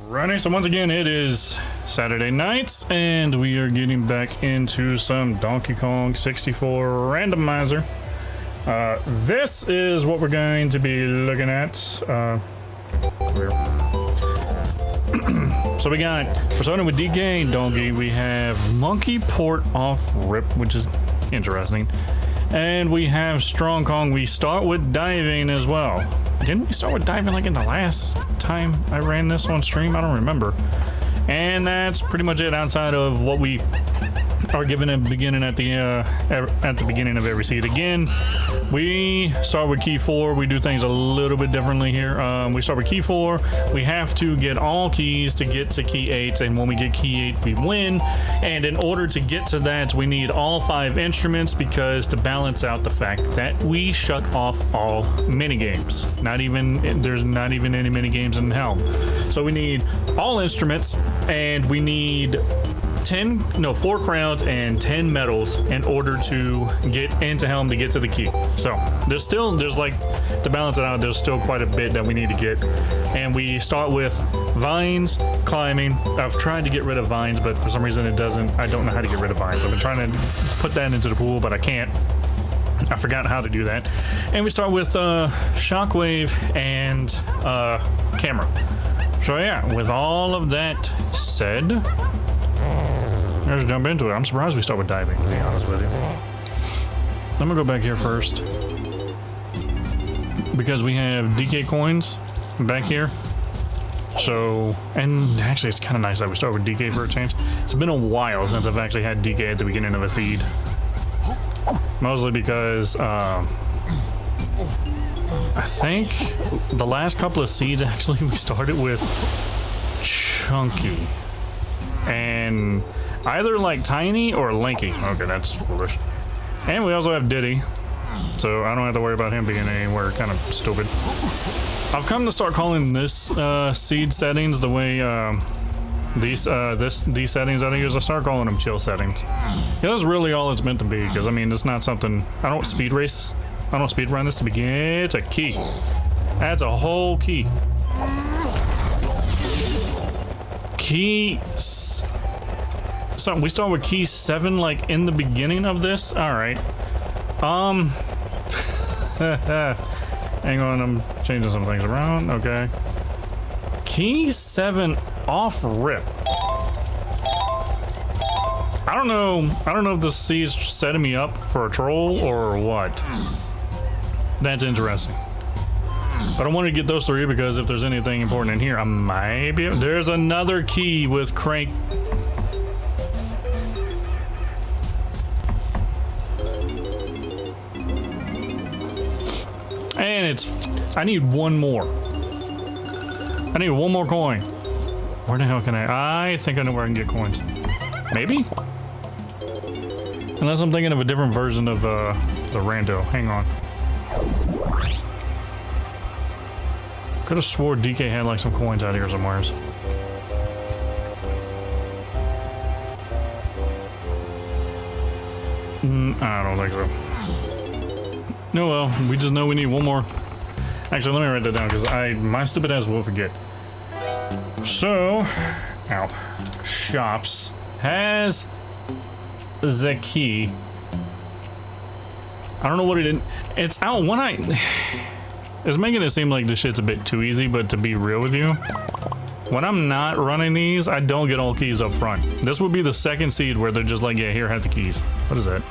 Alrighty, so once again, it is Saturday nights, and we are getting back into some Donkey Kong 64 Randomizer. This is what we're going to be looking at. So we're starting with DK Donkey. We have Monkey Port Off Rip, which is interesting. And we have Strong Kong. We start with diving as well. Didn't we start with diving like in the last time I ran this on stream? I don't remember. And that's pretty much it outside of what we are given at the beginning at the beginning of every seed. Again, we start with key 4. We do things a little bit differently here. We start with key 4. We have to get all keys to get to key 8, and when we get key 8, we win. And in order to get to that, we need all 5 instruments, because to balance out the fact that we shut off all mini games. There's not even any mini games in Helm. So we need all instruments, and we need 4 crowns and 10 medals in order to get into Helm to get to the key. So there's like, to balance it out, there's still quite a bit that we need to get. And we start with vines, climbing. I've tried to get rid of vines, but for some reason I don't know how to get rid of vines. I've been trying to put that into the pool, but I can't. I forgot how to do that. And we start with Shockwave and camera. So yeah, with all of that said, let's jump into it. I'm surprised we start with diving, to be honest with you. I'm gonna go back here first, because we have DK coins back here. So, and actually it's kind of nice that we start with DK for a change. It's been a while since I've actually had DK at the beginning of a seed. Mostly because, I think the last couple of seeds, actually, we started with Chunky. And either like Tiny or Lanky. Okay, that's foolish. And we also have Diddy, so I don't have to worry about him being anywhere kind of stupid. I've come to start calling this seed settings the way these settings I use. I start calling them chill settings. Yeah, that's really all it's meant to be, because I mean, it's not something. I don't speed run this to begin. It's a key. That's a whole key. So we start with key 7 like in the beginning of this. All right. Hang on, I'm changing some things around. Okay. Key 7 off rip. I don't know if this seed's setting me up for a troll or what. That's interesting. But I want to get those 3, because if there's anything important in here, I might be. There's another key with crank. And I need one more. I need one more coin. Where the hell can I think I know where I can get coins. Maybe? Unless I'm thinking of a different version of the rando. Hang on. Could have swore DK had like some coins out here somewhere. I don't think so. No, well, we just know we need one more. Actually, let me write that down, because my stupid ass will forget. So, Shops has the key. I don't know what it is. It's out when it's making it seem like this shit's a bit too easy, but to be real with you, when I'm not running these, I don't get all keys up front. This would be the second seed where they're just like, yeah, here, have the keys. What is that?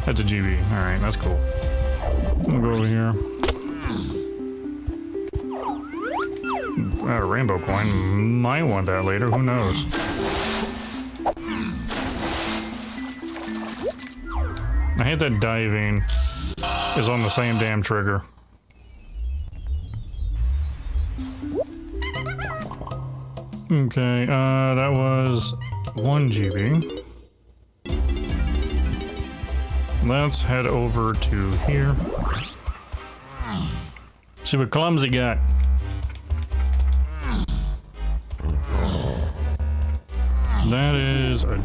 That's a GB. All right, that's cool. I'll go over here. A rainbow coin. Might want that later. Who knows? I hate that diving is on the same damn trigger. Okay, that was 1 GB. Let's head over to here. See what Clumsy got. That is a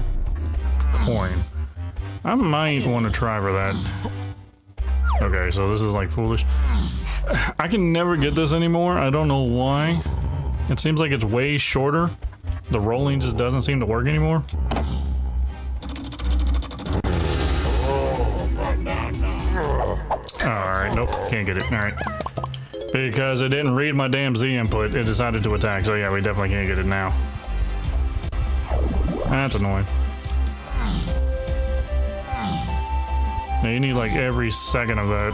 coin. I might want to try for that. Okay, so this is like foolish. I can never get this anymore. I don't know why. It seems like it's way shorter. The rolling just doesn't seem to work anymore. Alright, nope, can't get it. Alright. Because it didn't read my damn Z input, it decided to attack. So yeah, we definitely can't get it now. That's annoying. Yeah, you need like every second of that.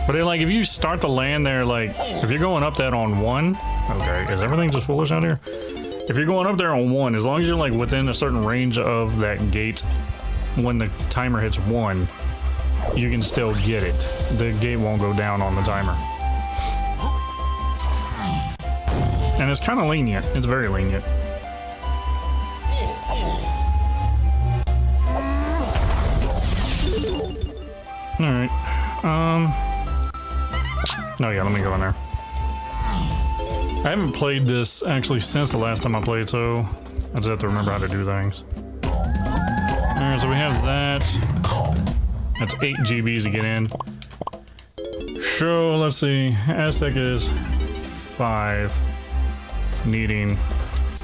But like if you start to land there, like if you're going up that on 1, okay, is everything just foolish out here? If you're going up there on 1, as long as you're like within a certain range of that gate, when the timer hits 1, you can still get it. The gate won't go down on the timer. And it's kind of lenient. It's very lenient. Alright. No, yeah, let me go in there. I haven't played this actually since the last time I played, so I just have to remember how to do things. Alright, so we have that. That's 8 GBs to get in. So, let's see. Aztec is 5. Needing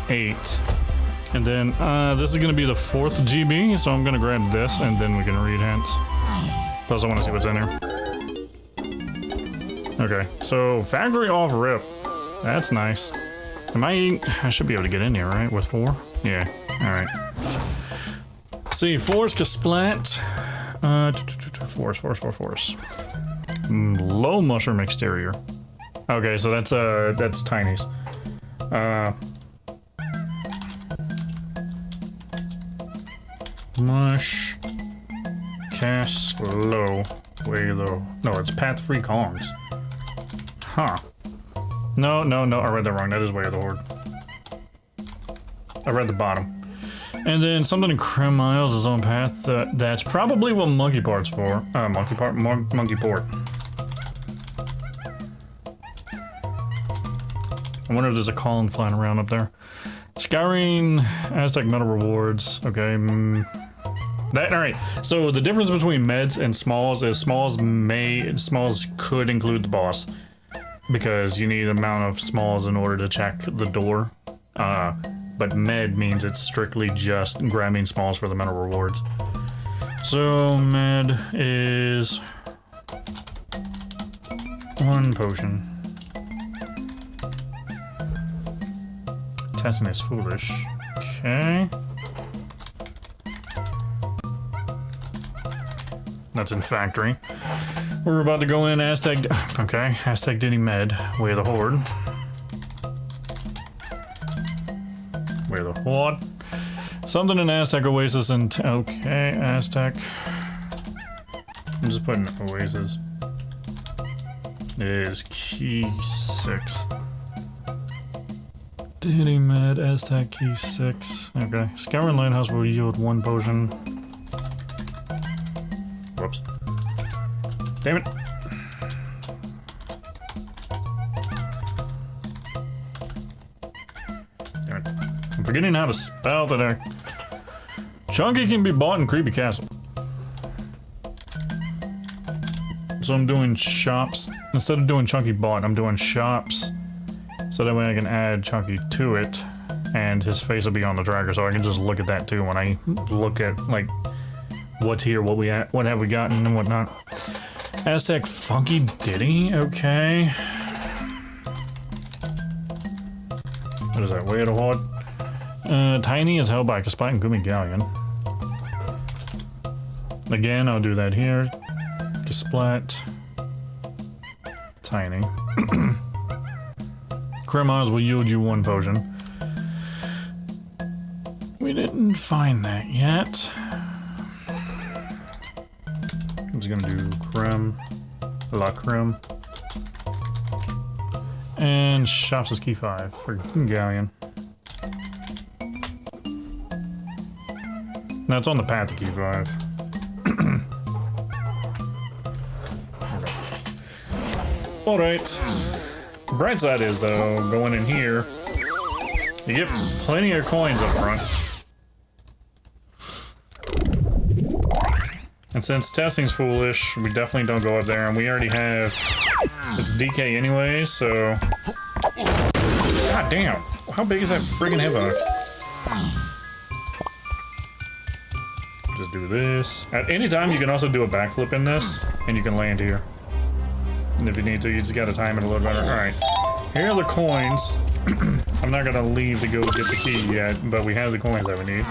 8. And then, this is going to be the 4th GB, so I'm going to grab this, and then we can read hints. Plus, I want to see what's in here. Okay, so factory off rip. That's nice. I should be able to get in here, right? With 4? Yeah, alright. See, force Kasplat. Force. Low mushroom exterior. Okay, so that's Tiny's. Mush. Cast low. Way low. No, it's path 3 Kongs. Huh. No, I read that wrong. That is Way of the Horde. I read the bottom. And then something in Crim Miles is on path. That's probably what Monkey Part's for. Monkey Port. I wonder if there's a column flying around up there. Scouring Aztec metal rewards. Okay. Alright. So the difference between meds and smalls is smalls could include the boss. Because you need an amount of smalls in order to check the door. But med means it's strictly just grabbing smalls for the metal rewards. So med is 1 potion. Testing is foolish. Okay. That's in factory. We're about to go in Aztec. Okay, Aztec Diddy Med. Way of the Horde. Way of the Horde. Something in Aztec Oasis and. Okay, Aztec. I'm just putting Oasis. It is key 6. Diddy Med, Aztec key 6. Okay. Scouring Lighthouse will yield 1 potion. Whoops. Damn it. Damn it. I'm forgetting how to spell today. Chunky can be bought in Creepy Castle. So I'm doing shops. Instead of doing Chunky bought, I'm doing shops. So that way I can add Chunky to it. And his face will be on the tracker, so I can just look at that too when I look at, like, what's here, what have we gotten, and whatnot. Aztec Funky Diddy, okay. What is that, Way of the Horde? Tiny is held by Kasplat and Gumi Galleon. Again, I'll do that here. Kasplat. Tiny. Kremaz will yield you 1 potion. We didn't find that yet. I'm just gonna do creme, la creme. And shops is key 5 for Galleon. Now it's on the path to key 5. Alright. Bright side is, though, going in here, you get plenty of coins up front. And since testing's foolish, we definitely don't go up there, and we already have... It's DK anyway, so... God damn! How big is that friggin' hitbox? Just do this. At any time, you can also do a backflip in this, and you can land here. And if you need to, you just gotta time it a little better. Alright. Here are the coins. I'm not gonna leave to go get the key yet, but we have the coins that we need.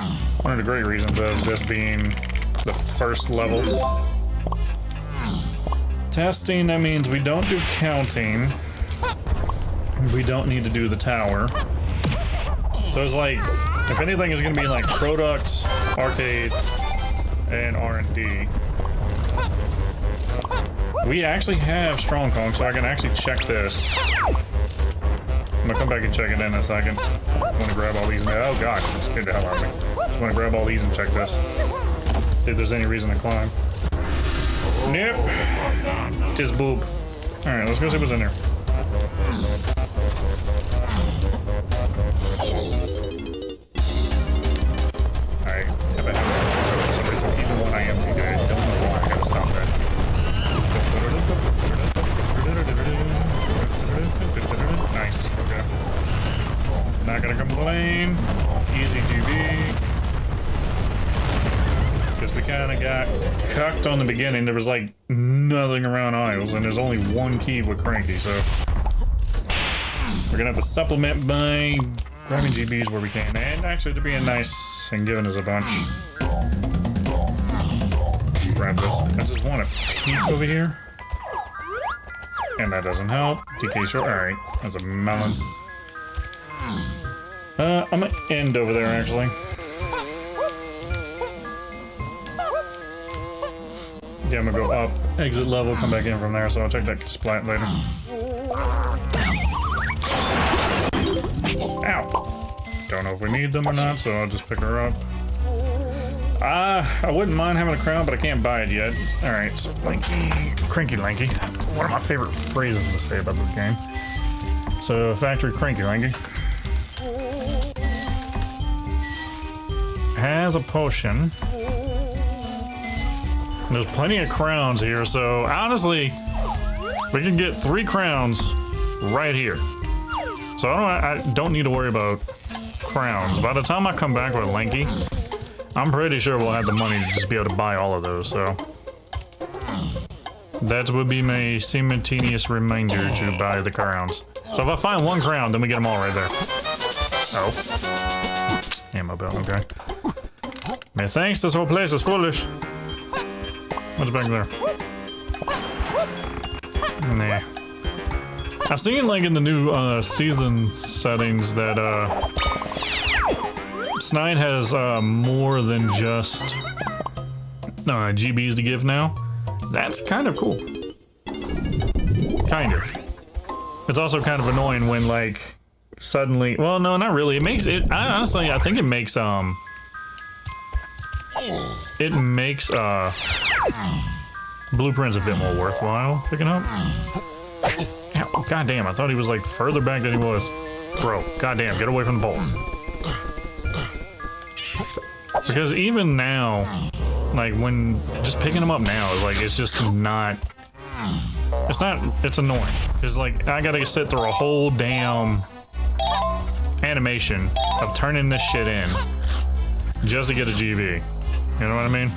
One of the great reasons of this being the first level. Testing, that means we don't do counting. We don't need to do the tower. So it's like, if anything is gonna be like product, arcade, and R&D. We actually have Strong Kong, so I can actually check this. I'm gonna come back and check it in a second. I wanna grab all these. Oh god, that scared the hell out of me. Just wanna grab all these and check this. See if there's any reason to climb. Nope. Tis boob. Alright, let's go see what's in there. Alright, have a for some reason, even when I am too good, I don't know why I gotta stop that. Nice, okay. Not gonna complain. Easy GB. Because we kind of got cucked on the beginning. There was like nothing around aisles, and there's only one key with Cranky, so we're gonna have to supplement by grabbing GBs where we can, and actually to being nice and giving us a bunch. Grab this. I just want to peek over here, and that doesn't help. DK short. All right, that's a melon. I'm gonna end over there actually. Yeah, I'm gonna go up, exit level, come back in from there, so I'll check that splat later. Ow! Don't know if we need them or not, so I'll just pick her up. I wouldn't mind having a crown, but I can't buy it yet. Alright, so Lanky, Cranky Lanky. One of my favorite phrases to say about this game. So, Factory Cranky Lanky has a potion. There's plenty of crowns here, so honestly, we can get 3 crowns right here. So I don't need to worry about crowns. By the time I come back with Lanky, I'm pretty sure we'll have the money to just be able to buy all of those, so. That would be my simultaneous reminder to buy the crowns. So if I find 1 crown, then we get them all right there. Oh. Ammo belt, okay. Man, thanks, this whole place is foolish. What's back there? Nah. I've seen like in the new season settings that Snide has more than just GBs to give now. That's kind of cool. Kind of. It's also kind of annoying when like suddenly, well no, not really. It makes it, honestly I think it makes blueprints a bit more worthwhile picking up. Ow, goddamn, I thought he was like further back than he was. Bro, goddamn, get away from the pole. Because even now, like when just picking them up now is like, it's just not, it's annoying. Because like I gotta sit through a whole damn animation of turning this shit in just to get a GB. You know what I mean?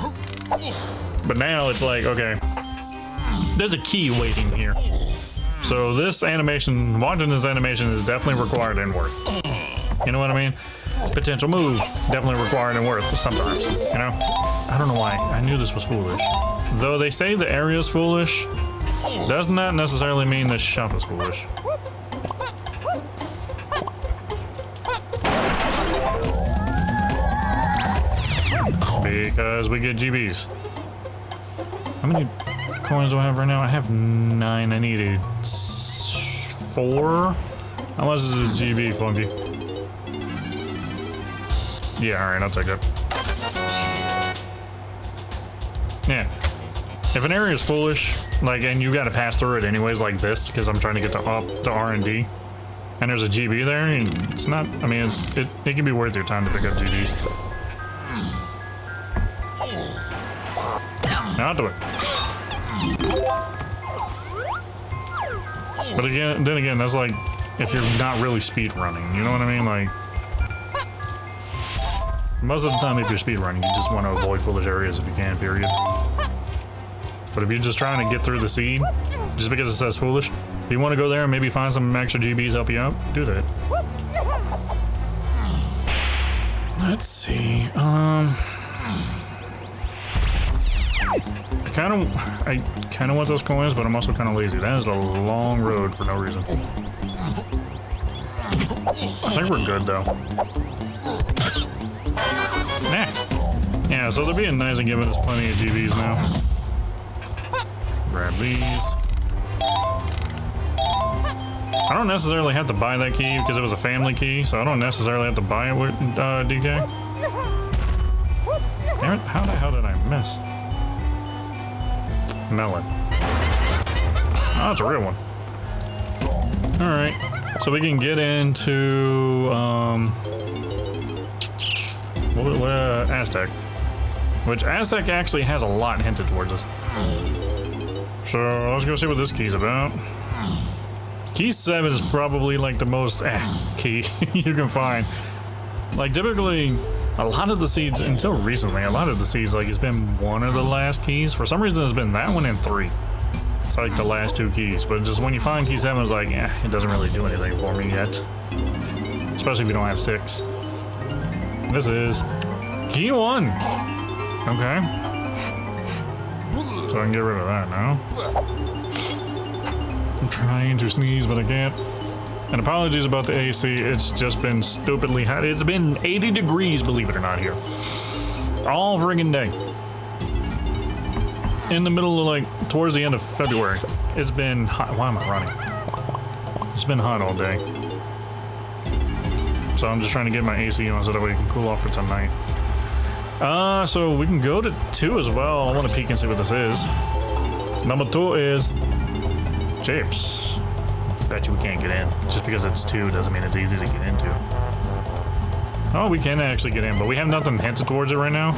But now it's like, okay, there's a key waiting here. So this animation, watching this animation is definitely required and worth. You know what I mean? Potential move, definitely required and worth sometimes, you know? I don't know why, I knew this was foolish. Though they say the area is foolish, does not necessarily mean the shop is foolish. Because we get GBs. How many coins do I have right now? I have 9. I need 4. How much is a GB, Funky? Yeah, alright, I'll take that. Yeah. If an area is foolish, like, and you gotta pass through it anyways, like this, because I'm trying to get to R&D, and there's a GB there, and it's not, I mean, it can be worth your time to pick up GBs. I'll do it. But again, then again, that's like if you're not really speed running. You know what I mean? Like, most of the time, if you're speed running, you just want to avoid foolish areas if you can. Period. But if you're just trying to get through the seed, just because it says foolish, if you want to go there and maybe find some extra GBs help you out, do that. Let's see. I kind of want those coins, but I'm also kind of lazy. That is a long road for no reason. I think we're good though. Nah. Yeah, so they're being nice and giving us plenty of GBs now. Grab these. I don't necessarily have to buy that key because it was a family key, so I don't necessarily have to buy it with DK. Damn it, how the hell did I miss? Melon. Oh, that's a real one. Alright, so we can get into, Aztec. Which Aztec actually has a lot hinted towards us. So let's go see what this key's about. Key 7 is probably like the most key you can find. Like typically, a lot of the seeds, until recently, a lot of the seeds like it's been one of the last keys. For some reason it's been that one and 3. It's like the last 2 keys. But just when you find key 7, it's like, it doesn't really do anything for me yet. Especially if you don't have 6. This is key 1. Okay. So I can get rid of that now. I'm trying to sneeze, but I can't. And apologies about the AC, it's just been stupidly hot. It's been 80 degrees, believe it or not, here. All friggin' day. In the middle of, like, towards the end of February. It's been hot. Why am I running? It's been hot all day. So I'm just trying to get my AC on so that way it can cool off for tonight. So we can go to 2 as well. I want to peek and see what this is. Number 2 is Japes. Bet you we can't get in. Just because it's 2 doesn't mean it's easy to get into. Oh, we can actually get in, but we have nothing hinted towards it right now.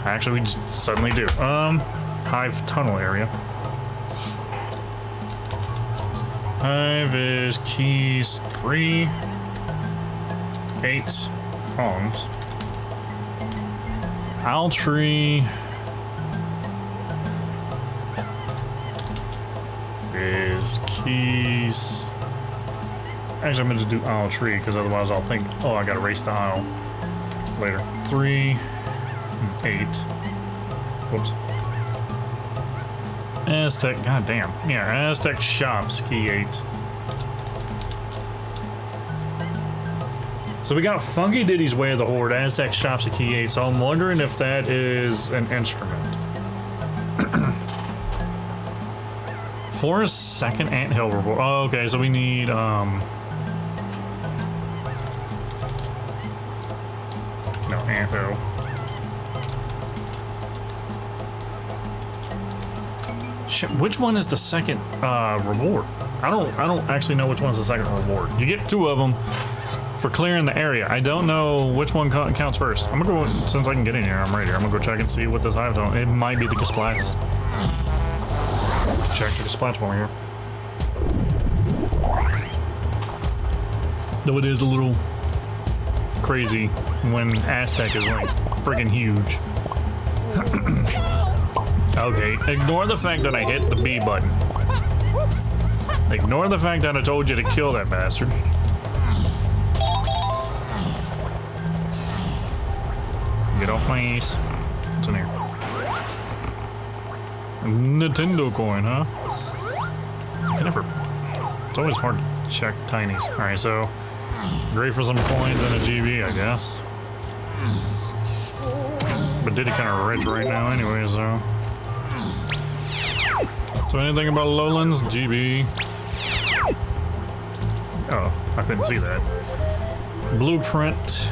Actually, we just suddenly do. Hive tunnel area. Hive is keys 3, 8 prongs. Owl tree is keys. Actually, I'm going to do owl tree because otherwise I'll think, oh, I got to race the aisle later. 3, 8. Whoops. Aztec, goddamn. Yeah, Aztec shops, key 8. So we got Funky Diddy's Way of the Horde, Aztec shops, a key 8. So I'm wondering if that is an instrument. For a second anthill reward. Oh, okay, so we need no, anthill. Shit, which one is the second reward? I don't actually know which one's the second reward. You get 2 of them for clearing the area. I don't know which one counts first. I'm gonna go, since I can get in here, I'm right here. I'm gonna go check and see what this hive on. It might be the Kasplats. Check the Kasplats while we're here. Though it is a little crazy when Aztec is like freaking huge. Okay, ignore the fact that I hit the B button. Ignore the fact that I told you to kill that bastard. Get off my ass. What's in here? Nintendo coin, huh? I can never... It's always hard to check tinies. Alright, so... Great for some coins and a GB, I guess. But Diddy kind of rich right now anyway, so... So anything about Lowlands? GB. Oh, I couldn't see that. Blueprint.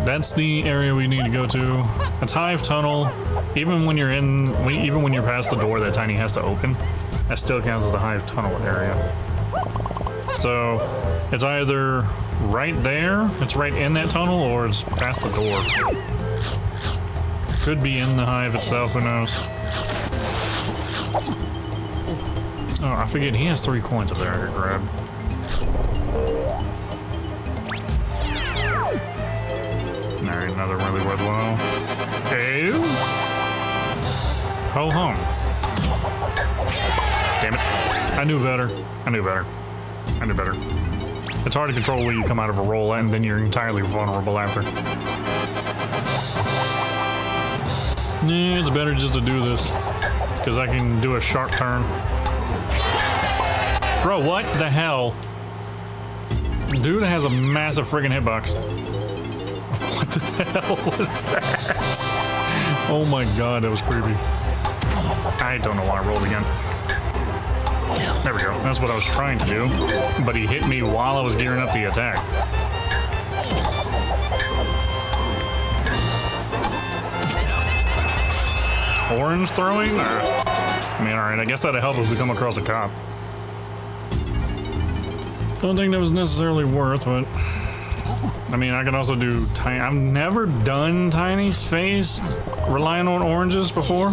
That's the area we need to go to. That's Hive Tunnel. Even when you're past the door that Tiny has to open, that still counts as the Hive Tunnel area. So it's either right there, it's right in that tunnel, or it's past the door. Could be in the hive itself, who knows? Oh, I forget, he has 3 coins up there I could grab. Alright, another really worthwhile. Hey! Ho hum. Damn it. I knew better. I knew better. I knew better. It's hard to control where you come out of a roll and then you're entirely vulnerable after. Yeah, it's better just to do this. Because I can do a sharp turn. Bro, what the hell? Dude has a massive friggin' hitbox. What the hell was that? Oh my god, that was creepy. I don't know why I rolled again. There we go. That's what I was trying to do. But he hit me while I was gearing up the attack. Orange throwing? I mean, alright, I guess that'll help if we come across a cop. Don't think that was necessarily worth, but... I mean, I can also do tiny... I've never done Tiny's face relying on oranges before.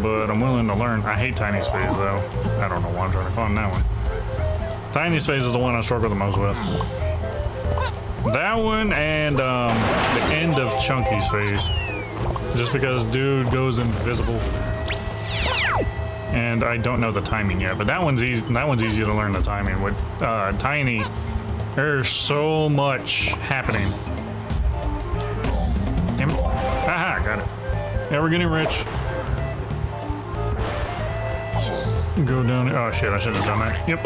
But I'm willing to learn. I hate Tiny's phase, though. I don't know why I'm trying to call him that one. Tiny's phase is the one I struggle the most with. That one and the end of Chunky's phase. Just because dude goes invisible. And I don't know the timing yet, but that one's easy. That one's easy to learn the timing. With Tiny, there's so much happening. Damn it. Haha, got it. Yeah, we're getting rich. Go down. Oh shit, I should have done that. Yep.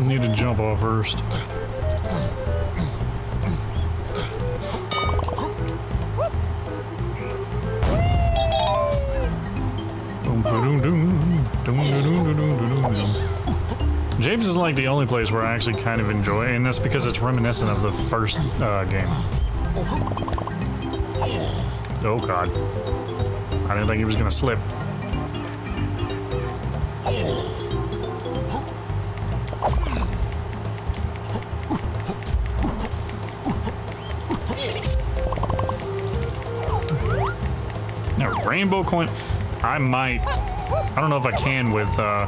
Need to jump off first. James is like the only place where I actually kind of enjoy, and that's because it's reminiscent of the first game. Oh god. I didn't think he was gonna slip. Now, rainbow coin. I might. I don't know if I can with. I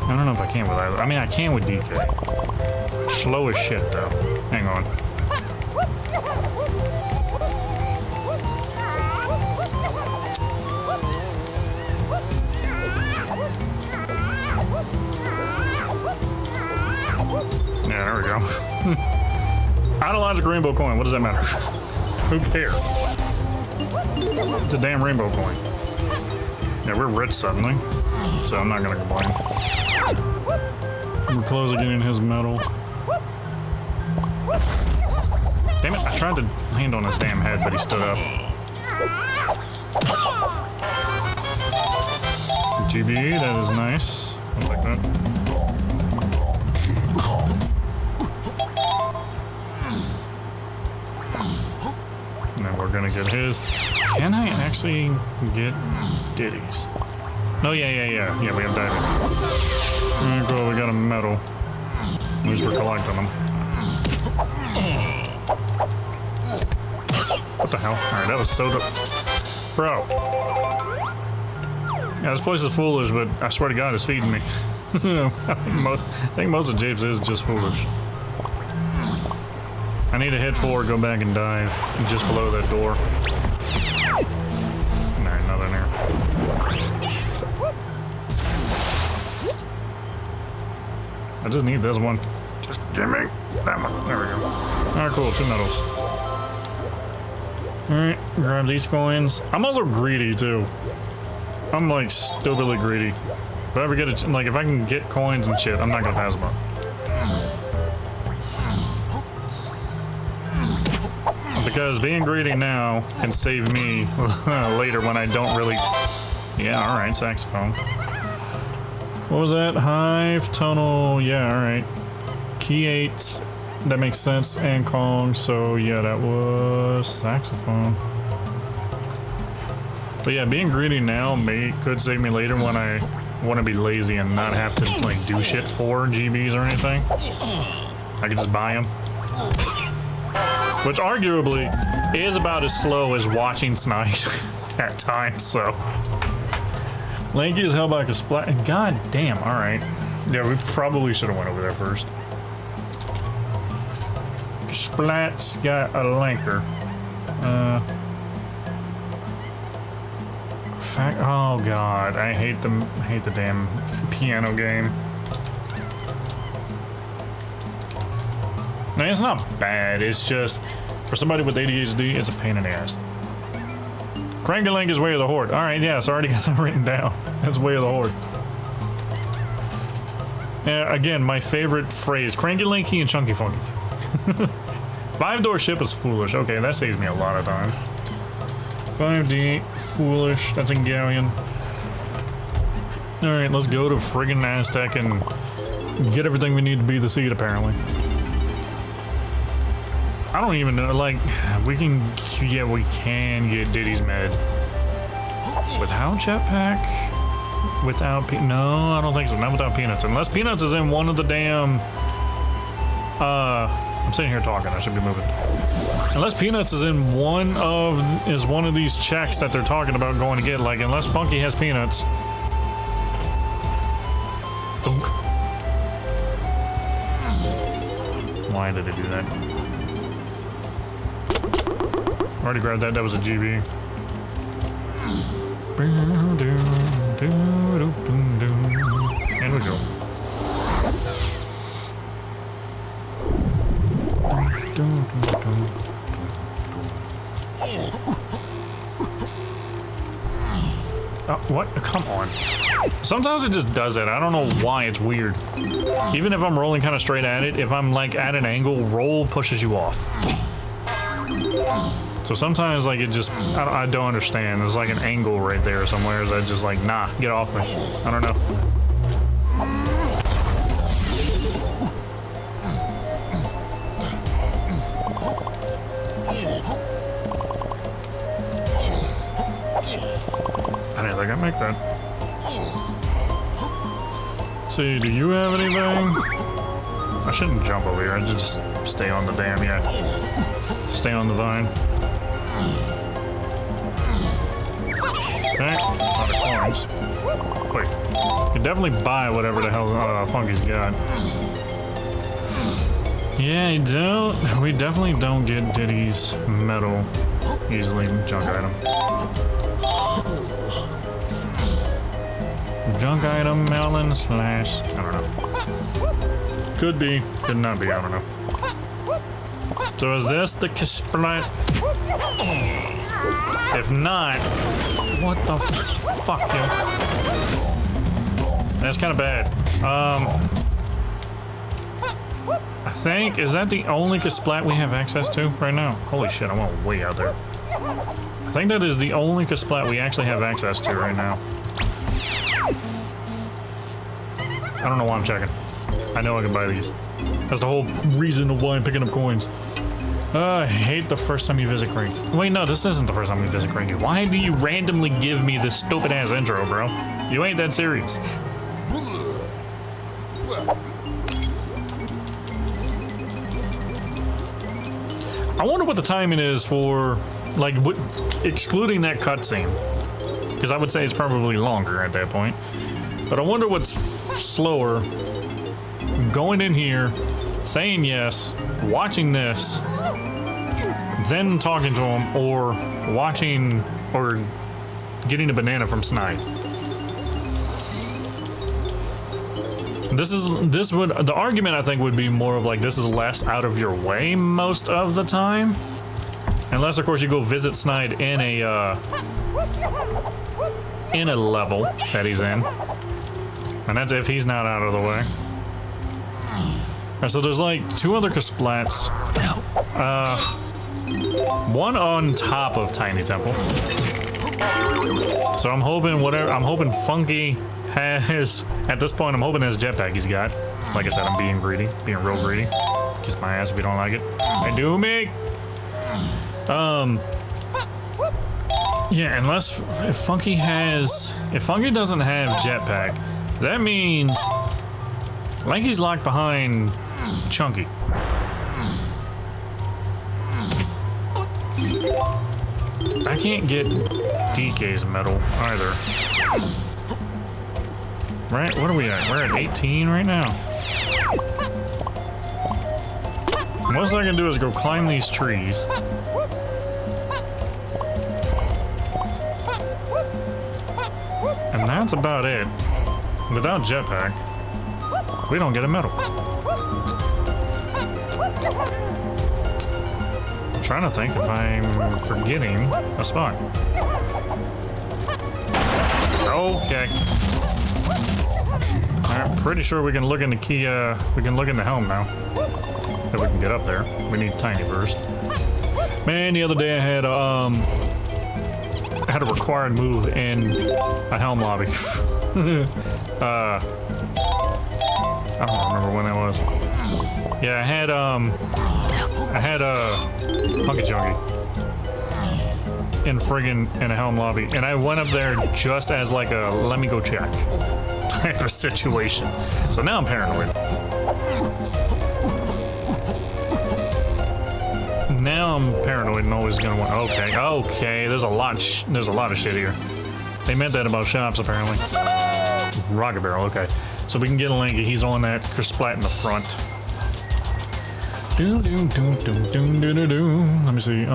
don't know if I can with either. I mean, I can with DK. Slow as shit, though. Hang on. Yeah, there we go. Ideological rainbow coin. What does that matter? Who cares? It's a damn rainbow coin. Yeah, we're rich suddenly, so I'm not gonna complain. We're close to getting his medal. Damn it, I tried to land on his damn head, but he stood up. GB, that is nice. I like that. Now we're gonna get his. Can I actually get Diddy's? No, yeah, we have diving. Alright, cool, we got a medal. At least we're collecting them. What the hell? Alright, that was so dope. Bro. Yeah, this place is foolish, but I swear to God, it's feeding me. I think most of Japes is just foolish. I need to head forward, go back and dive just below that door. Alright, nothing there. I just need this one. Just give me that one. There we go. Alright, cool. 2 medals. Alright, grab these coins. I'm also greedy, too. I'm, like, stupidly greedy. If I ever get it, like, if I can get coins and shit, I'm not gonna pass them up. Because being greedy now can save me later when I don't really... Yeah, alright, saxophone. What was that? Hive, tunnel, yeah, alright. Key 8, that makes sense, and Kong, so yeah, that was saxophone. But yeah, being greedy now could save me later when I want to be lazy and not have to like do shit for GBs or anything. I can just buy them. Which arguably is about as slow as watching Snipe at times, so. Lanky is held by a splat. God damn, alright. Yeah, we probably should have went over there first. Splat's got a lanker. Oh god, I hate the damn piano game. Now, it's not bad, it's just for somebody with ADHD, it's a pain in the ass. Cranky-Link is Way of the Horde. Alright, yeah, so I already got that written down. That's Way of the Horde. Yeah, again, my favorite phrase, Cranky-Linky and Chunky Funky. 5-door ship is foolish. Okay, that saves me a lot of time. 5D, foolish, that's in Galleon. Alright, let's go to friggin' Aztec and get everything we need to be the seed, apparently. I don't even know, like, we can get Diddy's med. Without jetpack? Without no, I don't think so, not without Peanuts. Unless Peanuts is in one of the damn, I'm sitting here talking, I should be moving. Unless Peanuts is in one of these checks that they're talking about going to get, like, unless Funky has Peanuts. Dunk. Why did it do that? Already grabbed that, that was a GB. And we go. What? Come on. Sometimes it just does it. I don't know why, it's weird. Even if I'm rolling kind of straight at it, if I'm like at an angle, roll pushes you off. So sometimes, like, it just, I don't understand. There's like an angle right there somewhere. So I just like, nah, get off me. I don't know. I didn't think I'd make that. See, do you have anything? I shouldn't jump over here. I should just stay on the damn, yeah. Stay on the vine. Okay, a lot of coins. Wait, you can definitely buy whatever the hell Funky's got. Yeah, you don't. We definitely don't get Diddy's medal easily. Junk item. Junk item, melon slash. I don't know. Could be, could not be. I don't know. So is this the Splat? If not, what the fuck, yo? That's kind of bad. I think, is that the only Splat we have access to right now? Holy shit, I went way out there. I think that is the only Splat we actually have access to right now. I don't know why I'm checking. I know I can buy these. That's the whole reason of why I'm picking up coins. I hate the first time you visit Cranky. Wait, no, this isn't the first time you visit Cranky. Why do you randomly give me this stupid ass intro, bro? You ain't that serious. I wonder what the timing is for, like, excluding that cutscene. Because I would say it's probably longer at that point. But I wonder what's slower. Going in here, saying yes, watching this, then talking to him, or watching, or getting a banana from Snide. The argument I think would be more of like, this is less out of your way most of the time. Unless of course you go visit Snide in a level that he's in. And that's if he's not out of the way. So there's like 2 other Splats. One on top of Tiny Temple. So I'm hoping Funky has, at this point, I'm hoping his jetpack he's got. Like I said, I'm being greedy, being real greedy. Kiss my ass if you don't like it. I do me. Yeah, unless if Funky doesn't have jetpack, that means Lanky's locked behind Chunky. I can't get DK's medal either. Right, what are we at? We're at 18 right now. Most I can do is go climb these trees. And that's about it. Without jetpack, we don't get a medal. I'm trying to think if I'm forgetting a spot. Okay. I'm pretty sure we can look in the key, we can look in the helm now. If we can get up there. We need tiny first. Man, the other day I had a required move in a helm lobby. I don't remember when that was. Yeah, I had a Hunky Chunky in a helm lobby, and I went up there just as like a let me go check type of situation. So now I'm paranoid. Now I'm paranoid and always gonna want. Okay. There's a lot of shit here. They meant that about shops apparently. Rocket barrel. Okay, so we can get a Lanky. He's on that splat in the front. Let me see.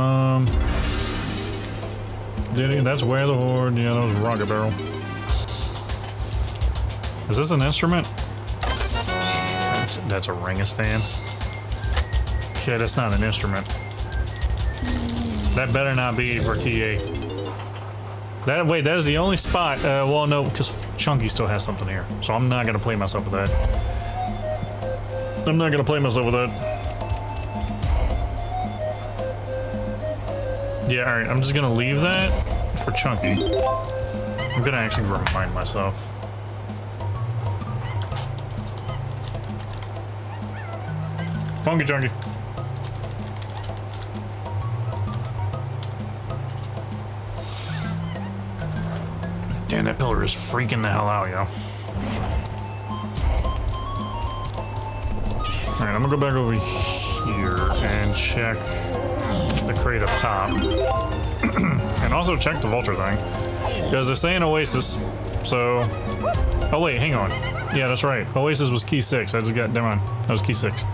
That's where the horde. Yeah, that was rocket barrel. Is this an instrument? That's a ring-a-stand. Okay, that's not an instrument. That better not be for key 8. Wait, that is the only spot. Well, no, because Chunky still has something here. So I'm not going to play myself with that. I'm not going to play myself with that. Yeah, alright, I'm just going to leave that for Chunky. I'm going to actually remind myself. Funky Chunky. Damn, that pillar is freaking the hell out, yo. Alright, I'm gonna go back over here and check the crate up top. And also check the vulture thing. Because they're saying Oasis, so... Oh wait, hang on. Yeah, that's right. Oasis was key 6. I just got... Never mind. That was key 6.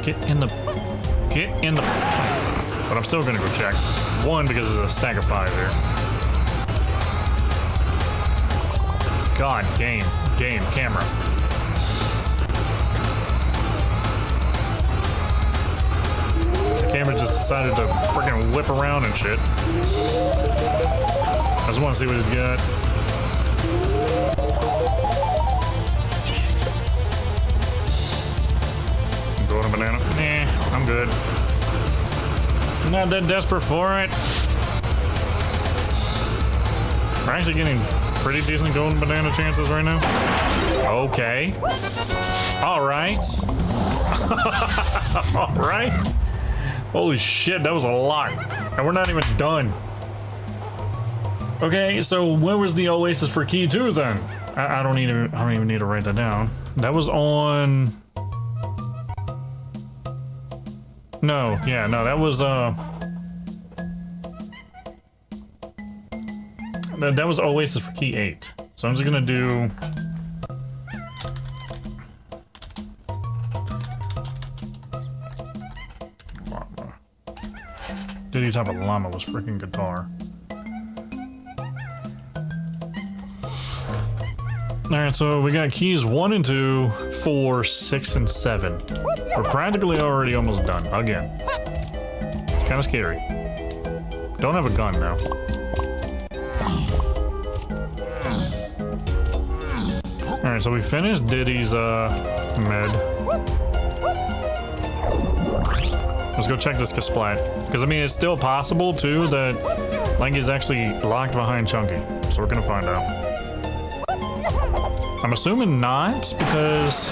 Get in the... But I'm still gonna go check. 1, because there's a stack of 5 there. God, game, camera. The camera just decided to freaking whip around and shit. I just want to see what he's got. Golden banana? Nah, I'm good. I'm not that desperate for it. We're actually getting pretty decent golden banana chances right now. Okay. Alright. Alright. Holy shit, that was a lot. And we're not even done. Okay, so where was the Oasis for key 2 then? I don't even need to write that down. That was on... No, yeah, no, that was that was Oasis for key 8. So I'm just gonna do... Llama. Diddy type of llama was freaking guitar. Alright, so we got keys 1 and 2, 4, 6, and 7. We're practically already almost done. Again. It's kind of scary. Don't have a gun now. Alright, so we finished Diddy's med. Let's go check this Kasplat. Because, I mean, it's still possible, too, that Lanky's actually locked behind Chunky. So we're gonna find out. I'm assuming not, because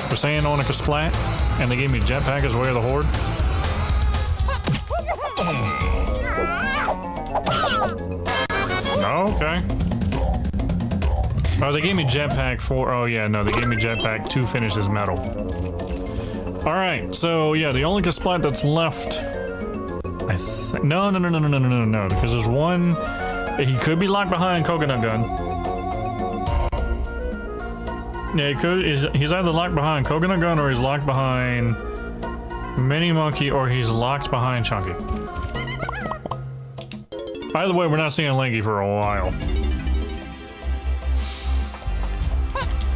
we're saying on a Kasplat, and they gave me jetpack as way of the horde. Okay. Oh, they gave me jetpack for... Oh, yeah, no, they gave me jetpack to finish his medal. Alright, so, yeah, the only Kasplat that's left... No, because there's one... He could be locked behind Coconut Gun. Yeah, he's either locked behind Coconut Gun or he's locked behind Mini Monkey or he's locked behind Chunky. Either way, we're not seeing Lanky for a while.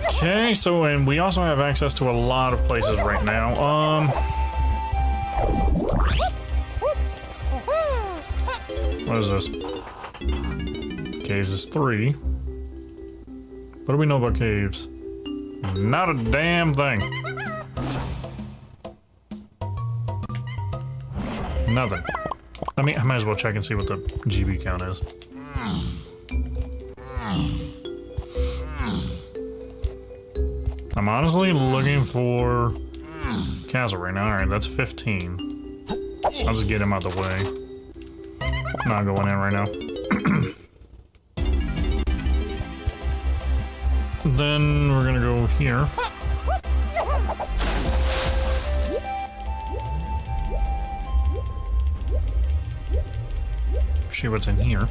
Okay, so, and we also have access to a lot of places right now. What is this? Caves is 3. What do we know about caves? Not a damn thing. Nothing. I might as well check and see what the GB count is. I'm honestly looking for castle right now. Alright, that's 15. I'll just get him out the way. Not going in right now. Then we're gonna go here. See what's in here.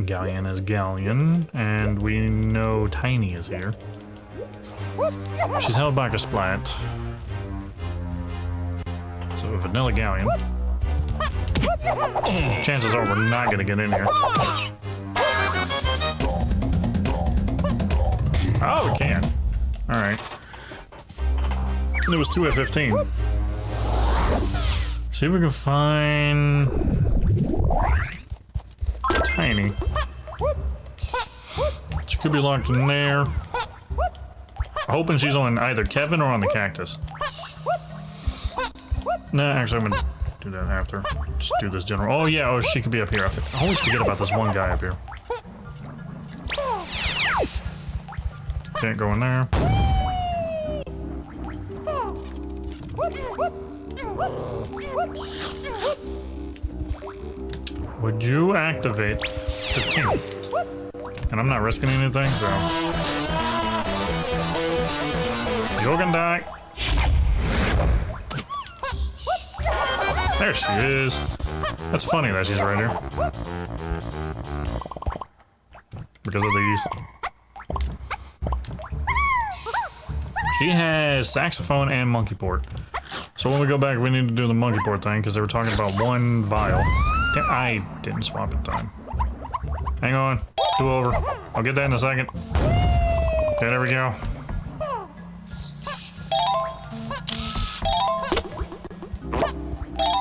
Galleon is Galleon, and we know Tiny is here. She's held back a splat. So Vanilla Galleon. Chances are we're not gonna get in here. Oh, we can. Alright. It was 2 at 15. See if we can find Tiny. She could be locked in there. Hoping she's on either Kevin or on the cactus. Nah, actually I'm gonna do that after. Just do this general. Oh yeah, oh she could be up here. I always forget about this one guy up here. Can't go in there. Would you activate the team? And I'm not risking anything, so you can die. There she is. That's funny that she's right here. Because of these. She has saxophone and monkey port. So when we go back, we need to do the monkey port thing because they were talking about 1 vial. I didn't swap in time. Hang on. 2 over. I'll get that in a second. Okay, there we go.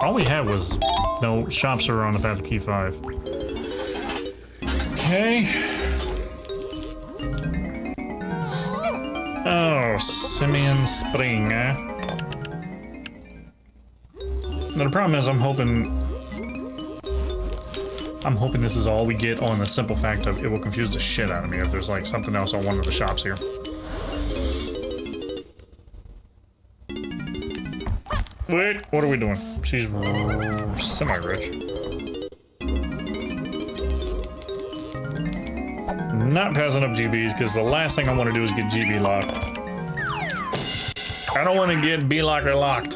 All we had was no shops are on the path to key 5. Okay. Oh, Simeon Spring, eh? Now the problem is I'm hoping this is all we get on the simple fact of it will confuse the shit out of me if there's like something else on one of the shops here. Wait, what are we doing? She's semi-rich. Not passing up GBs because the last thing I want to do is get GB locked. I don't want to get B-locker locked.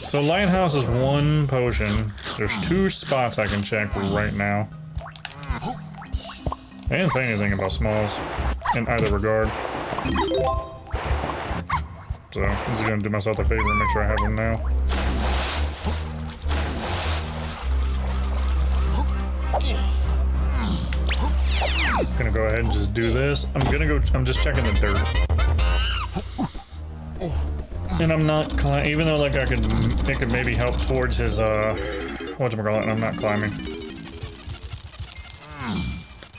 So Lighthouse is 1 potion. There's 2 spots I can check right now. They didn't say anything about smalls in either regard. So I'm just gonna do myself a favor and make sure I have them now. I'm gonna go ahead and just do this. I'm just checking the dirt. And I'm not climbing, even though like it could maybe help towards his whatchamacallit, and I'm not climbing.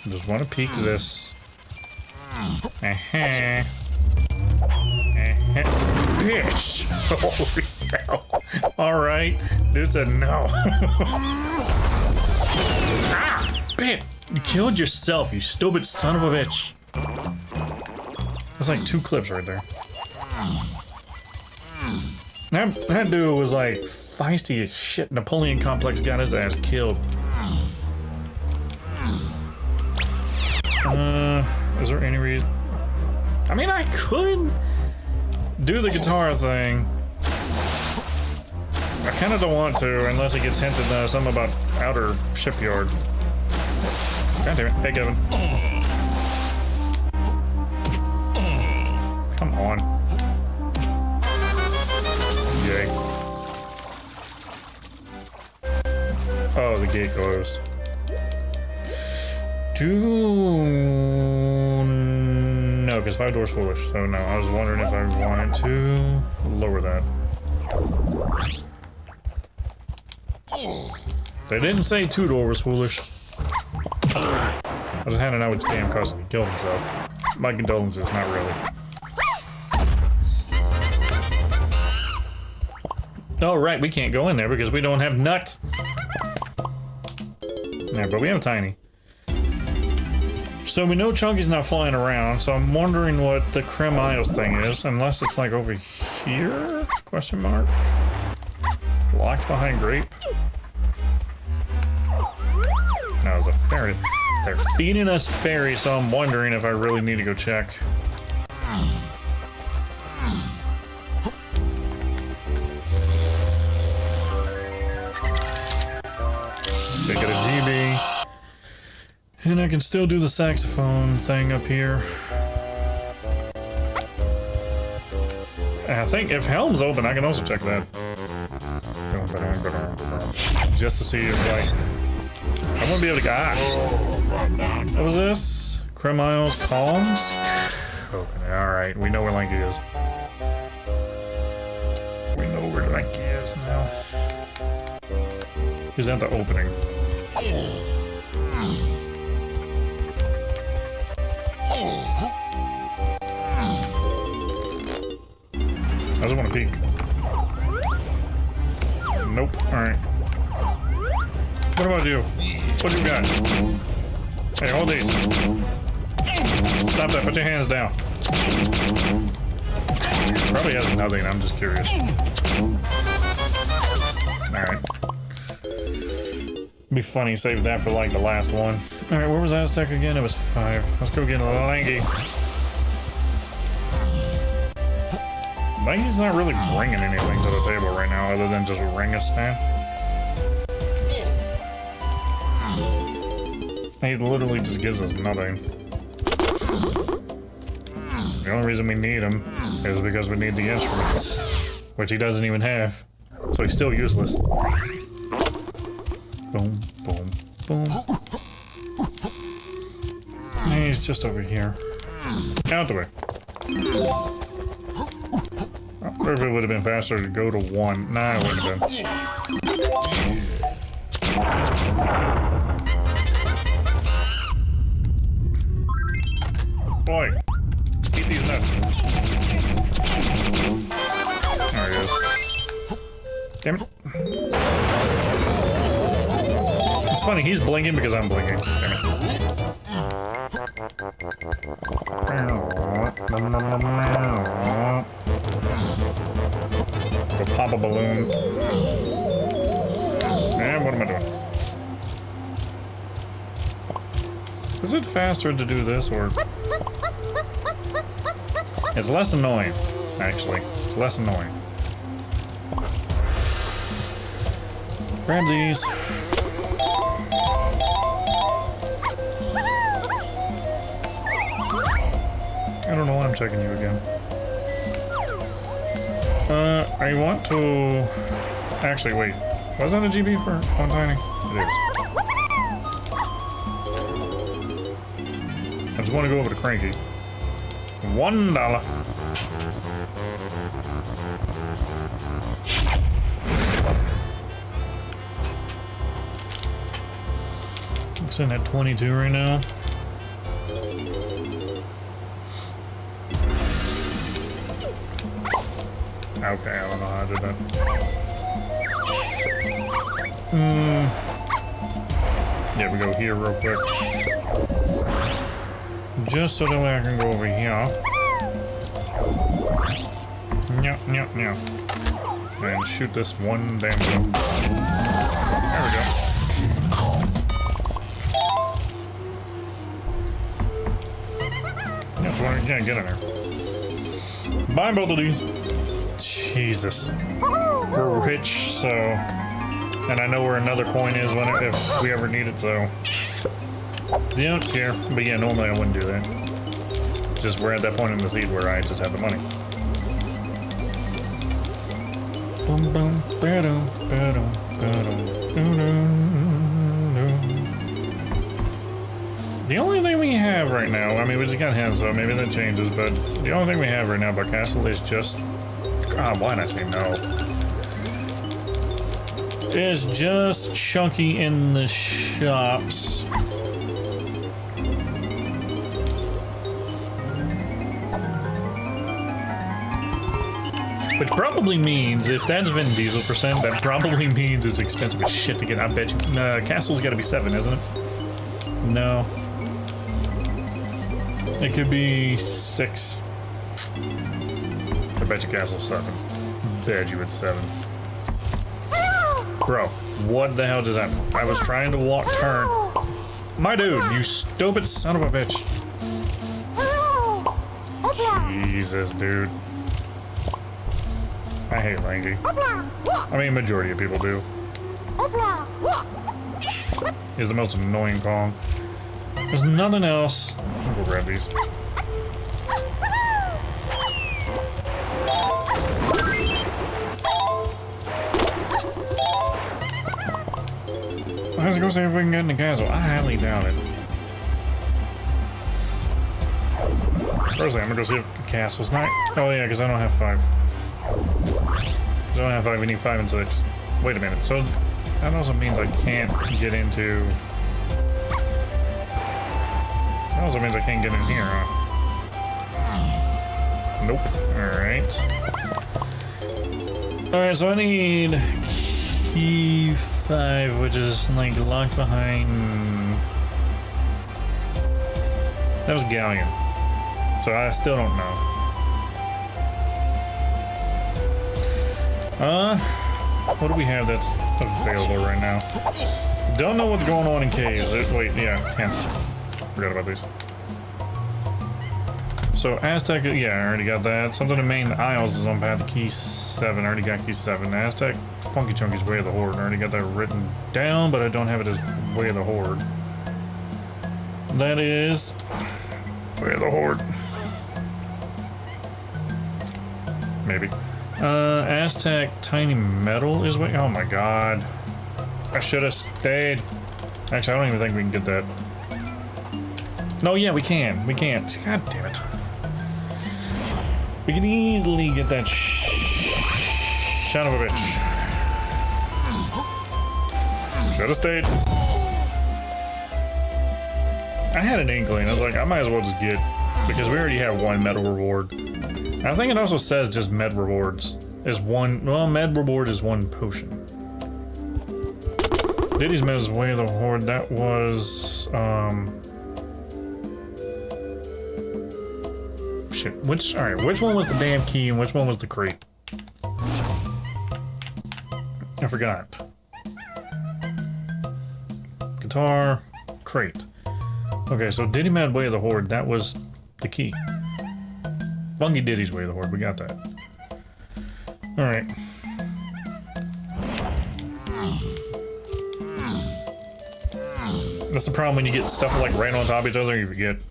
Just want to peek this. Bitch! Holy hell. Alright. Dude said no. Ah! Bitch! You killed yourself, you stupid son of a bitch. That's like 2 clips right there. That dude was like feisty as shit. Napoleon Complex got his ass killed. Is there any reason? I mean, I could do the guitar thing. I kind of don't want to, unless it gets hinted something about outer shipyard. God damn it. Hey, Kevin. Come on. Yay. Oh, the gate closed. No, because 5 doors foolish. So no, I was wondering if I wanted to lower that. They didn't say 2 door was foolish. I was hanging out with Sam because he killed himself. My condolences, not really. Oh, right, we can't go in there because we don't have nuts. Yeah, but we have Tiny. So we know Chunky's not flying around, so I'm wondering what the Krim Isles thing is, unless it's like over here? Question mark? Locked behind grape? No, it's a fairy. They're feeding us fairy, so I'm wondering if I really need to go check. They get a GB. And I can still do the saxophone thing up here. And I think if Helm's open, I can also check that. Just to see if, like, I won't be able to get. What was this? Krim Isles Calms? Okay, alright, we know where Lanky is. We know where Lanky is now. He's at the opening. I just want to peek. Nope. Alright. What about you? What do you got? Hey, hold these. Stop that. Put your hands down. Probably has nothing. I'm just curious. Alright. Be funny. Save that for like the last one. Alright, where was Aztec again? It was 5. Let's go get a Lanky. Lanky's not really bringing anything to the table right now other than just ring a stand. He literally just gives us nothing. The only reason we need him is because we need the instruments, which he doesn't even have. So he's still useless. Boom, boom, boom. He's just over here. Out the way. Or if it would have been faster to go to 1. Nah, it wouldn't have been. Boy, eat these nuts. There he is. Damn it. It's funny, he's blinking because I'm blinking. Damn it. Go pop a balloon. And what am I doing? Is it faster to do this, or... It's less annoying, actually. It's less annoying. Grab these. I don't know why I'm checking you again. I want to... Actually, wait. Was that a GB for one tiny? It is. I just want to go over to Cranky. $1. It's in at 22 right now. Okay, I don't know how I did that. Yeah, we go here real quick. Just so that way I can go over here. Nyah. And shoot this one damn thing. There we go. Yeah, Yeah, get in there. Buy both of these. Jesus. We're rich, so... And I know where another coin is if we ever need it, so... You don't care. But yeah, normally I wouldn't do that. Just we're at that point in the seed where I just have the money. Boom, boom, ba-dum, ba-dum, ba-dum, the only thing we have right now, I mean, we just got him, so maybe that changes, but the only thing we have right now about Castle is just... God, why did I say no? Is just Chunky in the shops. Which probably means, if that's Vin Diesel percent, that probably means it's expensive as shit to get. I bet you. Castle's gotta be 7, isn't it? No. It could be 6. I bet you Castle's 7. Bet you it's 7. Bro, what the hell just happened? I was trying to walk turn. My dude, you stupid son of a bitch. Jesus, dude. I hate Rangy. I mean, majority of people do. He's the most annoying Kong. There's nothing else. I'll go grab these. Let's go see if we can get in the castle. I highly doubt it. Firstly, I'm gonna go see if the castle's not. Oh yeah, because I don't have 5. I don't have 5, we need 5 and 6. Wait a minute, so that also means I can't get into... That also means I can't get in here, huh? Nope. Alright. Alright, so I need key 5, which is like locked behind... That was Galleon. So I still don't know. What do we have that's available right now? Don't know what's going on in caves. Wait, yeah, hence. Forgot about these. So Aztec, yeah, I already got that. Something in main Isles is on path to key 7. I already got key 7. Aztec, Funky Chunky's Way of the Horde. I already got that written down, but I don't have it as Way of the Horde. That is Way of the Horde. Maybe. Aztec Tiny Metal is what? Oh my god. I should have stayed. Actually, I don't even think we can get that. No, yeah, we can. We can. God damn it. We can easily get that son of a bitch. Should have stayed. I had an inkling. I was like, I might as well just get, because we already have 1 medal reward. I think it also says just med rewards is 1. Well, med reward is 1 potion. Diddy's Med's Way of the Horde. That was shit. Which which one was the damn key and which one was the crate? I forgot. Guitar, crate. Okay, so Diddy Mad Way of the Horde. That was the key. Funky Diddy's Way of the Horde, we got that. Alright. That's the problem when you get stuff like right on top of each other, you forget.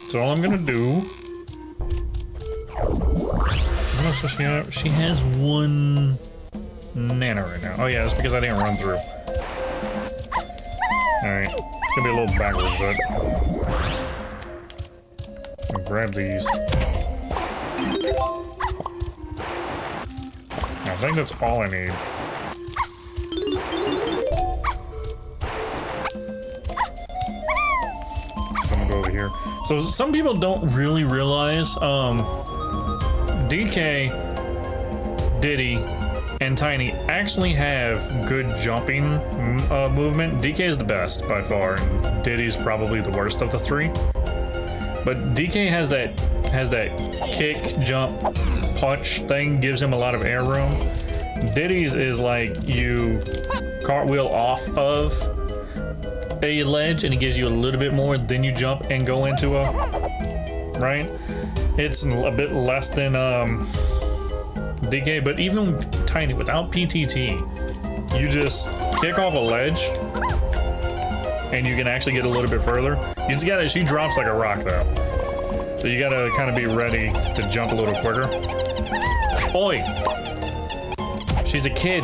So all I'm gonna do... What else does she have? She has 1 nano right now. Oh yeah, that's because I didn't run through. Alright. It's gonna be a little backwards, but... I'll grab these. I think that's all I need. I'm gonna go over here. So some people don't really realize, DK, Diddy, and Tiny actually have good jumping movement. DK is the best by far, and Diddy's probably the worst of the 3. But DK has that kick, jump, punch thing, gives him a lot of air room. Diddy's is like you cartwheel off of, a ledge and it gives you a little bit more, then you jump and go into a, right? It's a bit less than DK, but even tiny, without PTT, you just kick off a ledge and you can actually get a little bit further. You just gotta, she drops like a rock though. So you gotta kind of be ready to jump a little quicker. Oi! She's a kid.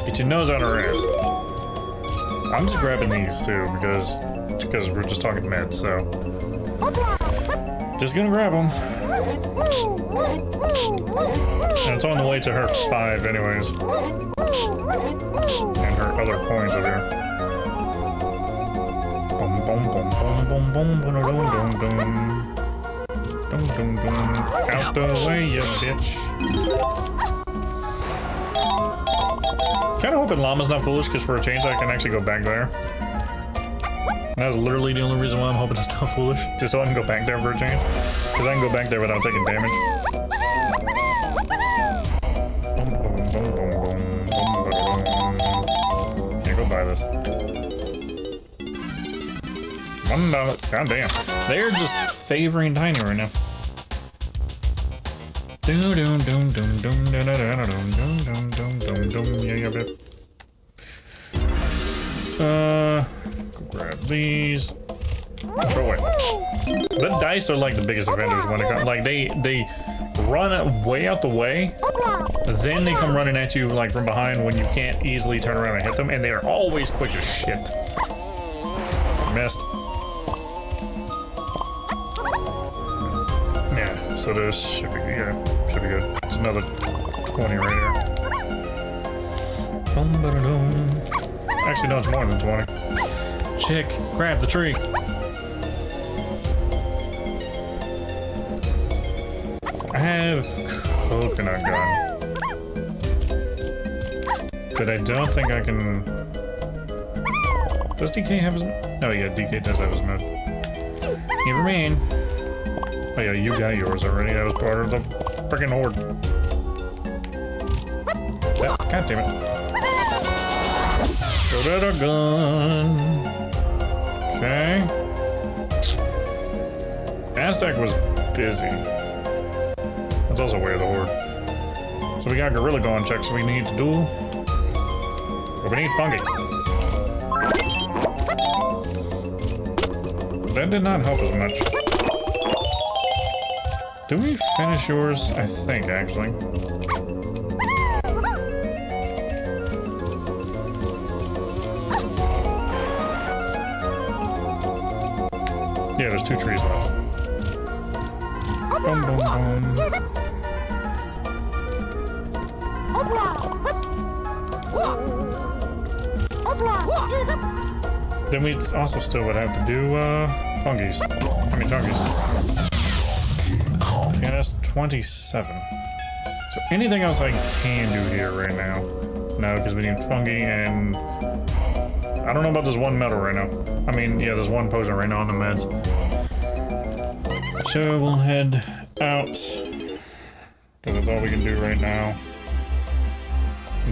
Get your nose on her ass. I'm just grabbing these too because we're just talking meds, so. Just gonna grab them. And it's on the way to her 5 anyways. And her other coins over here. Boom, boom, boom, boom, boom, boom, boom, boom, boom, boom. Dum, dum, dum. Out the way, you bitch. Kinda hoping Llama's not foolish, because for a change I can actually go back there. That's literally the only reason why I'm hoping it's not foolish. Just so I can go back there for a change. Because I can go back there without taking damage. Yeah, go buy this. $1. God damn. They're just favoring Tiny right now. Yeah, babe. Grab these. Throw away. The dice are like the biggest offenders when it comes. Like they run way out the way, then they come running at you like from behind when you can't easily turn around and hit them, and they are always quick as shit. Missed. Yeah. So this should be good. It's another 20 right here. Actually, no, it's more than 20. Chick, grab the tree. I have coconut gun. But I don't think I can... Does DK have his... Oh yeah, DK does have his med. Never mind. Oh yeah, you got yours already. That was part of the freaking horde. God damn it. Coconut gun. Okay. Aztec was busy. That's also way of the horde. So we got gorilla gone checks we need to do. But we need fungi. That did not help as much. Did we finish yours? I think, actually. Yeah, there's 2 trees left. Boom, boom, boom. Then we also still would have to do, fungies. Chungies. Okay, that's 27. So anything else I can do here right now? No, because we need fungi and... I don't know about this one metal right now. I mean, yeah, there's one potion right now on the meds. So we'll head out. Because that's all we can do right now.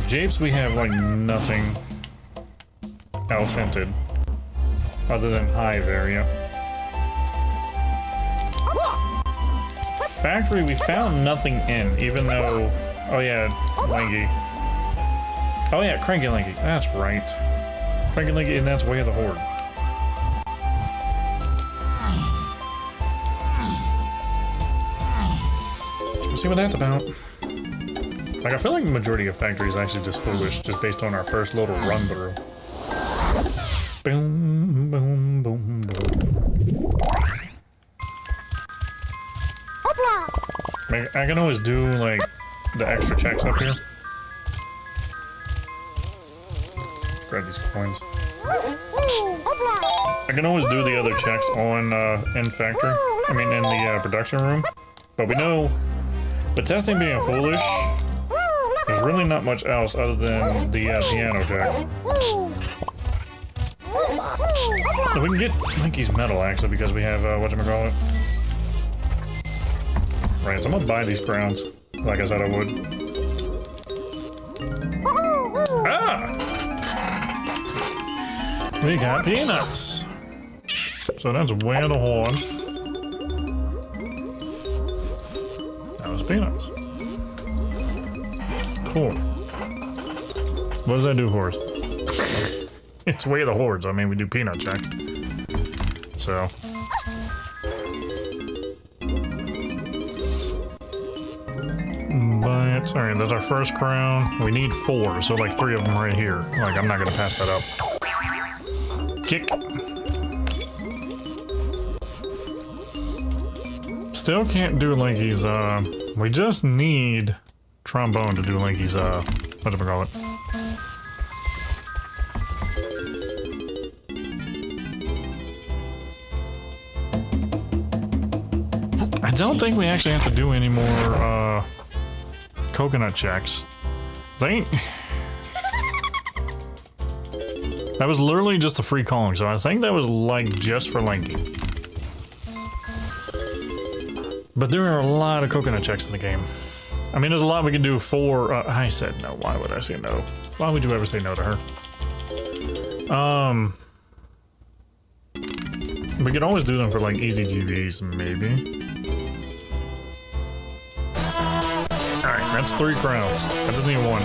Japes, we have like nothing else hinted. Other than hive area. Factory, we found nothing in, even though... Oh yeah, Langy. Oh yeah, Cranky Langy. That's right. Cranky Langy, and that's way of the horde. We'll see what that's about. Like, I feel like the majority of Factory is actually just foolish, just based on our first little run through. Boom, boom, boom, boom. I can always do, like, the extra checks up here. Grab these coins. I can always do the other checks on, in factory. I mean, in the, production room. But we know, the testing being foolish, there's really not much else other than the, piano jack. So we can get Linky's medal, actually, because we have, whatchamacallit. Right, so I'm gonna buy these crowns, like I said I would. Ah! We got peanuts. So that's way the horn. That was peanuts. Cool. What does that do for us? It's way the hordes. I mean, we do peanut check. So. But, alright, that's our first crown. We need 4, so like 3 of them right here. Like, I'm not gonna pass that up. Kick. Still can't do Linky's, we just need trombone to do Linky's, whatchamacallit. I don't think we actually have to do any more, coconut checks. That was literally just a free calling, so I think that was like just for Linky. But there are a lot of coconut checks in the game. I mean, there's a lot we can do for, I said no. Why would I say no? Why would you ever say no to her? We could always do them for like easy GVs, maybe. Alright, that's 3 crowns. I just need 1.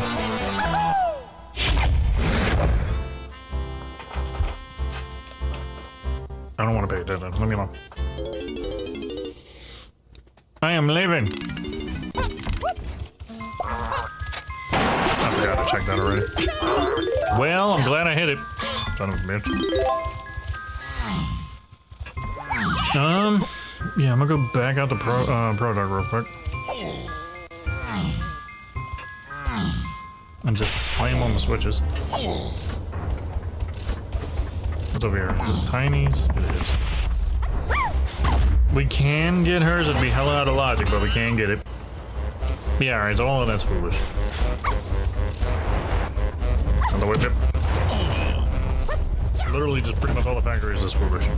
I don't want to pay attention. Leave me alone. I am leaving. I forgot to check that already. Well, I'm glad I hit it. Son of a bitch. Yeah, I'm gonna go back out the product real quick. And just slam on the switches. What's over here? Is it Tiny's? It is. We can get hers, it'd be hella out of logic, but we can get it. Yeah, alright, so all of that's foolish. Another whip dip. Literally just pretty much all the factories is foolish.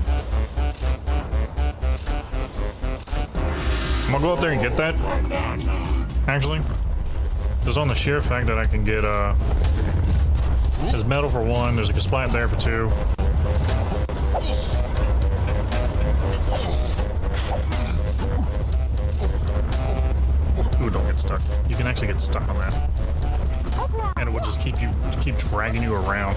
I'm gonna go up there and get that. Actually. Just on the sheer fact that I can get, there's metal for 1, there's a splat there for 2. Ooh, don't get stuck. You can actually get stuck on that. And it will just keep dragging you around.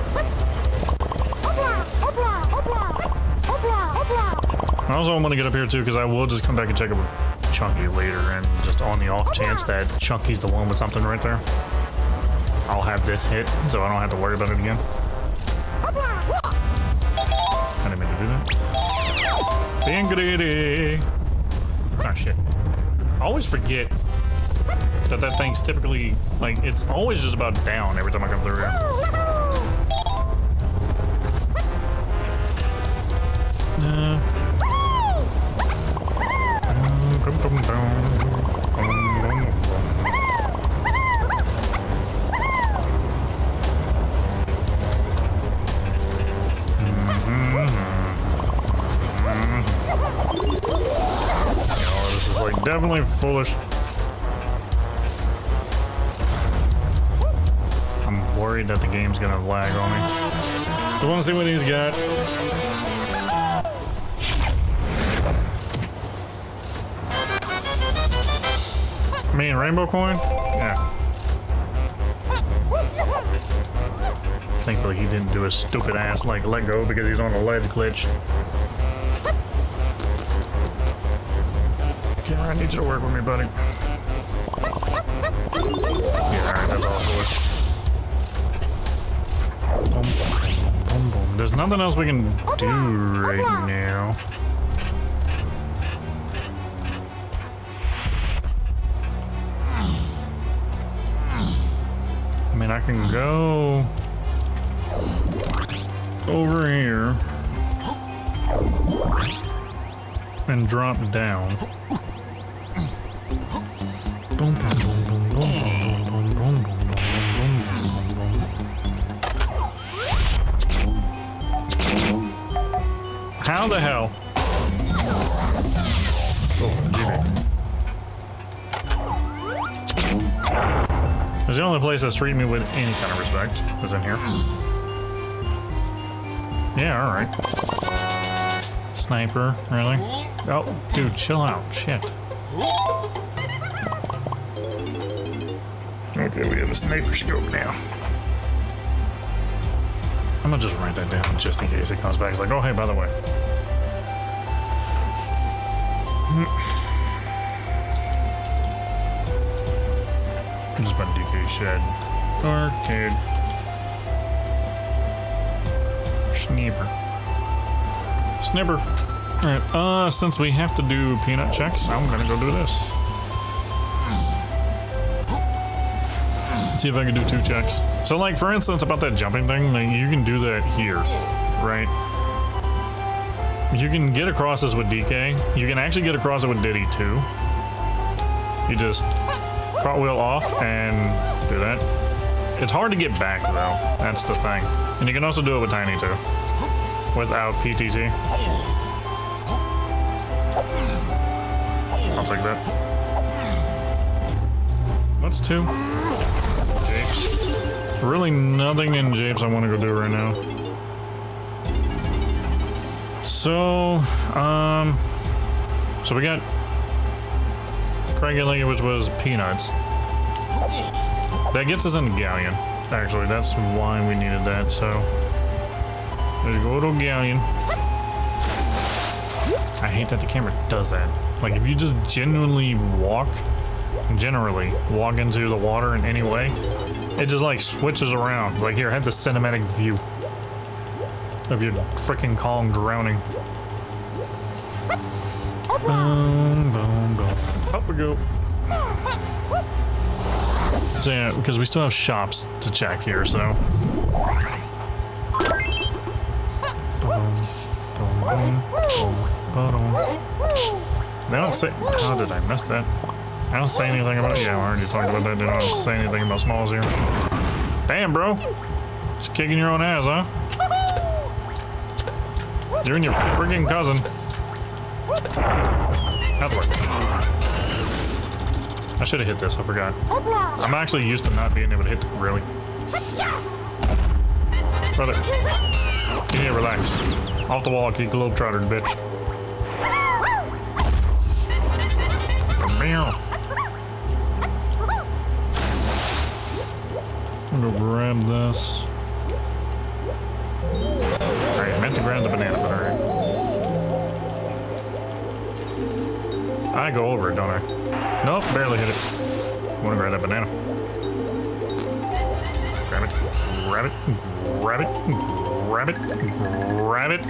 Also, I'm gonna get up here too, because I will just come back and check it with Chunky later, and just on the off chance that Chunky's the one with something right there, I'll have this hit, so I don't have to worry about it again. I didn't mean to do that. Being greedy. Ah, shit. I always forget that thing's typically, like, it's always just about down every time I come through here. This is, like, definitely foolish. I'm worried that the game's gonna lag on me. I want to see what he's got. Me and Rainbow Coin? Yeah. Thankfully he didn't do a stupid ass like let go because he's on a ledge glitch. Camera, I need you to work with me, buddy. Yeah, alright, that's all for it. Boom, boom, boom. There's nothing else we can do right now. I mean, I can go over here and drop down. Boom, boom, boom, boom, boom, boom, boom, boom, boom, boom, boom. How the hell? Oh, GB. It's the only place that's treating me with any kind of respect is in here. Yeah, alright. Sniper, really? Oh, dude, chill out. Shit. Okay, we have a sniper scope now. I'm gonna just write that down just in case it comes back. It's like, oh, hey, by the way. Just about DK shed. Arcade. Snipper. Alright, since we have to do peanut checks, I'm gonna go do this. Let's see if I can do 2 checks. So, like, for instance, about that jumping thing, like, you can do that here, right? You can get across this with DK. You can actually get across it with Diddy, too. You just cartwheel off and do that. It's hard to get back, though. That's the thing. And you can also do it with Tiny, too. Without PTT. I'll take that. What's 2? Japes. Really nothing in Japes I want to go do right now. So, so we got Craggy, which was peanuts. That gets us into Galleon. Actually, that's why we needed that, so let's go to Galleon. I hate that the camera does that. Like, if you just generally walk into the water in any way, it just like switches around. Like, here, have the cinematic view of your freaking Kong drowning. Boom, boom, boom. Up we go. So yeah, because we still have shops to check here, so. They don't say. How did I miss that? I don't say anything about. Yeah, I already talked about that. They don't say anything about smalls here. Damn, bro. Just kicking your own ass, huh? You and your freaking cousin. Out the way. I should have hit this, I forgot. I'm actually used to not being able to hit the, really. Brother. You need to relax. Off the wall, you globetrotter, bitch. Meow. I'm gonna go grab this. Alright, I meant to grab the banana, but alright. I go over it, don't I? Nope, barely hit it. I wanna grab that banana. Grab it, grab it, grab it, grab it, grab it.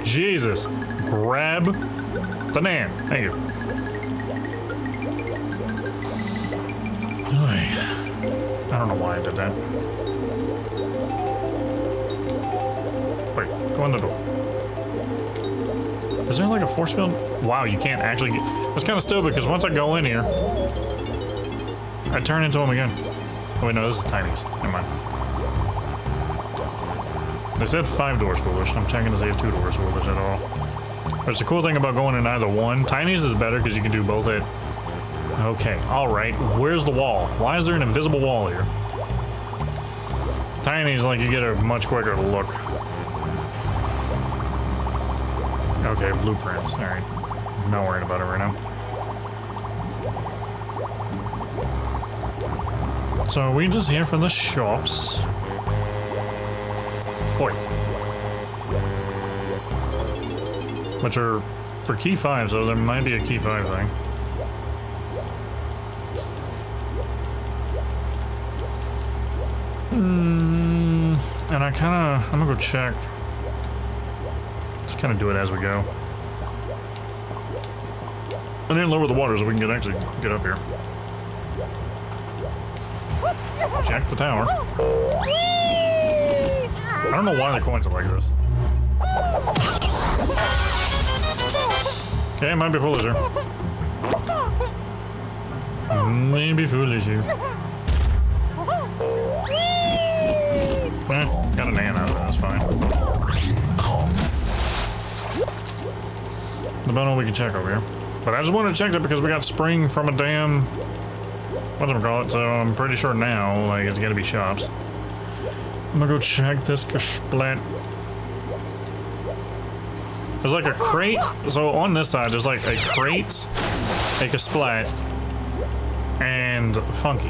Jesus, grab banana. Thank you. I don't know why I did that. Wait, go in the door. Is there like a force field? Wow, you can't actually get... That's kind of stupid, because once I go in here, I turn into him again. Oh wait, no, this is Tiny's. Never mind. They said 5 doors foolish. I'm checking to see if 2 doors foolish at all. There's a cool thing about going in either one. Tiny's is better because you can do both it. Okay, alright. Where's the wall? Why is there an invisible wall here? Tiny's like you get a much quicker look. Okay, blueprints. Alright. I'm not worried about it right now. So are we just here for the shops? Boy. Which are for key 5, so there might be a key 5 thing. And I'm gonna go check. Just kind of do it as we go. I need to lower the water so we can actually get up here. Check the tower. I don't know why the coins are like this. Okay, might be foolish here. Maybe foolish here. Got an ant out of it, that's fine. The bone we can check over here. But I just wanted to check that because we got spring from a damn... whatchamacallit, so I'm pretty sure now, like, it's gotta be shops. I'm gonna go check this splat. There's like a crate. So on this side, there's like a crate, like a splat, and Funky.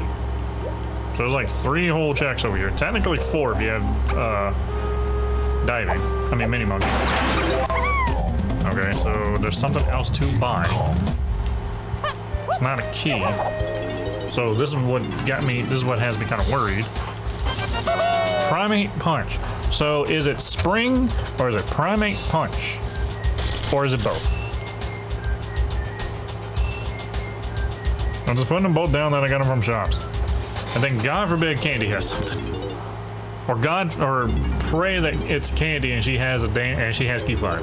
So there's like 3 whole checks over here. Technically 4 if you have diving. I mean mini monkey. Okay, so there's something else to buy. It's not a key. So this is what got me. This is what has me kind of worried. Primate punch. So is it spring or is it primate punch? Or is it both? I'm just putting them both down that I got them from shops. And then God forbid Candy has something. Or pray that it's Candy and she has key 5.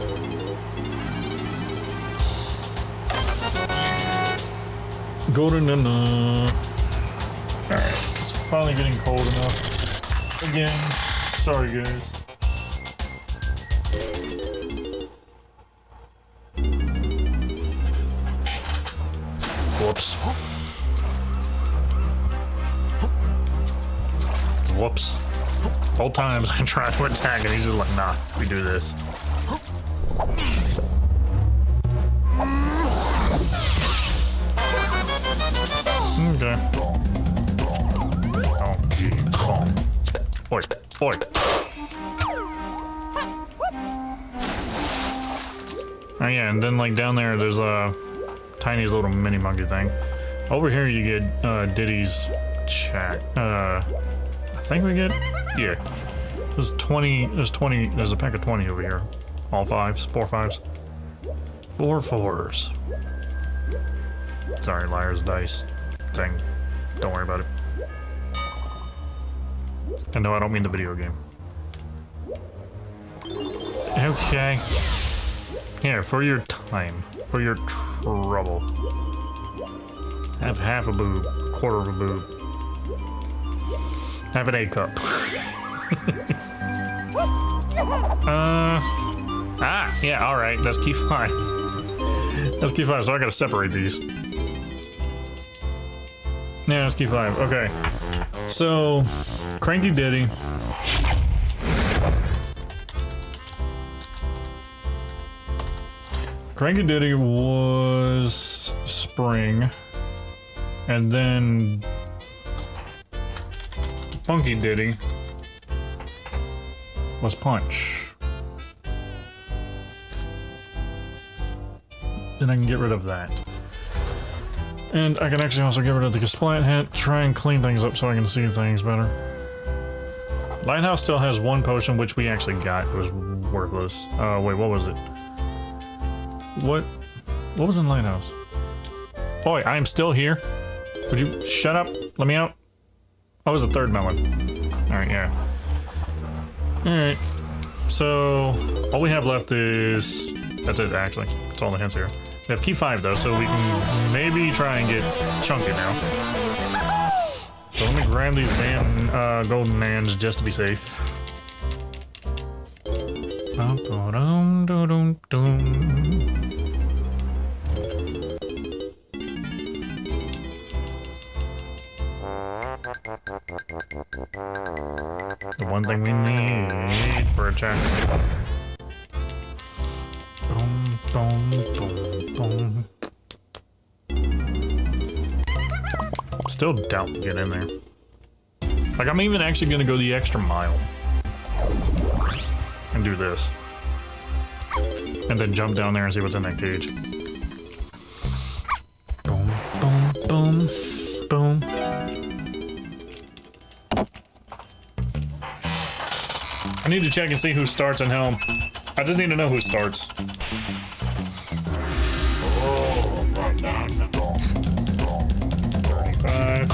Golden enough. Alright, it's finally getting cold enough. Again, sorry guys. Whoops. Whoops. Both times I tried to attack and he's just like, nah, we do this. Okay. Donkey Kong. Oi, oi. Oh yeah, and then like down there's a tiny little mini monkey thing. Over here you get Diddy's chat. I think we get, yeah. There's a pack of 20 over here. All 5s, 4 5s. 4 4s. Sorry, liar's dice thing. Don't worry about it. And no, I don't mean the video game. Okay. Here, for your time. For your trouble. Have half a boob. Quarter of a boob. Have an A cup. Yeah, alright. That's key 5. That's key 5, so I gotta separate these. Yeah, that's key 5. Okay. So, Cranky Diddy. Cranky Diddy was spring. And then Funky Diddy was punch. Then I can get rid of that. And I can actually also get rid of the splat hat, try and clean things up so I can see things better. Lighthouse still has 1 potion, which we actually got. It was worthless. Wait, what was it? What was in Lighthouse? Boy, I am still here. Would you shut up? Let me out. Oh, it was the 3rd melon. Alright, yeah. Alright. So, all we have left is... That's it, actually. That's all the hints here. We have key 5, though, so we can maybe try and get chunky now. So let me grab these damn golden mans just to be safe. The one thing we need for a check. Boom, boom, boom, boom. Still doubt to get in there. Like, I'm even actually gonna go the extra mile. And do this. And then jump down there and see what's in that cage. Boom, boom, boom, boom. I need to check and see who starts in Helm. I just need to know who starts. 35.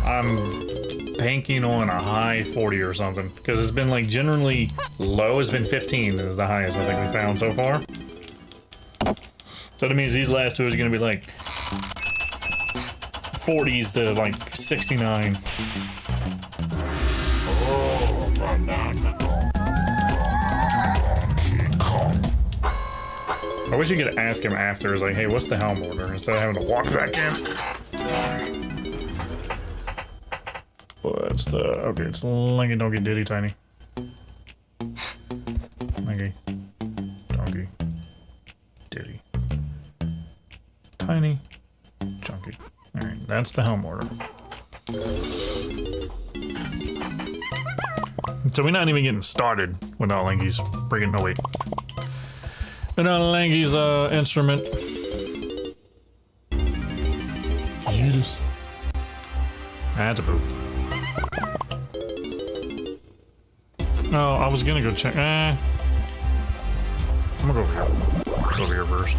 I'm banking on a high 40 or something. Because it's been like generally low. It's been 15 is the highest I think we found so far. So that means these last 2 is going to be like 40s to like 69. I wish you could ask him after, like, hey, what's the Helm order? Instead of having to walk back in. What's the... Okay, it's Linky Donkey Diddy Tiny. Linky Donkey Diddy. Tiny. Chunky. Alright, that's the Helm order. So we're not even getting started without Lanky's freaking. Oh, wait. Without Lanky's instrument. Yes. That's a boo. No, I was gonna go check. I'm gonna go over here. Go over here first.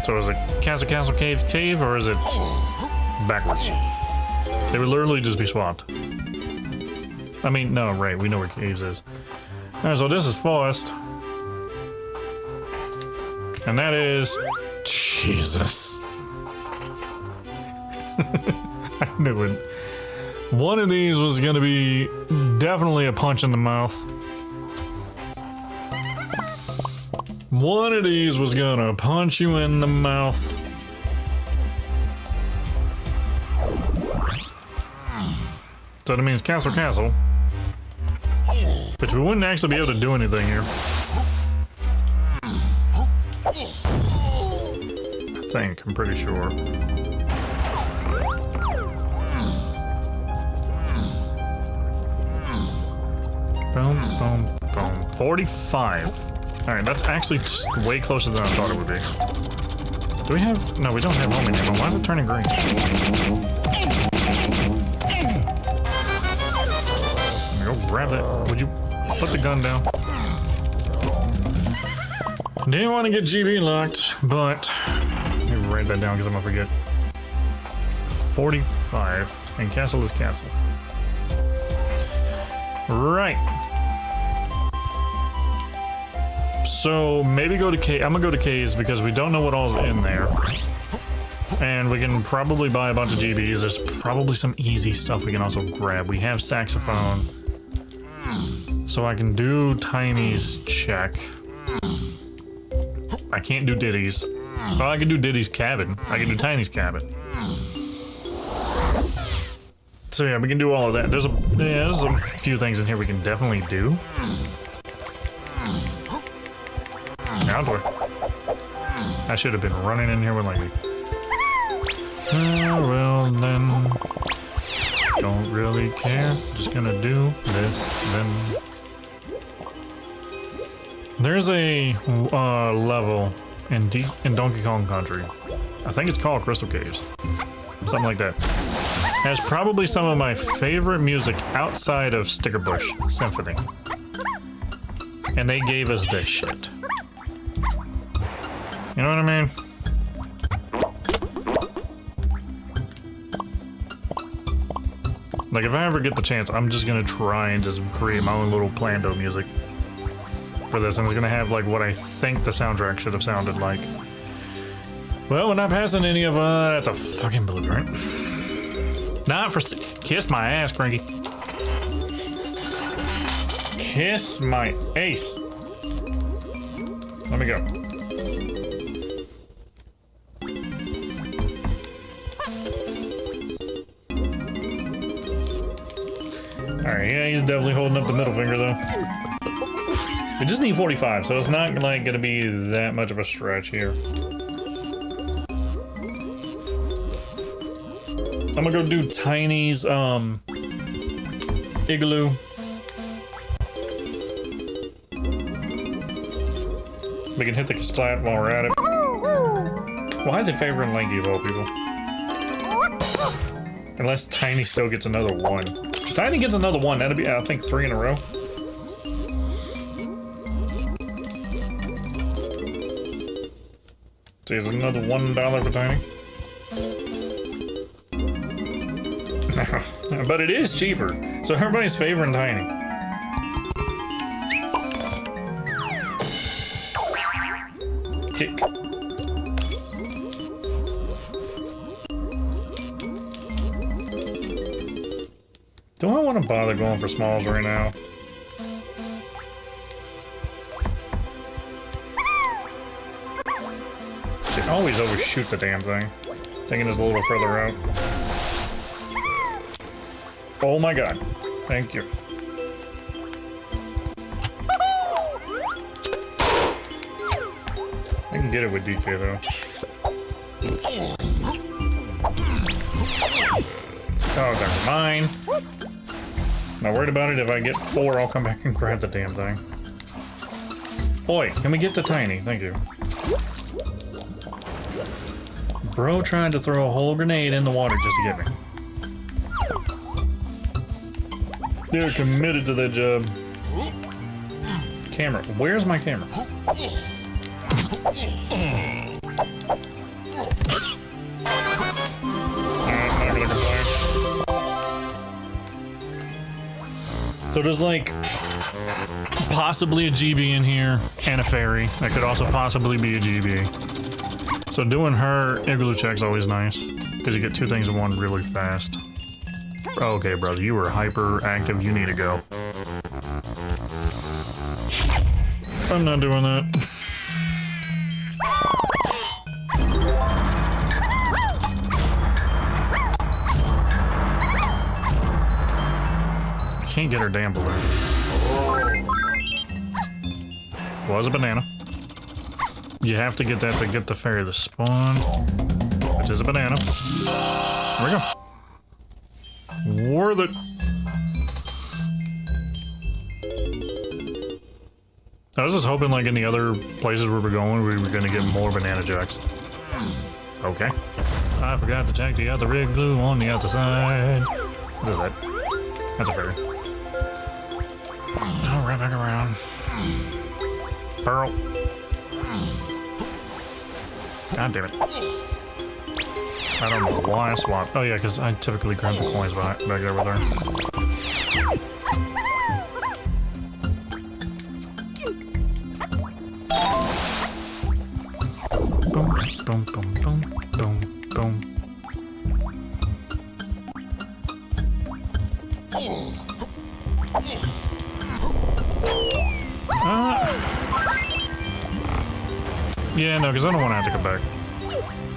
So is it castle, castle, cave, cave, or is it backwards? They would literally just be swapped. I mean, no, right, we know where caves is. Alright, so this is forest. And that is... Jesus. I knew it. One of these was gonna be definitely a punch in the mouth. One of these was gonna punch you in the mouth. So that means castle, castle. Which we wouldn't actually be able to do anything here. I think, I'm pretty sure. Boom, boom, boom. 45. Alright, that's actually just way closer than I thought it would be. Do we have... No, we don't have homing ammo. Why is it turning green? Go grab that. Would you put the gun down? Didn't want to get GB locked, but... Let me write that down because I'm gonna forget. 45. And castle is castle. Right. So maybe go to K. I'm gonna go to K's because we don't know what all's in there, and we can probably buy a bunch of GBs. There's probably some easy stuff we can also grab. We have saxophone, so I can do Tiny's check. I can't do Diddy's. Well, I can do Diddy's cabin. I can do Tiny's cabin. So yeah, we can do all of that. There's a few things in here we can definitely do. Outdoor. I should have been running in here with Lanky. Well then, don't really care. Just gonna do this then. There's a level in Donkey Kong Country. I think it's called Crystal Caves, something like that. Has probably some of my favorite music outside of Sticker Bush Symphony, and they gave us this shit. You know what I mean? Like, if I ever get the chance, I'm just gonna try and just create my own little Plando music for this, and it's gonna have, like, what I think the soundtrack should have sounded like. Well, we're not passing any of, that's a fucking blueprint. Not for... Kiss my ass, Cranky. Kiss my ace. Let me go. Alright, yeah, he's definitely holding up the middle finger, though. We just need 45, so it's not, like, gonna be that much of a stretch here. I'm gonna go do Tiny's, Igloo. We can hit the splat while we're at it. Why is it favoring Lanky of all people? Unless Tiny still gets another one. If Tiny gets another one, that'd be, I think, 3 in a row. So is another $1 for Tiny? But it is cheaper, so everybody's favoring Tiny. Kick. Do I want to bother going for smalls right now? Should always overshoot the damn thing. Thinking it's a little further out. Oh my god. Thank you. can get it with DK though. Oh, never mind. Not worried about it. If I get 4, I'll come back and grab the damn thing. Boy, can we get the tiny? Thank you. Bro trying to throw a whole grenade in the water just to get me. They're committed to that job. Camera. Where's my camera? Not gonna complain. So there's like possibly a GB in here and a fairy. That could also possibly be a GB. So doing her igloo check's always nice because you get 2 things in one really fast. Okay, brother, you were hyper active. You need to go. I'm not doing that. I can't get her damn balloon. Was a banana. You have to get that to get the fairy to spawn, which is a banana. There we go. Worth it. I was just hoping, like in the other places where we're going, we were gonna get more banana jacks. Okay. I forgot to check the other rig glue on the other side. What is that? That's a fairy. Oh, right back around. Pearl. God damn it. I don't know why I swapped. Oh yeah, because I typically grab the coins back there with her. Boom, boom, boom, boom, boom, boom. Yeah, no, because I don't want to have to come back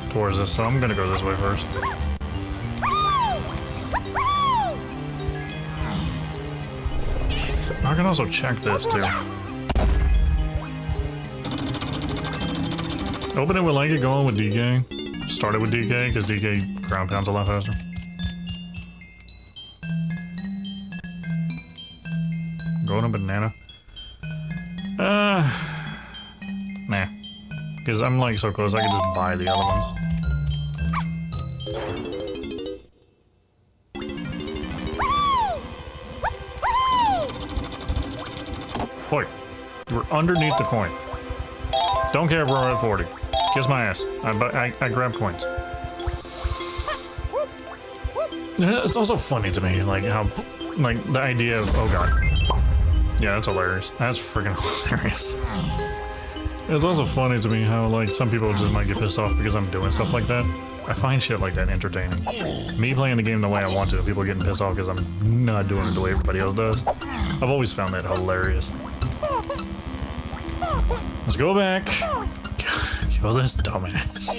towards this, so I'm gonna go this way first. I can also check this too. Open it with like it going with DK. Started with DK because DK ground pounds a lot faster. Going to banana. Nah. Because I'm like so close, I can just buy the other ones. Boy, you were underneath the coin. Don't care if we're at 40. Kiss my ass. I grab coins. It's also funny to me, like how, like the idea of, oh god. Yeah, that's hilarious. That's freaking hilarious. It's also funny to me how, like, some people just might get pissed off because I'm doing stuff like that. I find shit like that entertaining. Me playing the game the way I want to, people getting pissed off because I'm not doing it the way everybody else does. I've always found that hilarious. Let's go back. Kill this dumbass.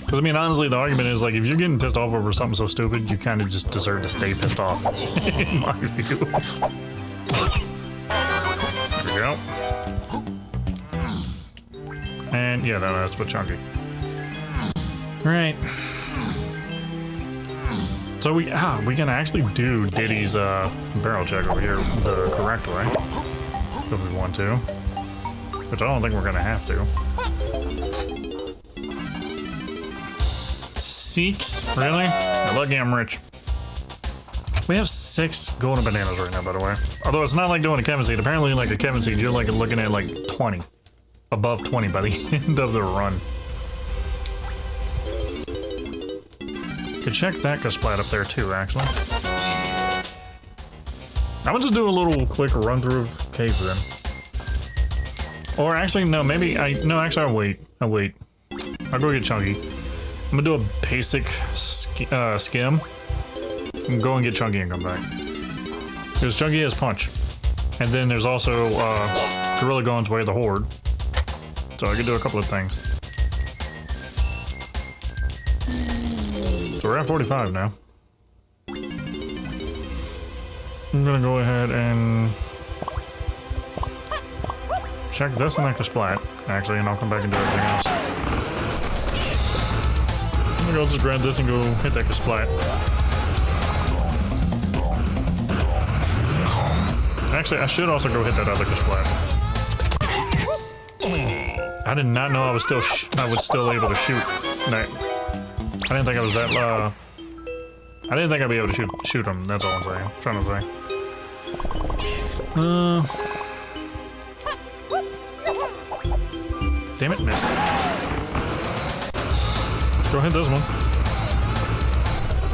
Because, I mean, honestly, the argument is, like, if you're getting pissed off over something so stupid, you kind of just deserve to stay pissed off, in my view. There we go. And, yeah, that's what Chunky. Right. So we can actually do Diddy's barrel check over here the correct way. If we want to. Which I don't think we're gonna have to. 6? Really? You're lucky I'm rich. We have 6 golden bananas right now, by the way. Although it's not like doing a Kevin seed. Apparently, like a Kevin seed, you're like looking at like 20. Above 20 by the end of the run. Could check that splat up there too, actually. I'm gonna just do a little quick run through of cave then. Or actually, no, maybe I'll wait. I'll go get Chunky. I'm gonna do a basic skim. And go and get Chunky and come back. Because Chunky has punch. And then there's also Gorilla Gon's Way of the Horde. So I could do a couple of things. So we're at 45 now. I'm gonna go ahead and check this and Splat. actually, and I'll come back and do everything else. Maybe I'll just grab this and go hit that splat. Actually, I should also go hit that other splat. I did not know I was still able to shoot. I didn't think I was that. I didn't think I'd be able to shoot him. That's all I'm saying. Trying to say. Damn it, missed. Go hit this one.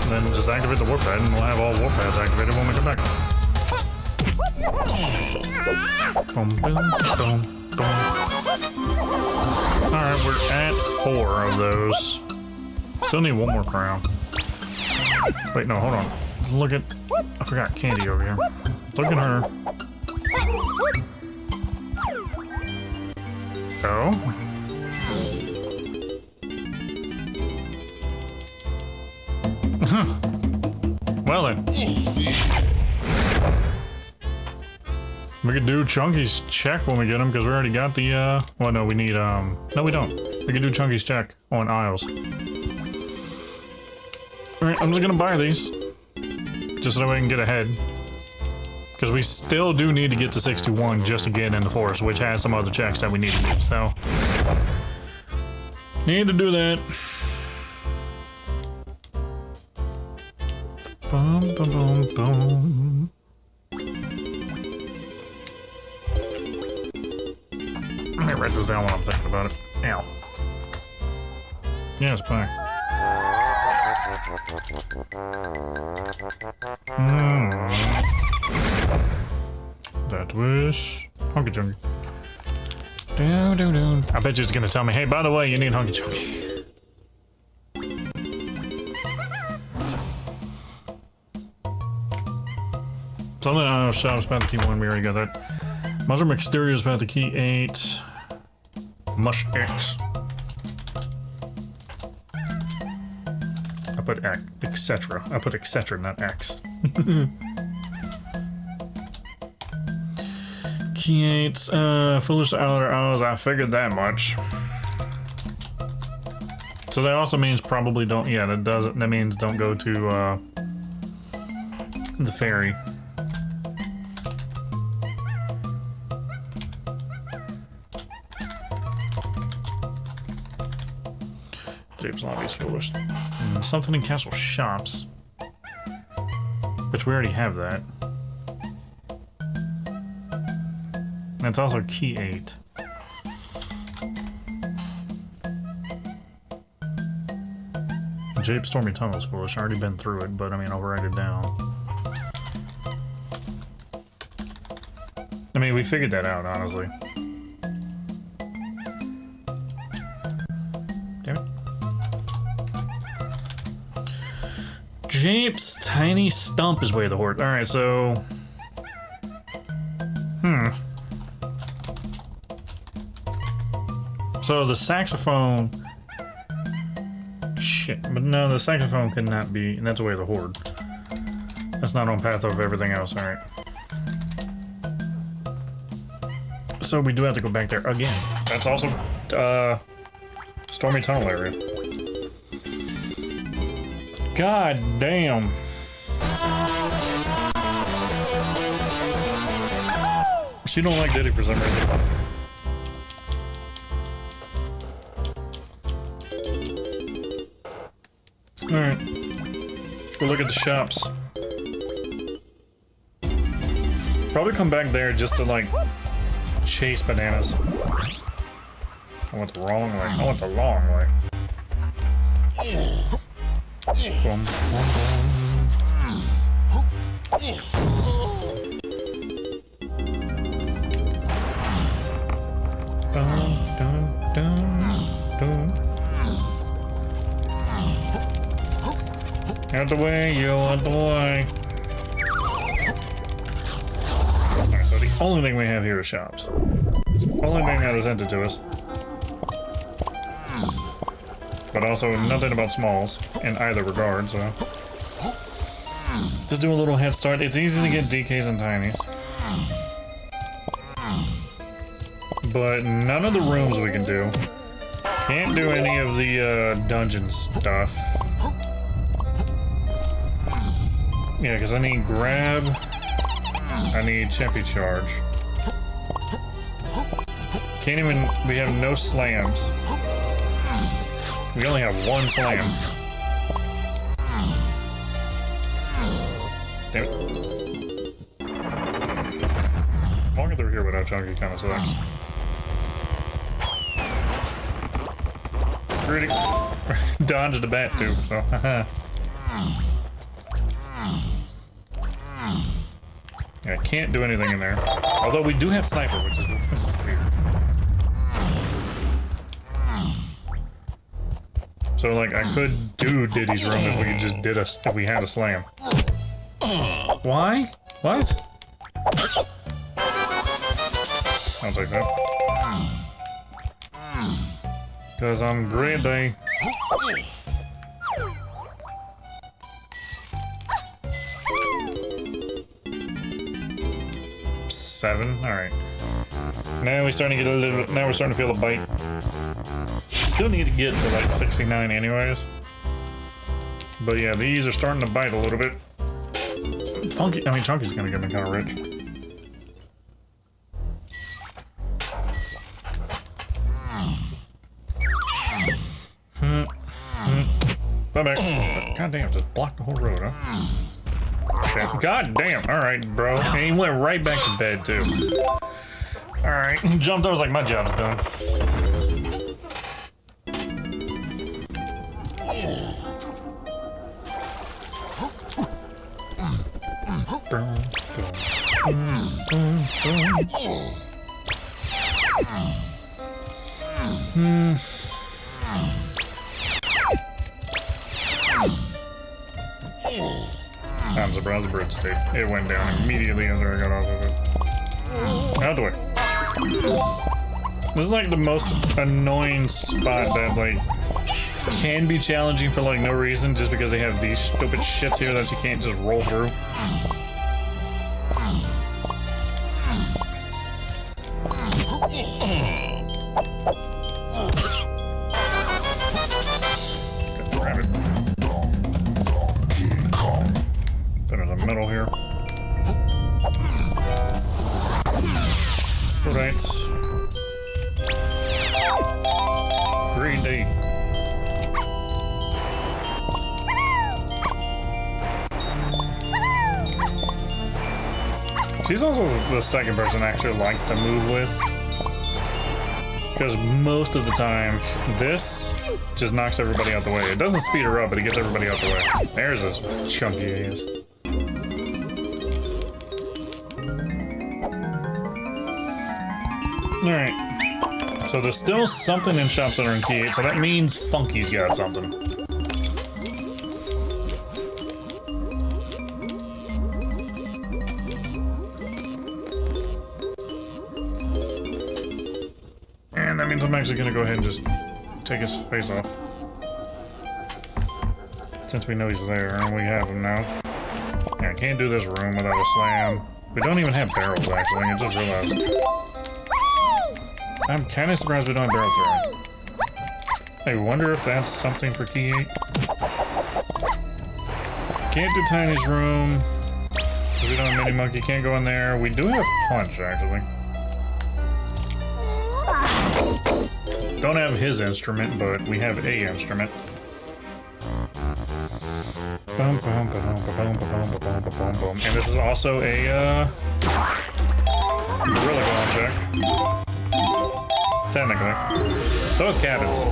And then just activate the warp pad, and we'll have all warp pads activated when we come back. Boom, boom, boom, boom. Alright, we're at 4 of those. Still need one more crown. Wait, no, hold on. Look at... I forgot Candy over here. Look at her. Oh? Well then. We could do Chunky's check when we get him, because we already got the, well, no, we need, no, we don't. We can do Chunky's check on aisles. Alright, I'm just gonna buy these. Just so that we can get ahead. Because we still do need to get to 61 just to get in the forest, which has some other checks that we need to do, so. Need to do that. Boom, boom, boom, boom. Let me write this down while I'm thinking about it. Ow. Yeah, it's fine. That was Hunky Chunky. I bet you it's gonna tell me, hey, by the way, you need Hunky Chunky. Something I don't know, Shop's about the key 1, we already got that. Mushroom Exterior is about the key 8. Mush X. I put X, etc. I put etc, not X. Key 8, Foolish Outer Owls, I figured that much. So that also means probably don't, yeah, that means don't go to, the ferry. James Lobby's foolish. Something in Castle Shops. Which we already have that. That's also key 8. Jape Stormy Tunnel's foolish. I've already been through it, but I mean, I'll write it down. I mean, we figured that out, honestly. Damn it. Jape's Tiny Stump is way the horse. Alright, so... So the saxophone... Shit, but no, the saxophone could not be... And that's Way of the Horde. That's not on path of everything else, alright. So we do have to go back there again. That's also, Stormy Tunnel area. God damn. She don't like Diddy for some reason. Alright. Let's go look at the shops. Probably come back there just to, like, chase bananas. I went the wrong way. I went the long way. Boom, boom, boom. Dun, dun, dun. Out the way, yo, out the way. Alright, so the only thing we have here is shops. Only thing that is entered to us. But also nothing about smalls in either regard, so. Just do a little head start. It's easy to get DKs and tinies. but none of the rooms we can do. Can't do any of the dungeon stuff. Yeah, because I need grab. I need chimpy charge. Can't even. We have no slams. We only have one slam. Damn it. Walking through here without Chunky kind of sucks. Pretty. Dodged the bat too, so haha. Yeah, I can't do anything in there. Although we do have sniper, which is weird. So like I could do Diddy's room if we just did if we had a slam. Why? What? I'll take that. Cause I'm greedy. Seven. All right. Now we're starting to get a little. Now we're starting to feel a bite. Still need to get to like 69 anyways. But yeah, these are starting to bite a little bit. Funky. I mean, Chunky's gonna get me kind of rich. Bye back. God damn, just blocked the whole road, huh? Okay. God damn. All right, bro. And he went right back to bed too. All right. Jumped. I was like, my job's done. I'm surprised the breadstick. It went down immediately after I got off of it. Out the way. This is like the most annoying spot that like can be challenging for like no reason, just because they have these stupid shits here that you can't just roll through. Grab it. There's a metal here. Right. Green day. She's also the second person I actually like to move with. Because most of the time, this just knocks everybody out the way. It doesn't speed her up, but it gets everybody out the way. There's this chunky ass. Alright. So there's still something in Shop Center and Key 8, so that means Funky's got something. And that means I'm actually gonna go ahead and just take his face off. Since we know he's there, and we have him now. Yeah, I can't do this room without a slam. We don't even have barrels, actually, I just realized. I'm kind of surprised we don't have barrel throwing. I wonder if that's something for Key 8. Can't do Tiny's room. We don't have Mini Monkey, can't go in there. We do have Punch, actually. Don't have his instrument, but we have a instrument. And this is also a gorilla ball check. Technically. So is cabins.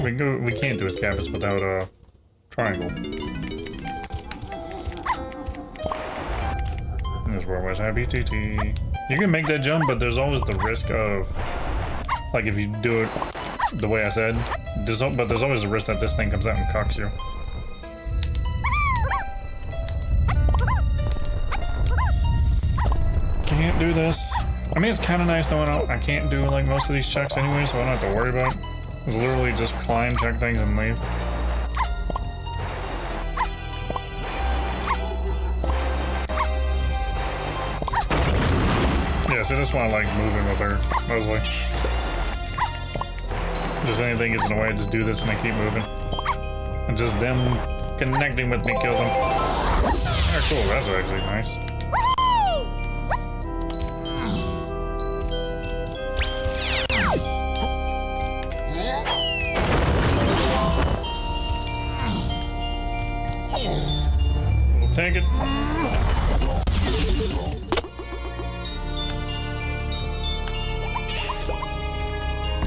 We can't do his cabins without a triangle. This where was happy TT. You can make that jump, but there's always the risk of, like, if you do it the way I said, but there's always the risk that this thing comes out and cocks you. Can't do this. I mean, it's kind of nice knowing I can't do like most of these checks anyway, so I don't have to worry about it. It's literally just climb, check things, and leave. Yeah, Yeah, so that's why I like moving with her, mostly. Just anything gets in the way, I just do this and I keep moving. And just them connecting with me kills them. Alright, cool, that's actually nice. We'll take it.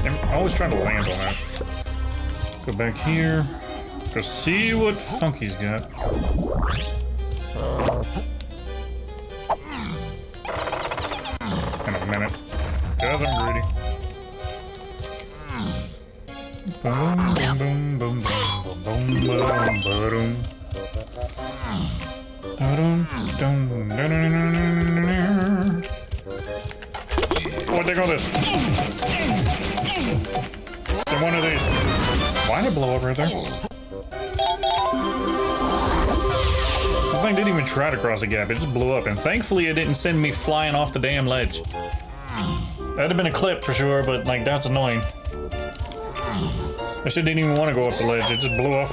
I'm always trying to land on that. Go back here. Go see what Funky's got. In a minute. Because I'm greedy. Boom, boom, boom, boom, boom, boom, boom, boom. What'd they call this? They're one of these. Why'd it blow up right there? The thing didn't even try to cross the gap, it just blew up, and thankfully it didn't send me flying off the damn ledge. That'd have been a clip for sure, but like that's annoying. I shit didn't even want to go off the ledge, it just blew off.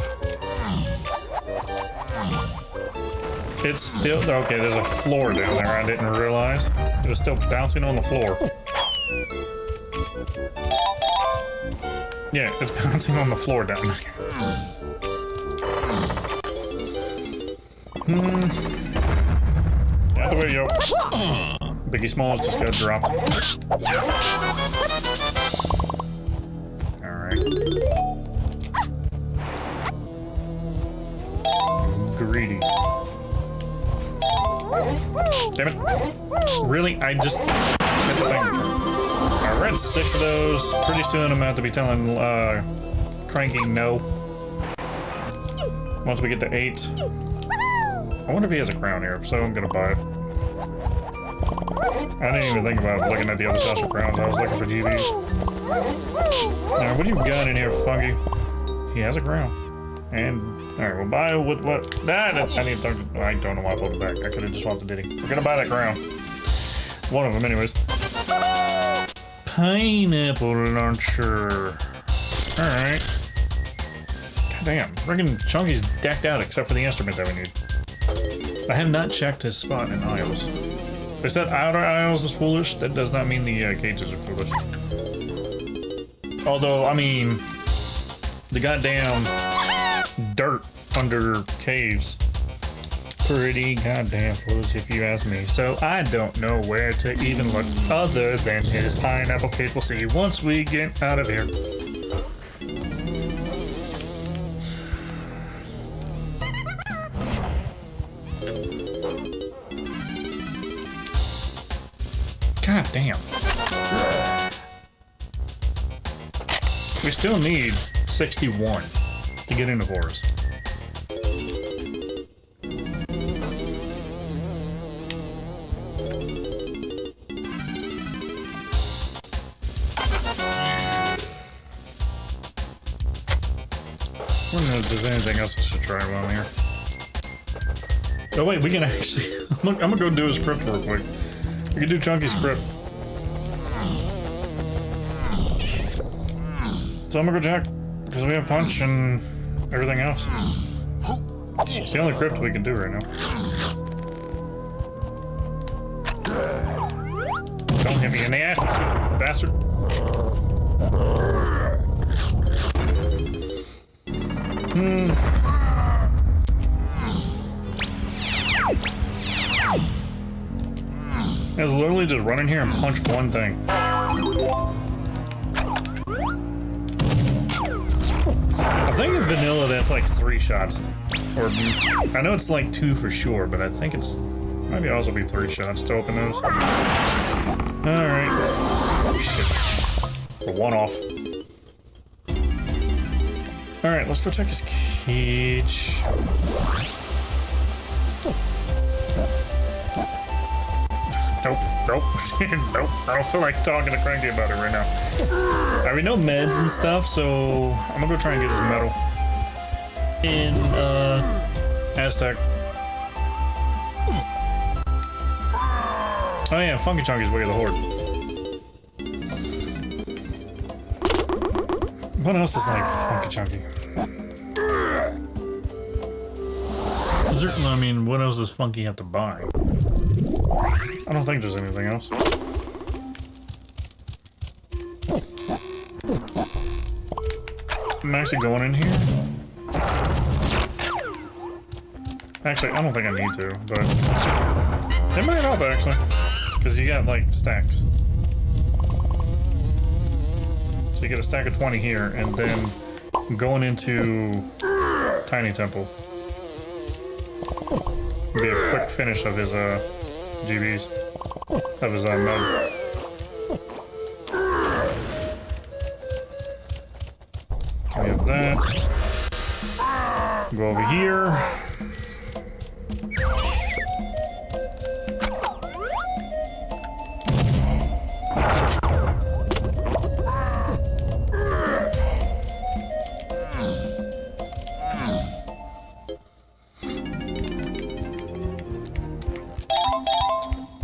It's still, okay, there's a floor down there I didn't realize. It was still bouncing on the floor. Yeah, it's bouncing on the floor down there. Out the way, yo. Biggie Smalls just got dropped. Alright. Greedy. Damn it. Really? I just hit the thing. I read 6 of those. Pretty soon I'm about to be telling Cranky no. Once we get to 8. I wonder if he has a crown here. If so, I'm gonna buy it. I didn't even think about looking at the other side for crowns. I was looking for GVs. Now, what do you got in here, Funky? He has a crown. And, alright, we'll buy what that, I need to talk to, I don't know why I pulled it back. I could have just swapped the Diddy. We're gonna buy that crown. One of them, anyways. Pineapple launcher. Alright. Goddamn, friggin' Chunky's decked out except for the instrument that we need. I have not checked his spot in aisles. They said outer aisles is foolish. That does not mean the cages are foolish. Although, I mean, the goddamn dirt under caves. Pretty goddamn foolish if you ask me. So I don't know where to even look other than his pineapple cage. We'll see once we get out of here. God damn. We still need 61 to get into forest. I wonder if there's anything else I should try while I'm here. Oh wait, we can actually... I'm gonna go do his crypt real quick. We can do Chunky's crypt. So I'm gonna go check, because we have punch and everything else. It's the only crypt we can do right now. Don't hit me in the ass, you bastard. I was literally just run in here and punch one thing. I think in vanilla that's like 3 shots. Or, I know it's like 2 for sure, but I think it's, maybe also be 3 shots to open those. Alright. Oh shit. A 1 off. Alright, let's go check his cage. Nope, nope, nope. I don't feel like talking to Cranky about it right now. I mean, no meds and stuff, so I'm gonna go try and get his medal in Aztec. Oh yeah, Funky Chunky's way of the horde. What else is like Funky Chunky? Is there, I mean, what else does Funky have to buy? I don't think there's anything else. I'm actually going in here. Actually, I don't think I need to, but it might help actually, because you got like stacks. So you get a stack of 20 here, and then going into Tiny Temple. Be a quick finish of his GBs, of his med. So we have that. Go over here.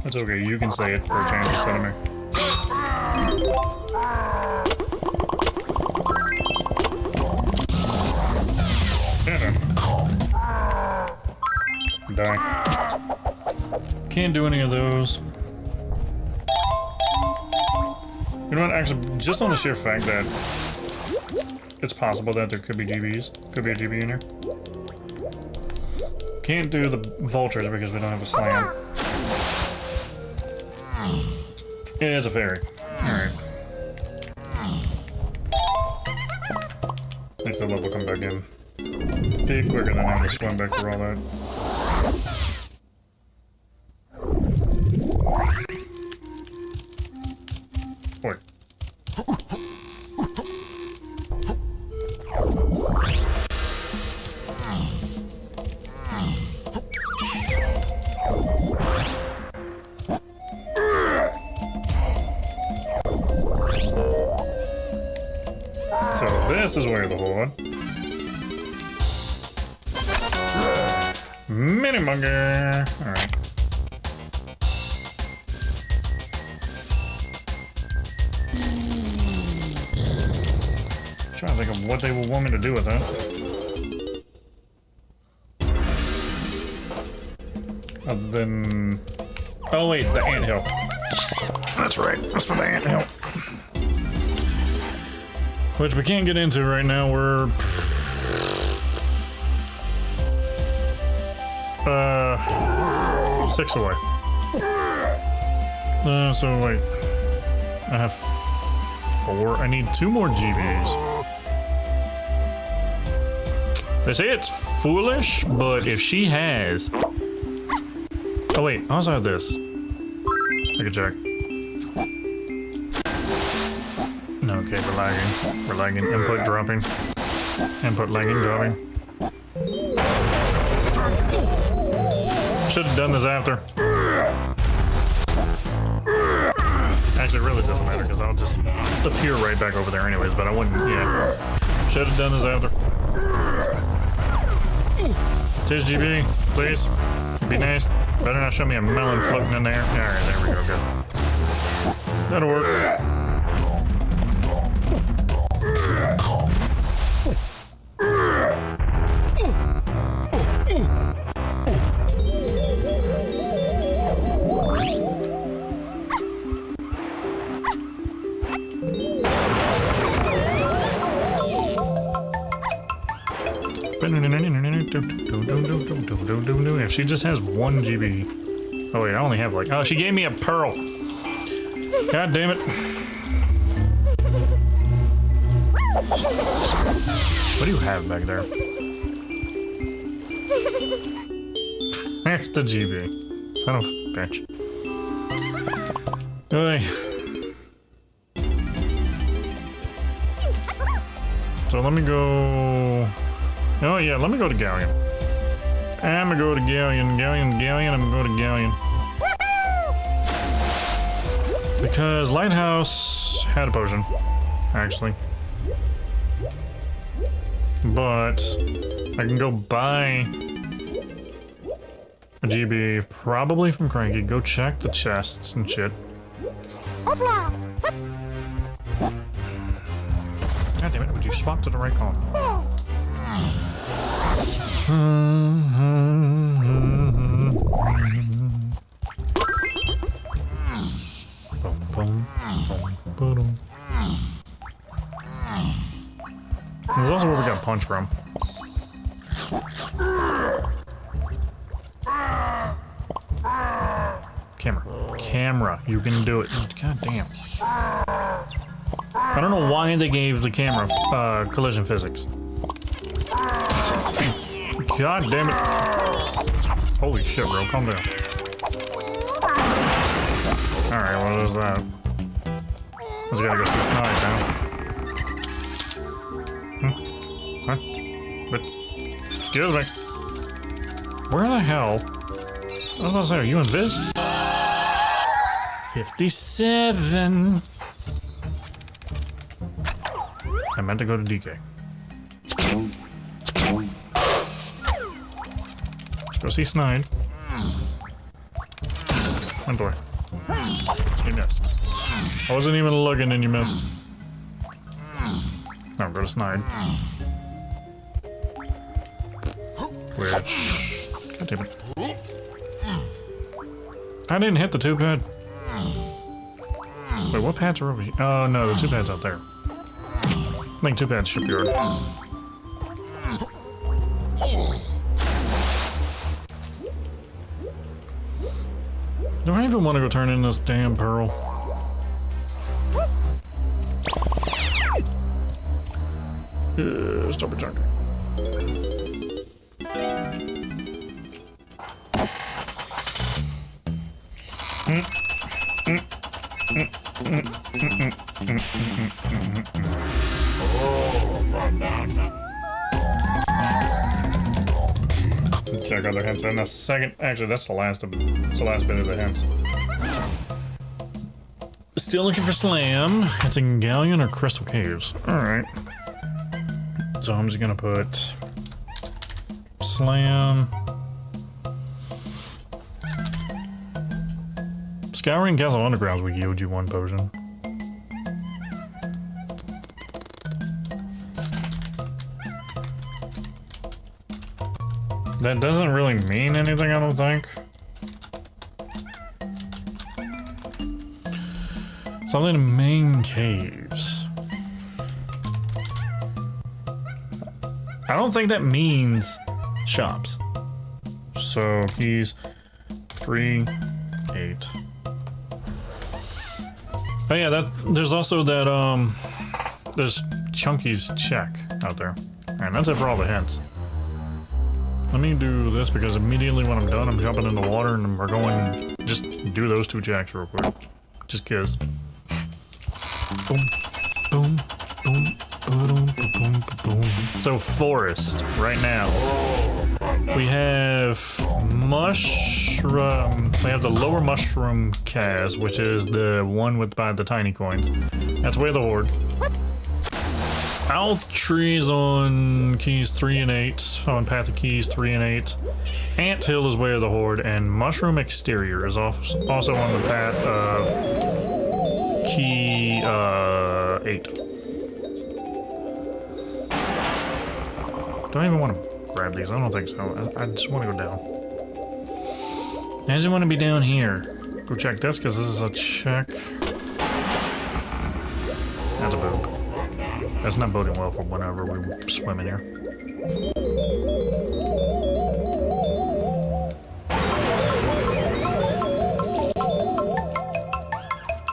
It's okay, you can say it for a change instead of me. Die. Can't do any of those. You know what, actually, just on the sheer fact that it's possible that there could be GBs, could be a GB in here. Can't do the vultures because we don't have a slam. Yeah, it's a fairy. Alright. Makes the level come back in. Be quicker than having to swim back through all that. Wait. So this is where the horde. Mini monkey. Alright. Trying to think of what they will want me to do with that. Other than... Oh wait, the anthill. That's right, that's for the anthill. Which we can't get into right now, we're... 6 away. So wait. I have 4. I need 2 more GBs. They say it's foolish, but if she has... Oh wait, I also have this. I can check. Okay, we're lagging. We're lagging. Input dropping. Input lagging, dropping. Should have done this after. Actually, it really doesn't matter because I'll just appear right back over there anyways, but I wouldn't, yeah. Should have done this after. Tis GB, please. Be nice. Better not show me a melon floating in there. Alright, there we go, good. That'll work. If she just has 1 GB. Oh wait, I only have like... Oh, she gave me a pearl. God damn it. What do you have back there? There's the GB. Son of a bitch. Okay. So let me go... Oh yeah, let me go to Galleon. I'm gonna go to Galleon, I'm gonna go to Galleon. Because Lighthouse had a potion, actually. But I can go buy A GB, probably from Cranky. Go check the chests and shit. God damn it, would you swap to the right column? This is also where we got punched from. Camera, you can do it. God damn. I don't know why they gave the camera collision physics. God damn it. Holy shit, bro, calm down. Alright, what is that? I just gotta go see Snide now. Huh? But, excuse me. Where the hell? I was about to say, are you in Viz? 57. I meant to go to DK. Let's go see Snide. One door. You missed. I wasn't even looking and you missed. Now go to Snide. Which... God damn it. I didn't hit the 2 pad. Wait, what pads are over here? Oh no, the 2 pads out there. I think 2 pads shipyard. Do I even want to go turn in this damn pearl? Stop it, junkie. Check other hints in a second. Actually, that's the last bit of the hints. Still looking for Slam. It's in Galleon or Crystal Caves. Alright. So I'm just gonna put Slam. Scouring Castle Undergrounds will yield you 1 potion. That doesn't really mean anything, I don't think. Something in main caves. I don't think that means shops. So he's 3, 8. Oh yeah, there's also that there's Chunky's check out there. And that's it for all the hints. Let me do this because immediately when I'm done, I'm jumping in the water and we're going just do those 2 checks real quick. Just kiss. Boom, boom, boom, boom, boom, boom. So forest right now. We have mushroom. We have the lower mushroom Kaz, which is the one with by the tiny coins. That's where the horde. Owl trees on keys 3 and 8, on path of keys 3 and 8. Ant Hill is where the horde, and Mushroom Exterior is also on the path of key 8. Do I even want to grab these? I don't think so. I just want to go down. I just want to be down here. Go check this because this is a check. That's a boob. That's not boding well for whenever we swim in here.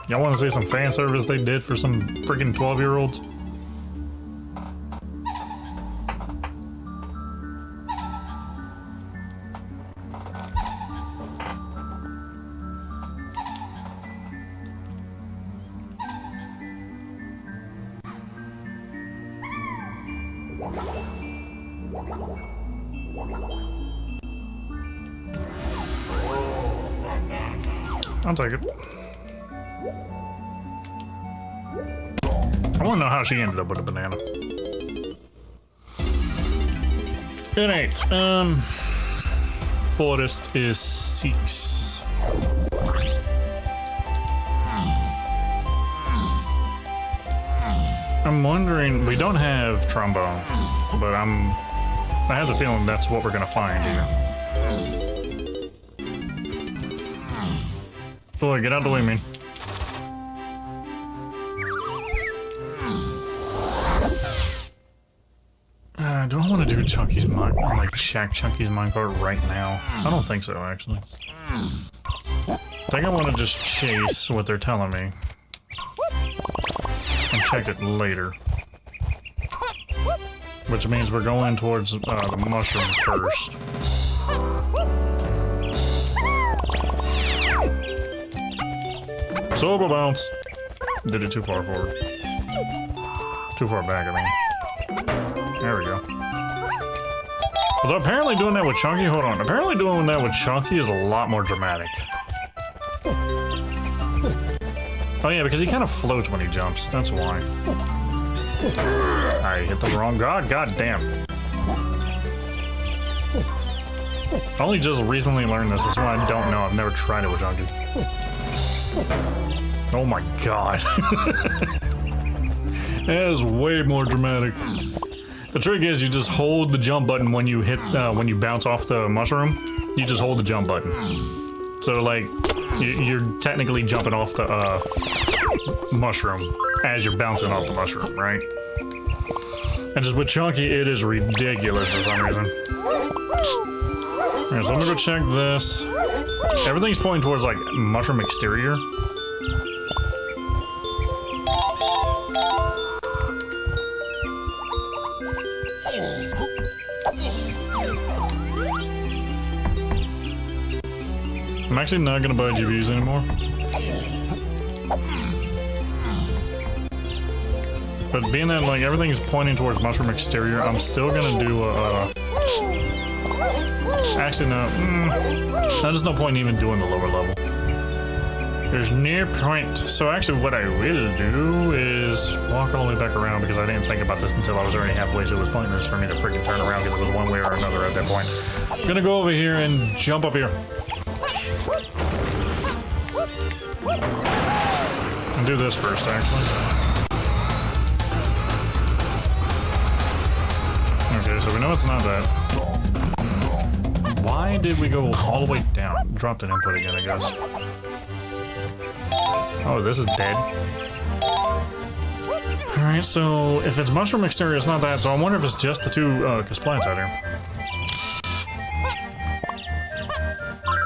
Y'all want to see some fan service they did for some freaking 12-year-olds? I'll take it. I want to know how she ended up with a banana. Good 8. forest is 6. I'm wondering, we don't have trombone, but I have the feeling that's what we're gonna find here. Boy, get out the way, man. Do I want to do Chunky's mine, like Shack Chunky's minecart right now? I don't think so, actually. I think I want to just chase what they're telling me and check it later. Which means we're going towards the mushroom first. Sober bounce. Did it too far forward. Too far back, I mean. There we go. Although apparently doing that with Chunky, hold on. Apparently doing that with Chunky is a lot more dramatic. Oh yeah, because he kind of floats when he jumps. That's why. I hit the wrong god. God damn. I only just recently learned this. That's why I don't know. I've never tried it with Chunky. Oh my god. That is way more dramatic. The trick is you just hold the jump button when you hit, when you bounce off the mushroom. You just hold the jump button. So like, you're technically jumping off the mushroom as you're bouncing off the mushroom, right? And just with Chunky, it is ridiculous for some reason. Alright, so I'm gonna go check this. Everything's pointing towards like mushroom exterior. I'm actually not gonna buy GBs anymore. But being that like everything is pointing towards mushroom exterior, I'm still gonna do actually no, there's no point in even doing the lower level. There's near point. So actually what I will do is walk all the way back around because I didn't think about this until I was already halfway, so it was pointless for me to freaking turn around because it was one way or another at that point. I'm gonna go over here and jump up here. And do this first, actually. Okay, so we know it's not that. Why did we go all the way down? Dropped an input again, I guess. Oh, this is dead. Alright, so if it's mushroom exterior, it's not that, so I wonder if it's just the two plants out here.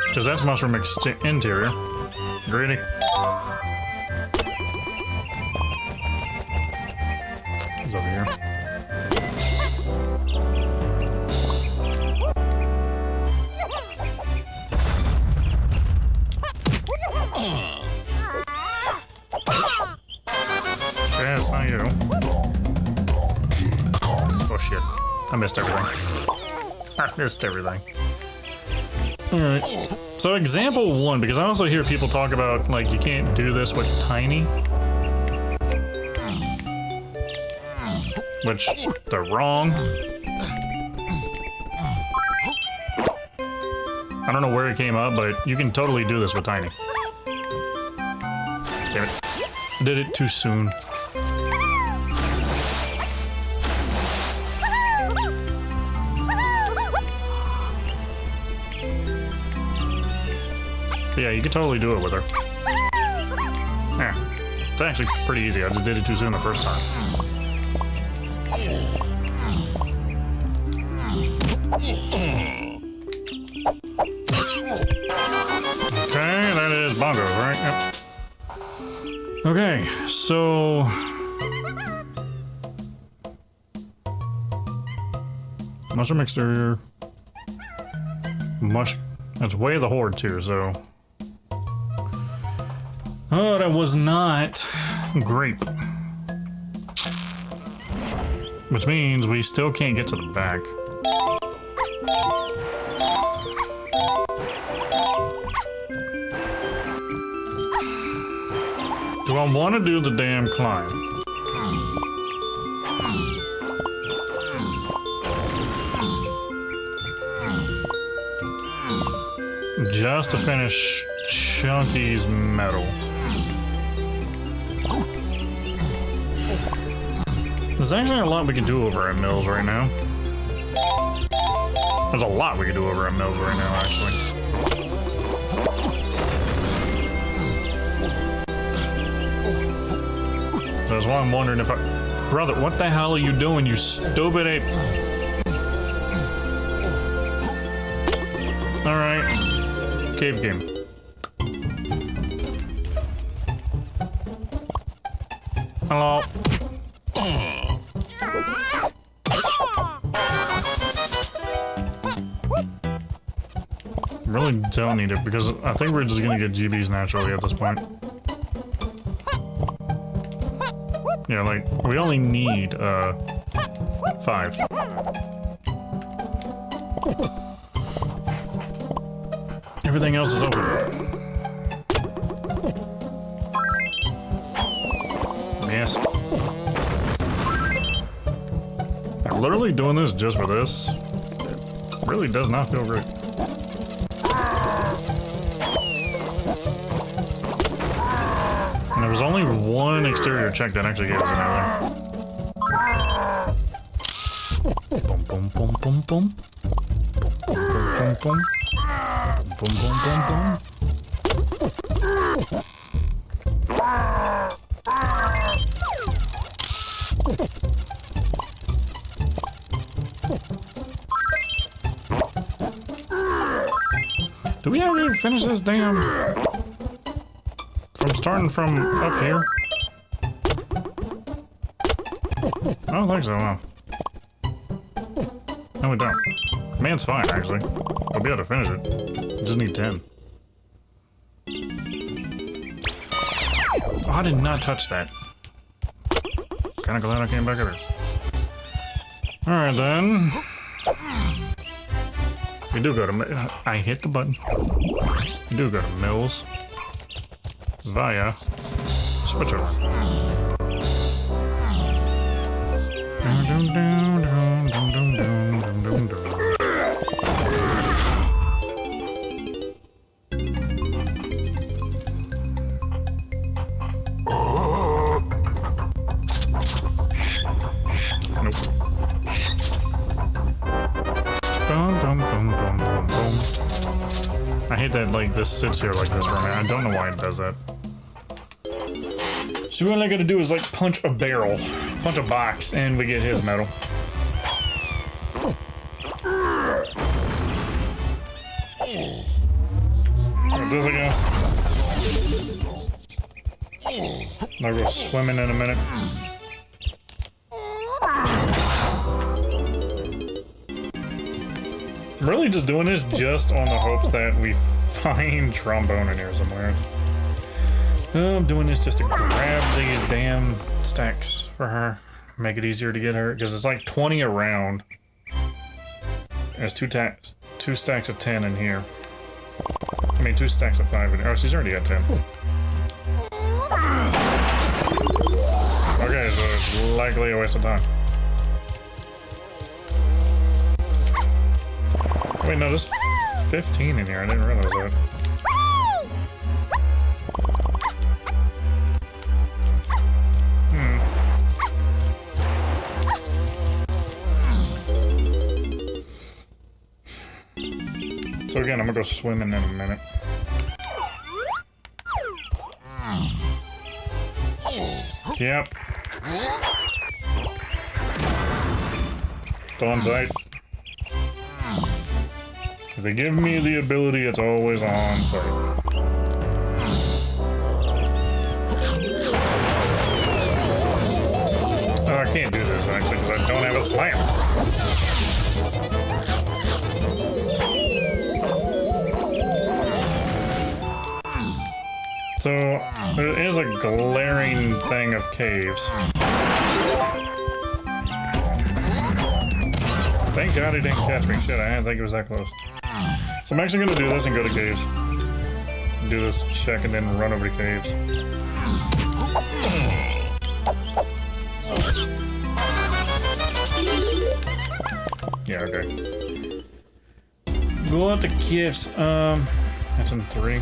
Because that's mushroom interior. Greedy. He's over here. Okay, it's not you. Oh shit. I missed everything. I missed everything. Alright. So example 1, because I also hear people talk about, like, you can't do this with tiny. Which, they're wrong. I don't know where it came up, but you can totally do this with tiny. Damn it. Did it too soon. But yeah, you could totally do it with her. Yeah, it's actually pretty easy. I just did it too soon the first time. Okay, that is bongos, right? Yep. Okay, so... mushroom exterior. That's way of the horde too, so... Oh, that was not grape. Which means we still can't get to the back. Do I want to do the damn climb? just to finish Chunky's medal. There's actually a lot we can do over at Mills right now. There's a lot we can do over at Mills right now, actually. That's why I'm wondering if I... Brother, what the hell are you doing, you stupid ape? Alright. Cave game. Hello. Really don't need it because I think we're just gonna get GBs naturally at this point. Yeah, like, we only need, 5. Everything else is over. Yes. I'm literally doing this just for this. It really does not feel great. And there was only one exterior check that actually gave us an boom, boom, boom, boom, boom. Boom, boom, boom. Boom, boom, boom, boom. Do we ever even finish this damn... From starting from up here? I don't think so, no. No, we don't. Man's fine, actually. We'll be able to finish it. We just need 10. Oh, I did not touch that. Kinda glad I came back up here. Alright then. We do go to... I hit the button. We do go to Mills. Via... Switzerland. Dun, dun, dun, dun, dun, dun, dun, dun, dun. I hate that, like, this sits here like this for a minute. I don't know why it does that. So what I gotta do is, like, punch a barrel, punch a box, and we get his medal. Like this, I guess. I'll go swimming in a minute. I'm really just doing this just on the hopes that we find trombone in here somewhere. I'm doing this just to grab these damn stacks for her. Make it easier to get her, because it's like 20 around. There's two stacks of 10 in here. I mean, 2 stacks of 5 in here. Oh, she's already at 10. Okay, so it's likely a waste of time. Wait, no, there's 15 in here. I didn't realize that. So again, I'm gonna go swimming in a minute. Yep. It's on site. If they give me the ability, it's always on site. Oh, I can't do this actually because I don't have a slam. So, there is a glaring thing of caves. Thank God he didn't catch me. Shit, I didn't think it was that close. So I'm actually gonna do this and go to caves. Do this check and then run over to caves. Yeah, okay. Go out to caves. That's in 3.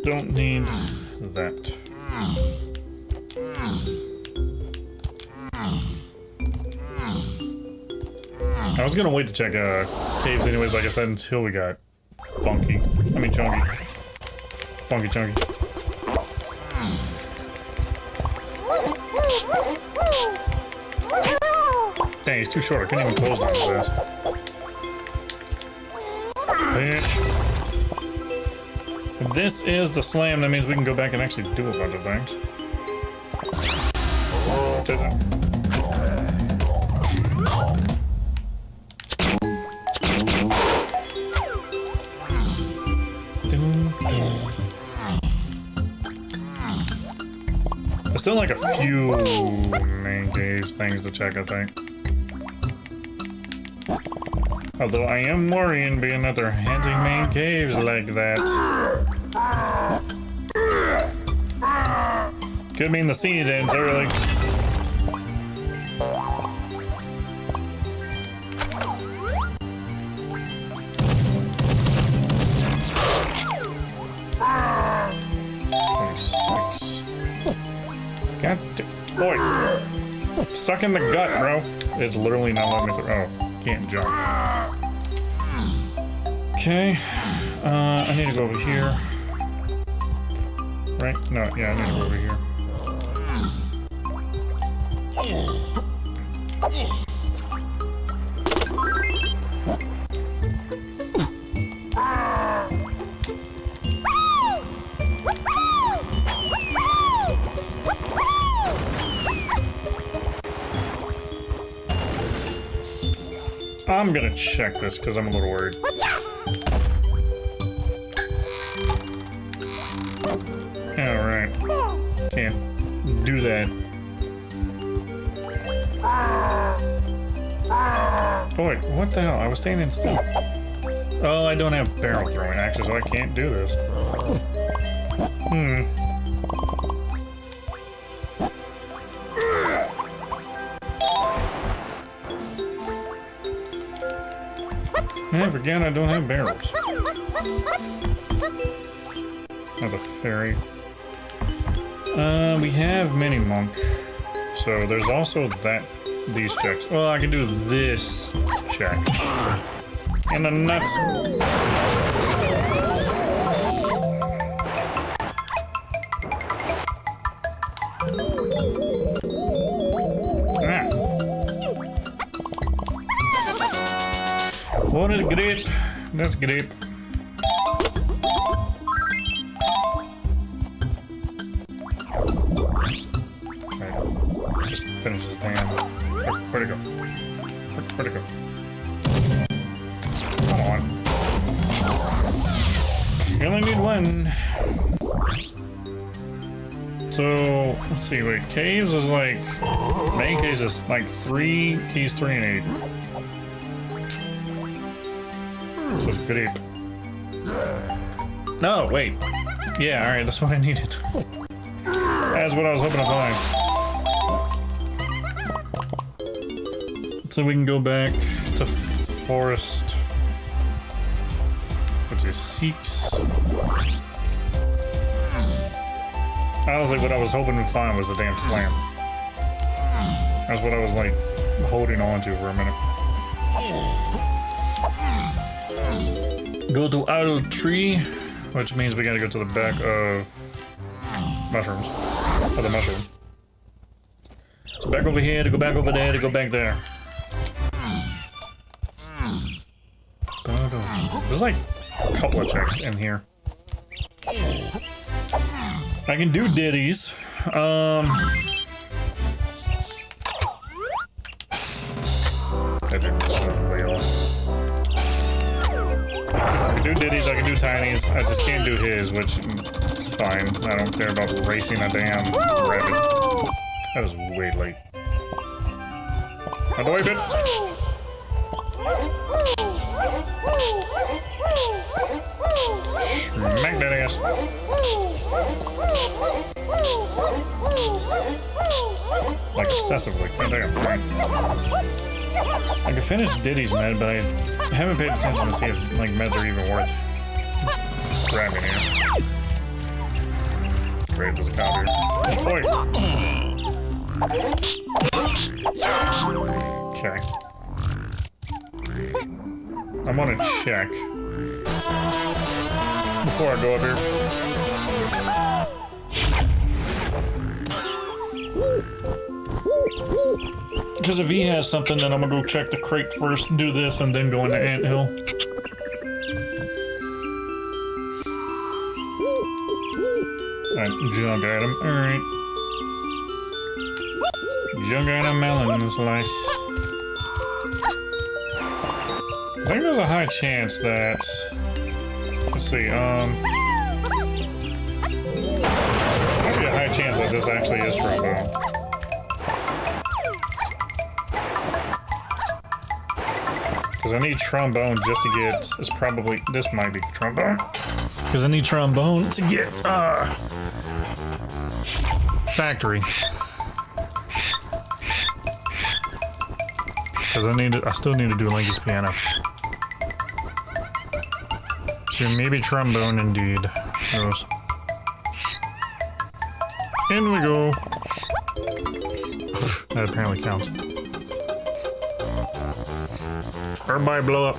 Don't need that. I was gonna wait to check caves anyways, like I said, until we got Chunky. Funky Chunky. Dang, he's too short. I couldn't even close down his ass. Bitch. If this is the slam, that means we can go back and actually do a bunch of things. It doesn't. There's still like a few main caves things to check, I think. Although I am worrying, being that they're hinting main caves like that. Could mean the scene ends early. God damn. Boy. Suck in the gut, bro. It's literally not letting me through. Oh, can't jump. Okay. I need to go over here. Right? No, yeah, I need to go over here. I'm gonna check this because I'm a little worried. Alright. Can't do that. Boy, what the hell? I was standing still. Oh, I don't have barrel throwing axes, so I can't do this. I forget I don't have barrels. That's a fairy. We have Mini Monk. So there's also these checks. Well, I can do this check. In the nuts. What is grape? That's grape. Okay. Just finish this damn. Where'd it go? Where'd it go? Come on. You only need one. So, let's see, wait, caves is like, main caves is like 3, keys 3 and 8. This is grape. No, wait. Yeah, alright, that's what I needed. That's what I was hoping to find. So we can go back to forest, which is Seeks. Honestly, what I was hoping to find was a damn slam. That's what I was like holding on to for a minute. Go to Idle Tree, which means we gotta go to the back of mushrooms. Of the mushroom. So back over here, to go back over there, to go back there. There's like a couple of checks in here. I can do ditties. That didn't serve way off. I can do ditties, I can do tinies, I just can't do his, which is fine. I don't care about racing a damn rabbit. That was way late. Out of the way, bit! Smack that ass. Like obsessively. Can't take a break. I can finish Diddy's med, but I haven't paid attention to see if like meds are even worth grabbing here. Great, there's a cop here. Oi! Okay. I'm gonna check before I go up here. Because if he has something, then I'm gonna go check the crate first, do this, and then go into anthill. Alright, junk item. Alright. Junk item melon slice. I think there's a high chance that... Let's see, might be a high chance that this actually is trombone. Because I need trombone just to get... It's probably... This might be trombone. Because I need trombone to get, factory. Because I still need to do Linky's piano. So maybe trombone indeed. Goes. In we go. That apparently counts. Everybody blow up.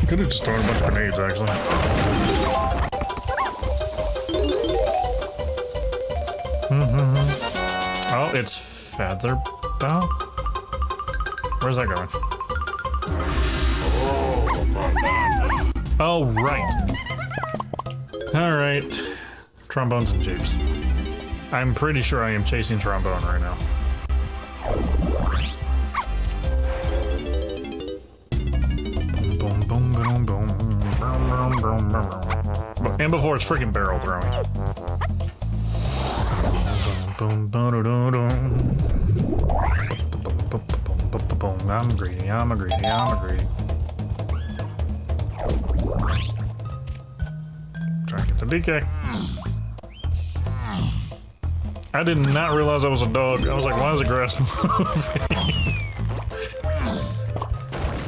Could have just thrown a bunch of grenades, actually. Oh, it's feather bow? Where's that going? Oh, right. Alright. Trombones and jeeps. I'm pretty sure I am chasing trombone right now. And before it's freaking barrel throwing. I'm greedy, I'm a greedy, I'm a greedy. Try and get the DK. I did not realize I was a dog. I was like, why is the grass moving?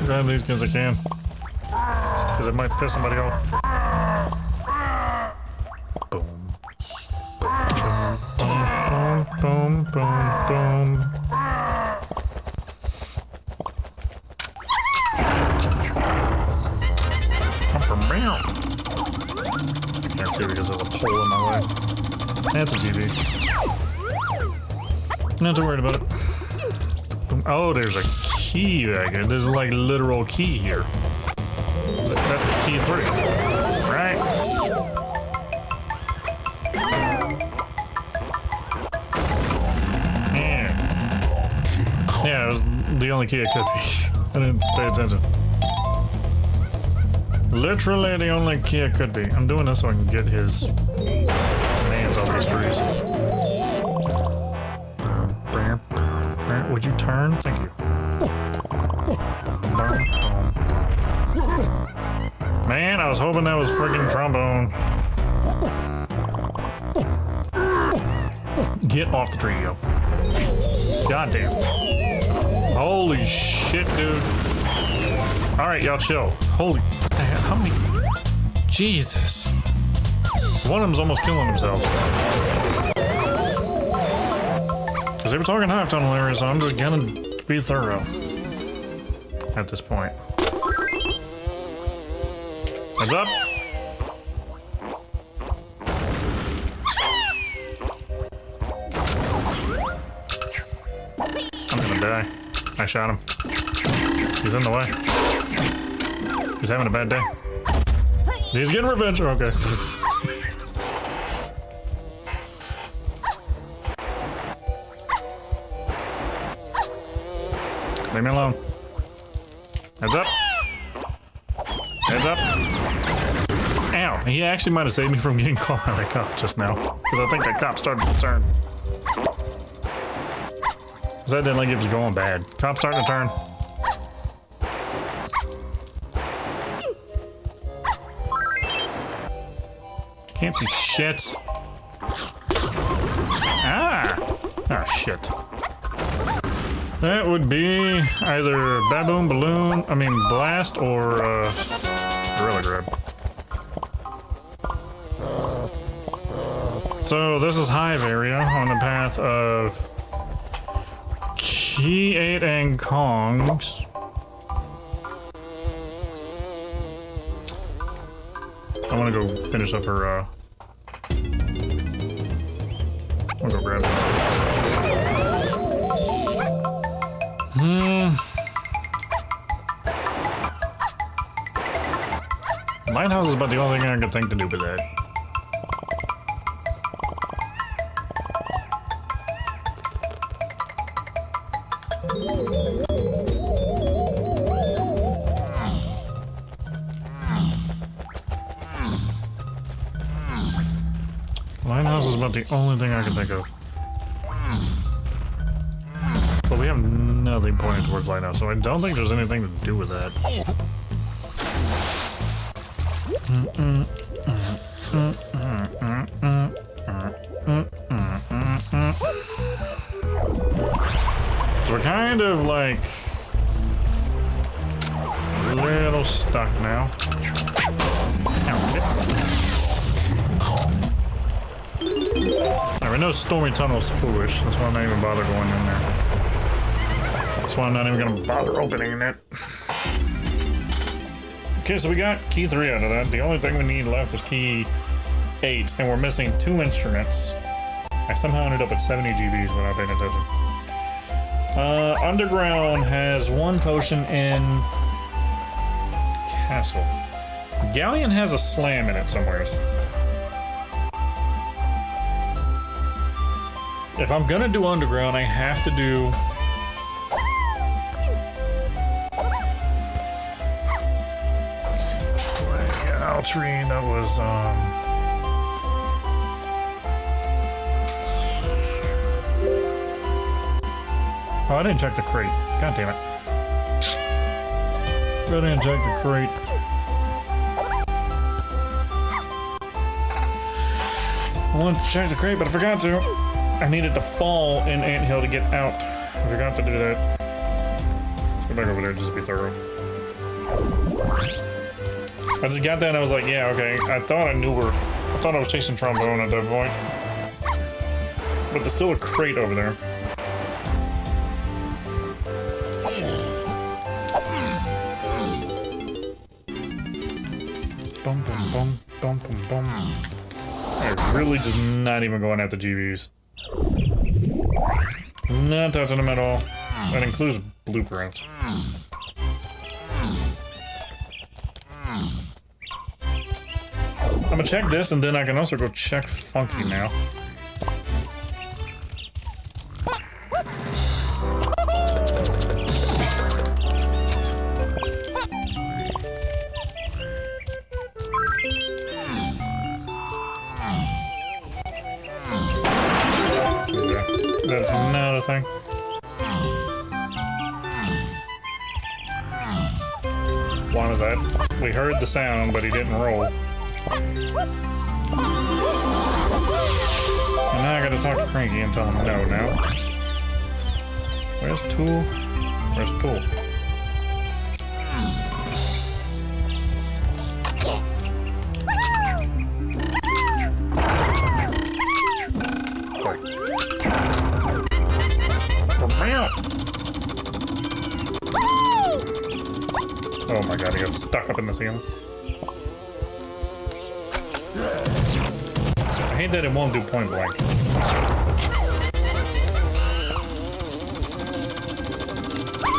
Grab these because I can. Because it might piss somebody off. Boom. Boom, boom, boom, boom. Can't see because there's a pole in my way. That's a GB. Not too worried about it. Oh, there's a key back here. There's like literal key here. That's key 3. Right? Yeah. Yeah, it was the only key it could be. I didn't pay attention. Literally the only key it could be. I'm doing this so I can get his names off these trees. Would you turn? Thank you. Man, I was hoping that was friggin' trombone. Get off the tree, yo. Goddamn. Holy shit, dude. Alright, y'all chill. Holy... How many... Jesus. One of them's almost killing himself. Because they were talking half tunnel area, so I'm just gonna be thorough. At this point. Heads up! I'm gonna die. I shot him. He's in the way. He's having a bad day. He's getting revenge. Okay. Leave me alone. Heads up. Heads up. Ow. He actually might have saved me from getting caught by that cop just now. Because I think that cop started to turn. Because that didn't like it was going bad. Cop starting to turn. Can't see shit. Ah, shit. That would be either baboon, balloon, blast, or gorilla grab. So this is hive area on the path of Key 8 and Kongs. I want to go finish up her, I'll go grab it. Lighthouse is about the only thing I can think to do with that. Lighthouse is about the only thing I can think of. But we have nothing pointing towards Lighthouse, so I don't think there's anything to do with that. So we're kind of like a little stuck now. Alright, we know Stormy Tunnel's foolish. That's why I'm not even bother going in there. That's why I'm not even gonna bother opening it. Okay, so we got key 3 out of that. The only thing we need left is key 8, and we're missing 2 instruments. I somehow ended up at 70 GBs without paying attention. Underground has 1 potion in Castle. Galleon has a slam in it somewhere. If I'm gonna do Underground, I have to do... Altrine, that was, Oh, I didn't check the crate. God damn it. I didn't check the crate. I wanted to check the crate, but I forgot to. I needed to fall in Anthill to get out. I forgot to do that. Let's go back over there just to be thorough. I just got that and I was like, yeah, okay. I thought I was chasing trombone at that point. But there's still a crate over there. Bum, bum, bum, bum, bum, bum. I'm really just not even going at the GBs. Not touching them at all. That includes blueprints. I'm gonna check this, and then I can also go check Funky now. That's not a thing. Why was that? We heard the sound, but he didn't roll. And now I gotta talk to Cranky and tell him no now. Where's Tool? Where's Tool? Oh my god, I got stuck up in the ceiling. I hate that it won't do point blank.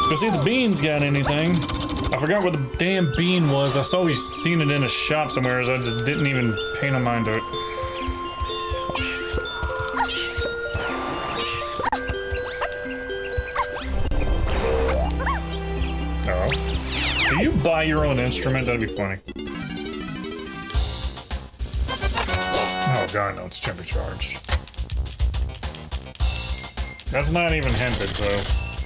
Let's see if the bean's got anything. I forgot what the damn bean was. I saw we seen it in a shop somewhere, so I just didn't even pay no mind to it. Oh. Do you buy your own instrument? That'd be funny. Oh god, no, it's temper charged. That's not even hinted, so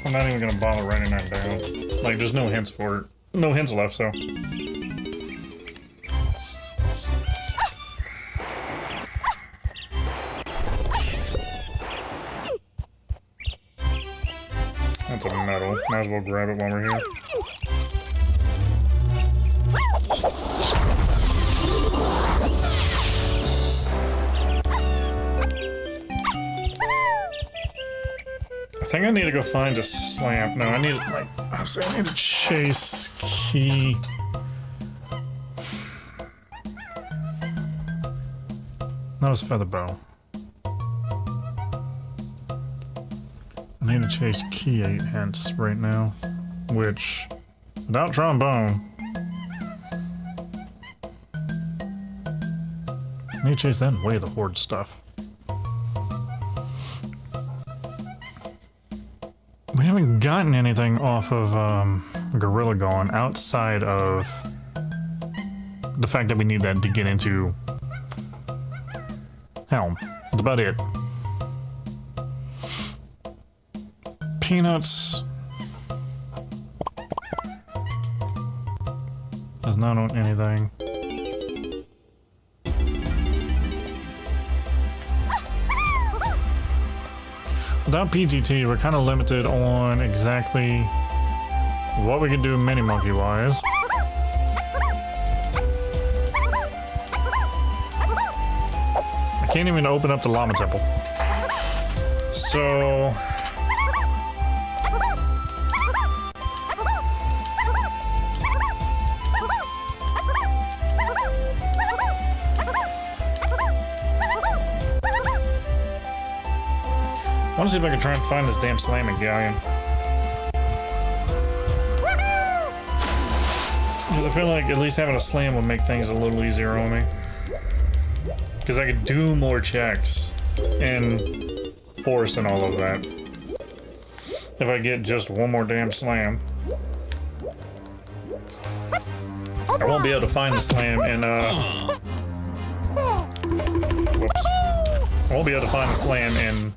I'm not even gonna bother writing that down. Like, there's no hints for it. No hints left, so. That's a metal. Might as well grab it while we're here. I think I need to go find a slam. No, I need like I say I need to chase key. That was feather bow. I need to chase key 8 hence right now, which without trombone. I need to chase that and weigh the horde stuff. We haven't gotten anything off of Gorilla Gone outside of the fact that we need that to get into Helm. That's about it. Peanuts does not own anything. Without PGT, we're kind of limited on exactly what we can do mini monkey wise. I can't even open up the llama temple. So I want to see if I can try and find this damn slamming galleon. Because I feel like at least having a slam would make things a little easier on me. Because I could do more checks and force and all of that. If I get just one more damn slam. I won't be able to find the slam and whoops. I won't be able to find the slam in.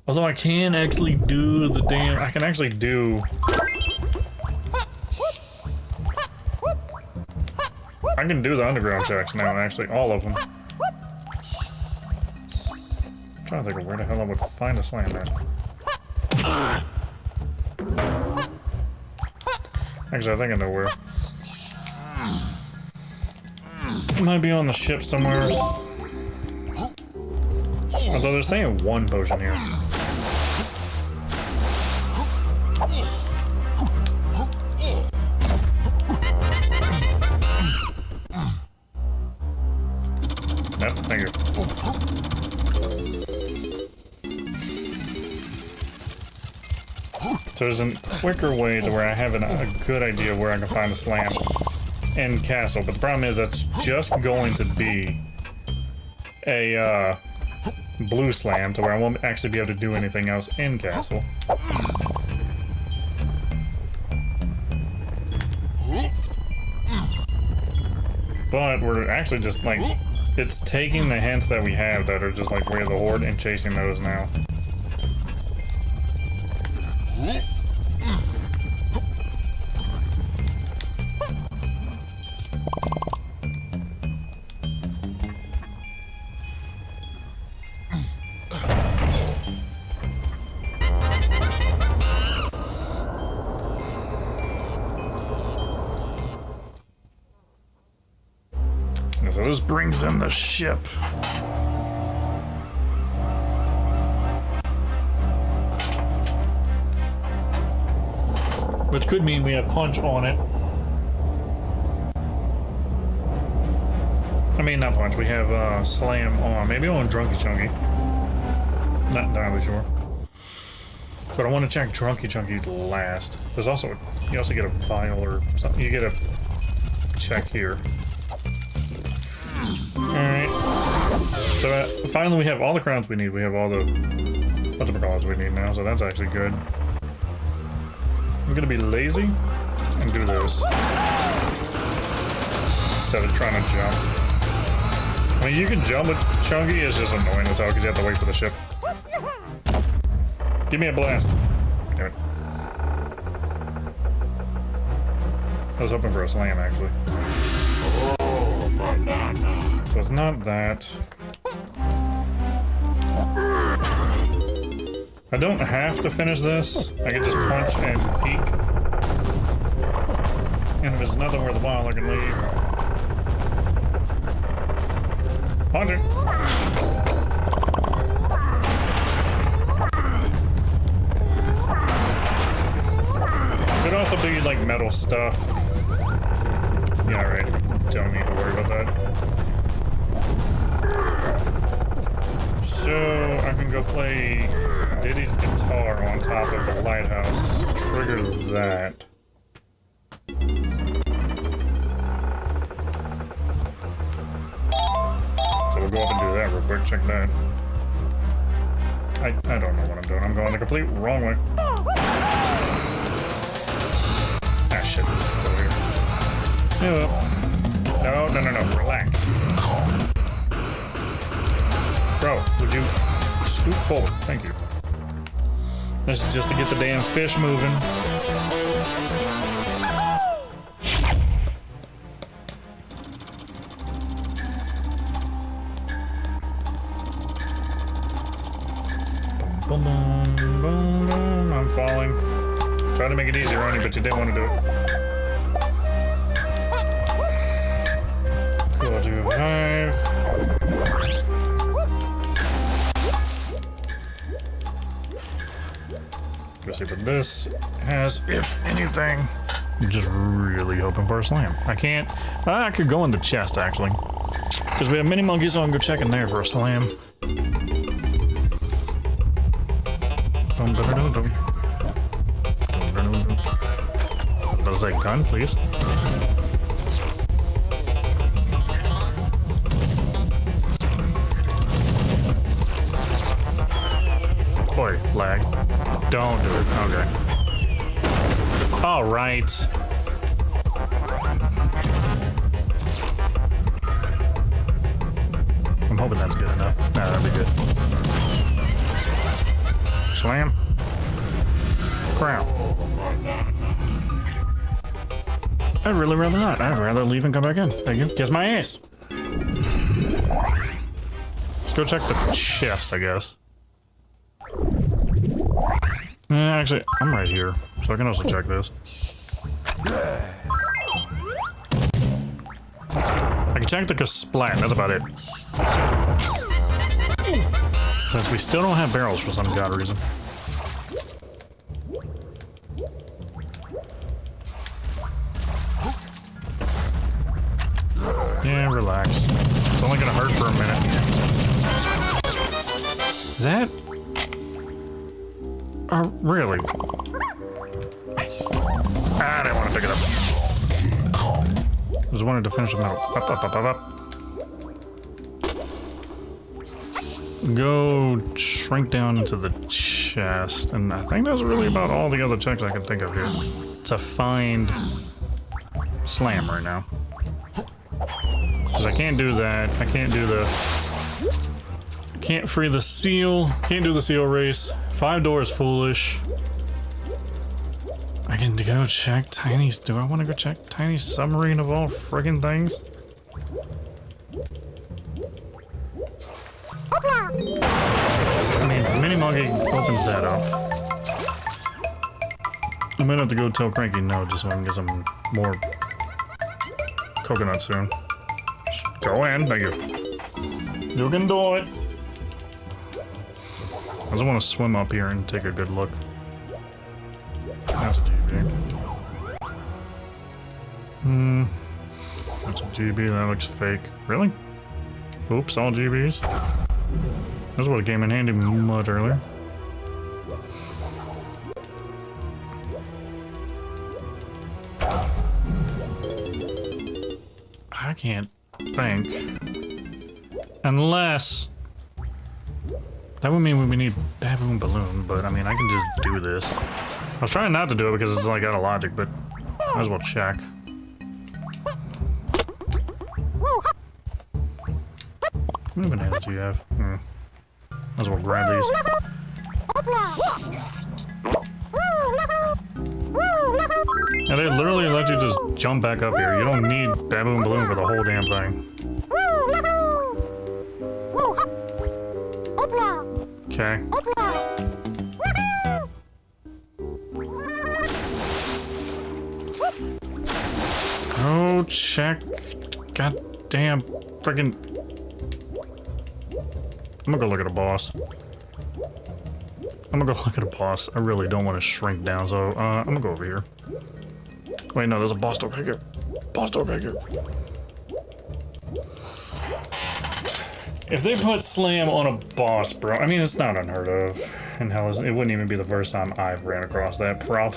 Although I can actually do the damn, I can actually do. I can do the underground checks now, actually, all of them. I'm trying to think of where the hell I would find a slam at. Actually, I think I know where. It might be on the ship somewhere. Although they're saying one potion here. Yep, thank you. So there's a quicker way to where I have a good idea where I can find a slam in castle, but the problem is that's just going to be a blue slam to where I won't actually be able to do anything else in castle. But we're actually just like, it's taking the hints that we have that are just like Way of the Horde and chasing those now. So this brings in the ship. Which could mean we have punch on it. I mean, not punch, we have slam on. Maybe on Drunky Chunky. Not entirely sure. But I want to check Drunky Chunky last. There's also, you also get a vial or something. You get a check here. Alright. So finally we have all the crowns we need. We have all the whatchamacallits we need now, so that's actually good. I'm gonna be lazy and do this instead of trying to jump. I mean, you can jump with Chunky, it's just annoying as hell because you have to wait for the ship. Give me a blast. Damn it. I was hoping for a slam, actually. So it's not that. I don't have to finish this. I can just punch and peek. And if there's nothing worthwhile, I can leave. Punching. Could also be like metal stuff. Yeah, right. Don't need to worry about that. So I can go play Diddy's guitar on top of the lighthouse. Trigger that. So we'll go up and do that real quick. Check that. I don't know what I'm doing. I'm going the complete wrong way. Ah shit, this is still here. No, relax. Bro, would you scoot forward? Thank you. This is just to get the damn fish moving. Boom, boom, boom, boom. I'm falling. Try to make it easier on you, but you didn't want to do it. Cool, do 5. Go see what this has, if anything. I'm just really hoping for a slam. I can't. I could go in the chest actually, because we have mini monkeys, so I can go check in there for a slam. Does that gun, please? Boy, lag. Don't do it. Okay. All right. I'm hoping that's good enough. Nah, that'll be good. Slam. Crown. I'd really rather not. I'd rather leave and come back in. Thank you. Kiss my ass. Let's go check the chest, I guess. Actually, I'm right here, so I can also check this. I can check the splat, that's about it. Since we still don't have barrels for some god reason. Yeah, relax. It's only gonna hurt for a minute. Is that... really? I didn't want to pick it up. Just wanted to finish the metal. Up. Go shrink down into the chest, and I think that's really about all the other checks I can think of here. To find slam right now. Because I can't do that. I can't do the... Can't free the seal. Can't do the seal race. 5 doors foolish. I can go check Tiny's. Do I want to go check Tiny's submarine of all friggin' things? I mean, Mini Monkey opens that up. I might have to go tell Cranky no, just so I can get some more coconut soon. Go in, thank you. You can do it. I just want to swim up here and take a good look. That's a GB. That's a GB, that looks fake. Really? Oops, all GBs? This would have came in handy much earlier. I can't think. Unless... That would mean we need Baboon Balloon, but I mean, I can just do this. I was trying not to do it because it's like out of logic, but might as well check. How many bananas do you have? Might as well grab these. Yeah, they literally let you just jump back up here. You don't need Baboon Balloon for the whole damn thing. Okay. check. God damn, freaking. I'm gonna go look at a boss. I'm gonna go look at a boss. I really don't want to shrink down, so I'm gonna go over here. Wait, no, there's a boss door back here. Boss door back here. If they put slam on a boss, bro, I mean, it's not unheard of. And hell, it wouldn't even be the first time I've ran across that problem.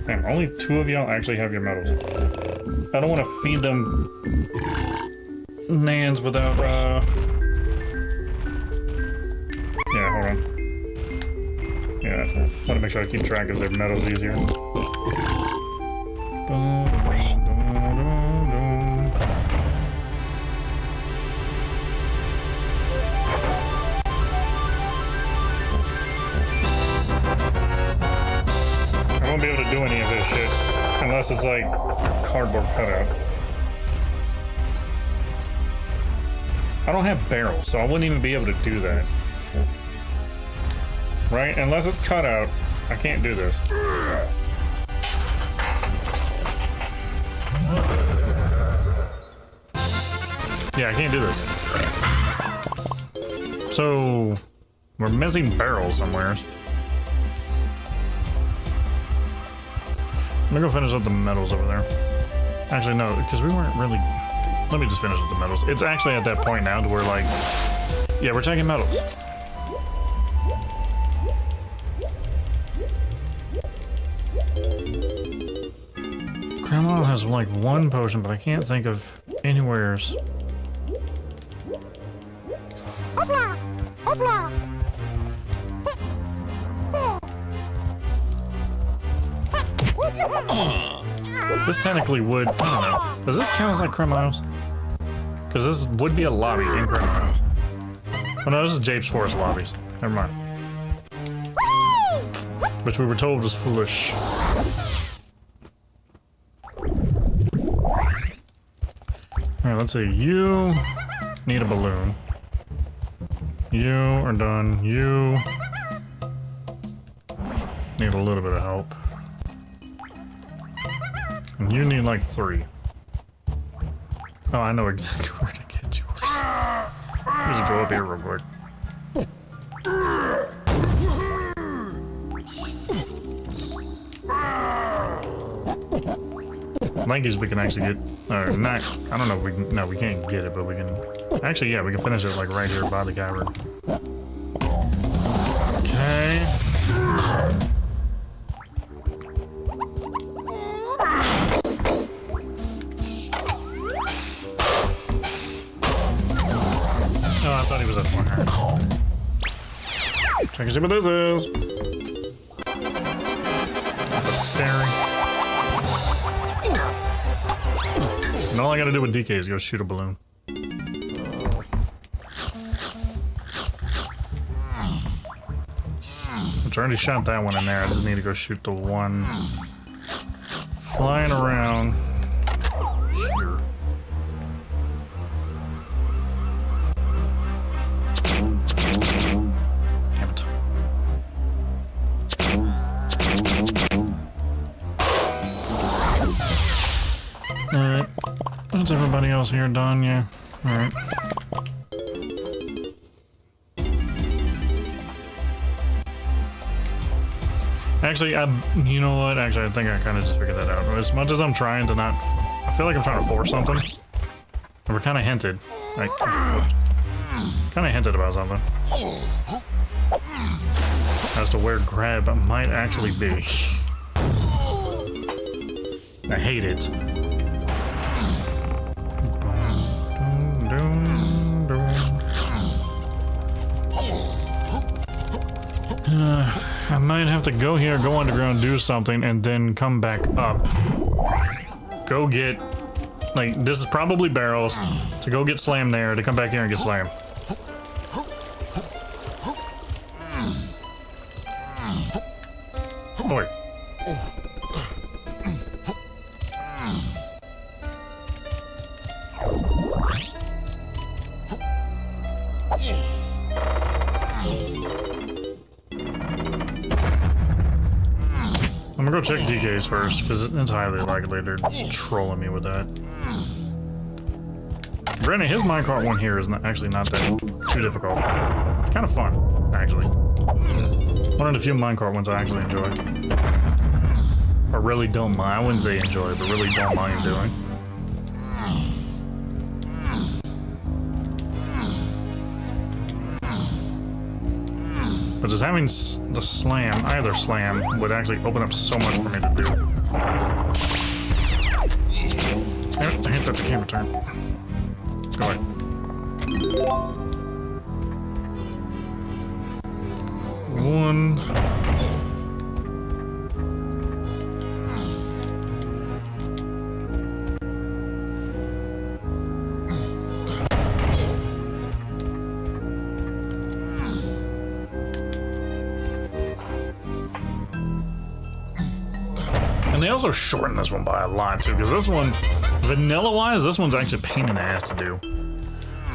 Damn, only 2 of y'all actually have your medals. I don't want to feed them nans without, yeah, hold on. Yeah, I want to make sure I keep track of their medals easier. I won't be able to do any of this shit unless it's like cardboard cutout. I don't have barrels, so I wouldn't even be able to do that. Right? Unless it's cut out, I can't do this. Yeah, I can't do this. So, we're missing barrels somewhere. I'm gonna go finish up the medals over there. Actually, no, because we weren't really... Let me just finish up the medals. It's actually at that point now to where, like... Yeah, we're checking medals. Grandma has like 1 potion, but I can't think of anywheres. Hopla! Hopla! This technically would, I don't know. Does this count as like criminals? Because this would be a lobby in criminals. Oh no, this is Jape's Forest lobbies. Never mind. Which we were told was foolish. Alright, let's see. You need a balloon. You are done. You need a little bit of help. And you need like 3. Oh, I know exactly where to get yours. Let me just go up here real quick. Lankies we can actually get, not, I don't know if we can, no, we can't get it, but we can, actually, yeah, we can finish it like right here by the cavern. Okay. Oh, I thought he was at 1 hand. Check and see what this is. It's a fairy. And all I gotta do with DK is go shoot a balloon. Which I already shot that one in there. I just need to go shoot the one flying around here. Damn it. Alright. That's everybody else here done, yeah. Alright. Actually, you know what? Actually, I think I kind of just figured that out. As much as I'm trying to not... I feel like I'm trying to force something. And we're kind of hinted. Like... Kind of hinted about something. As to where grab might actually be. I hate it. I might have to go here, go underground, do something, and then come back up. Go get... Like, this is probably barrels. To go get slammed there, to come back here and get slammed. Oh, wait. I'm gonna go check DKs first, because it's highly likely they're trolling me with that. Granted, his minecart one here is actually not that too difficult. It's kind of fun, actually. One of the few minecart ones I actually enjoy. Or really don't mind. I wouldn't say enjoy, but really don't mind doing. But just having the slam, either slam, would actually open up so much for me to do. I hit that the camera turn. Go ahead. One. And they also shorten this one by a lot too, because this one, vanilla-wise, this one's actually a pain in the ass to do.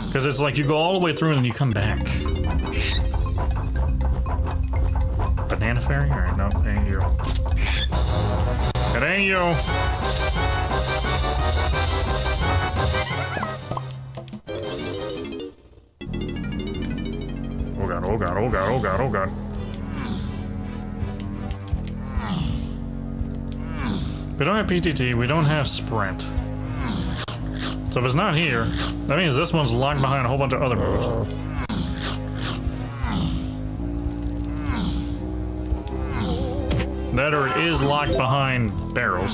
Because it's like you go all the way through and then you come back. Banana fairy? Alright, no, it ain't you. It ain't you! Oh god, oh god, oh god, oh god, oh god. We don't have PTT, we don't have sprint. So if it's not here, that means this one's locked behind a whole bunch of other moves. That or it is locked behind barrels.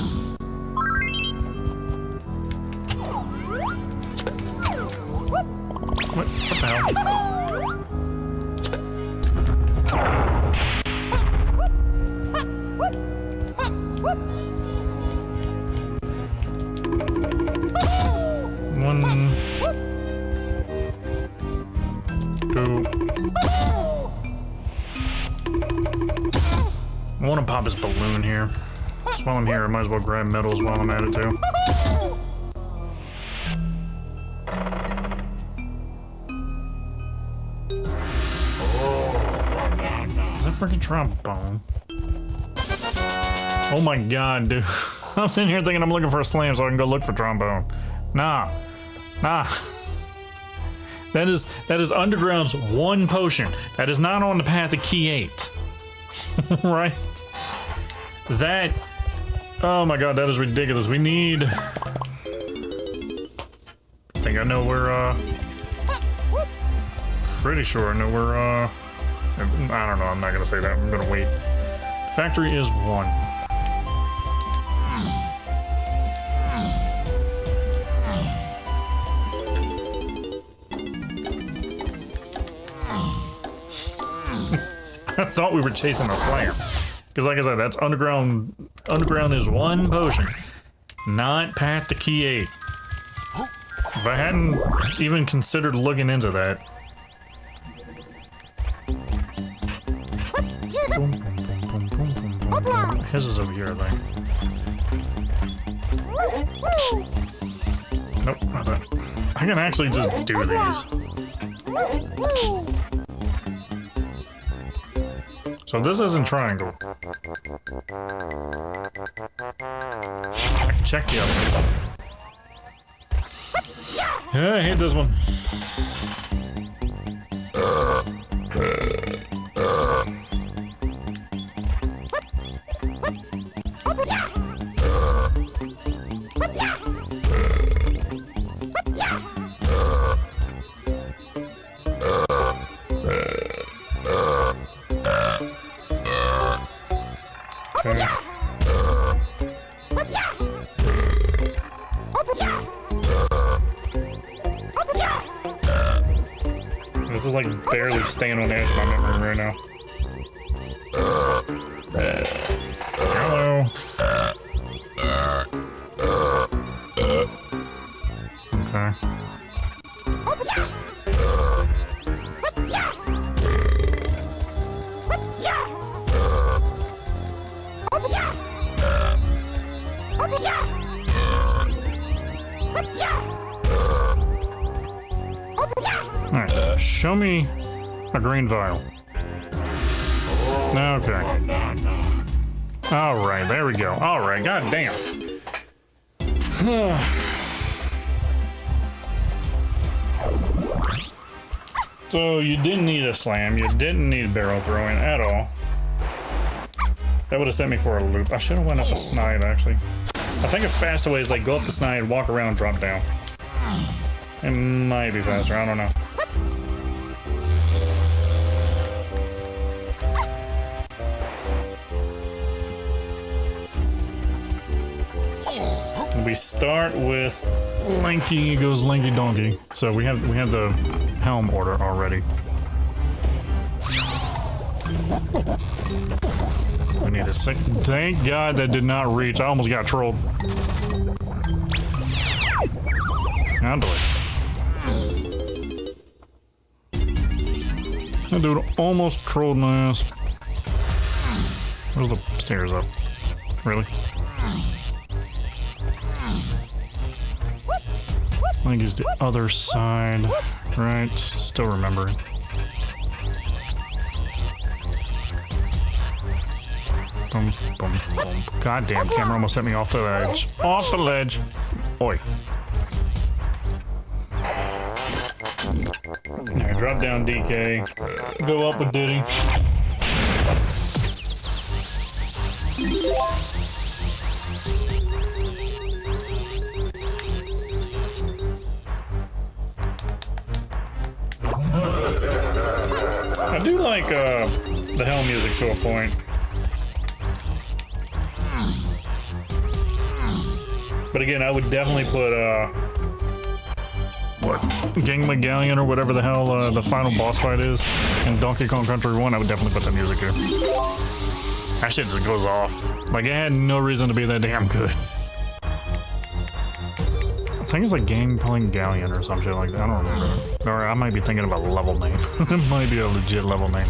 What the hell? One, two. I want to pop his balloon here. Just while I'm here, I might as well grab medals while I'm at it too. Is that freaking trombone? Oh my god, dude. I'm sitting here thinking I'm looking for a slam so I can go look for trombone. Nah. Nah. That is Underground's one potion. That is not on the path to Key 8. Right? That... Oh my god, that is ridiculous. We need... I think I know where, pretty sure I know where, I don't know, I'm not gonna say that. I'm gonna wait. Factory is 1. I thought we were chasing a slam. Because like I said, that's underground. Underground is 1 potion. Not path to Key 8. If I hadn't even considered looking into that. Boom, boom, boom, boom, boom, boom, boom. His is over here, I think. Nope, not that. I can actually just do these. So this isn't triangle. I can check the other one. Yeah, I hate this one. This is like barely staying on the edge of my memory right now. Hello. Okay. Alright, show me a green vial. Okay. All right, there we go. All right, god damn. So you didn't need a slam, you didn't need barrel throwing at all. That would have sent me for a loop. I should have went up the snide, actually. I think a faster way is like go up the snide, walk around, drop down. It might be faster, I don't know. We start with Lanky goes Lanky Donkey. So we have the Helm order already. We need a second. Thank God that did not reach. I almost got trolled. Handle it. That dude almost trolled my ass. Where's the stairs up? Really? I think it's the other side, right? Still remembering. Boom, boom, boom. Goddamn, camera almost set me off the ledge. Off the ledge. Oi. Alright, drop down DK. Go up with Diddy. I do like the Helm music to a point. But again, I would definitely put what? Gang Megalion or whatever the hell the final boss fight is in Donkey Kong Country 1, I would definitely put the music here. That shit just goes off. Like, it had no reason to be that damn good. I think it's like Gang Playing Galleon or some shit like that. I don't remember. Or I might be thinking of a level name. It might be a legit level name.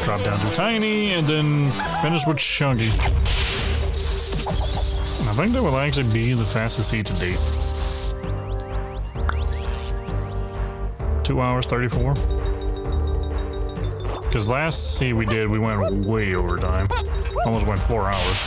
Drop down to Tiny and then finish with Chunky. I think that will actually be the fastest seed to date. 2 hours 34. Because last seed we did, we went way over time. Almost went 4 hours.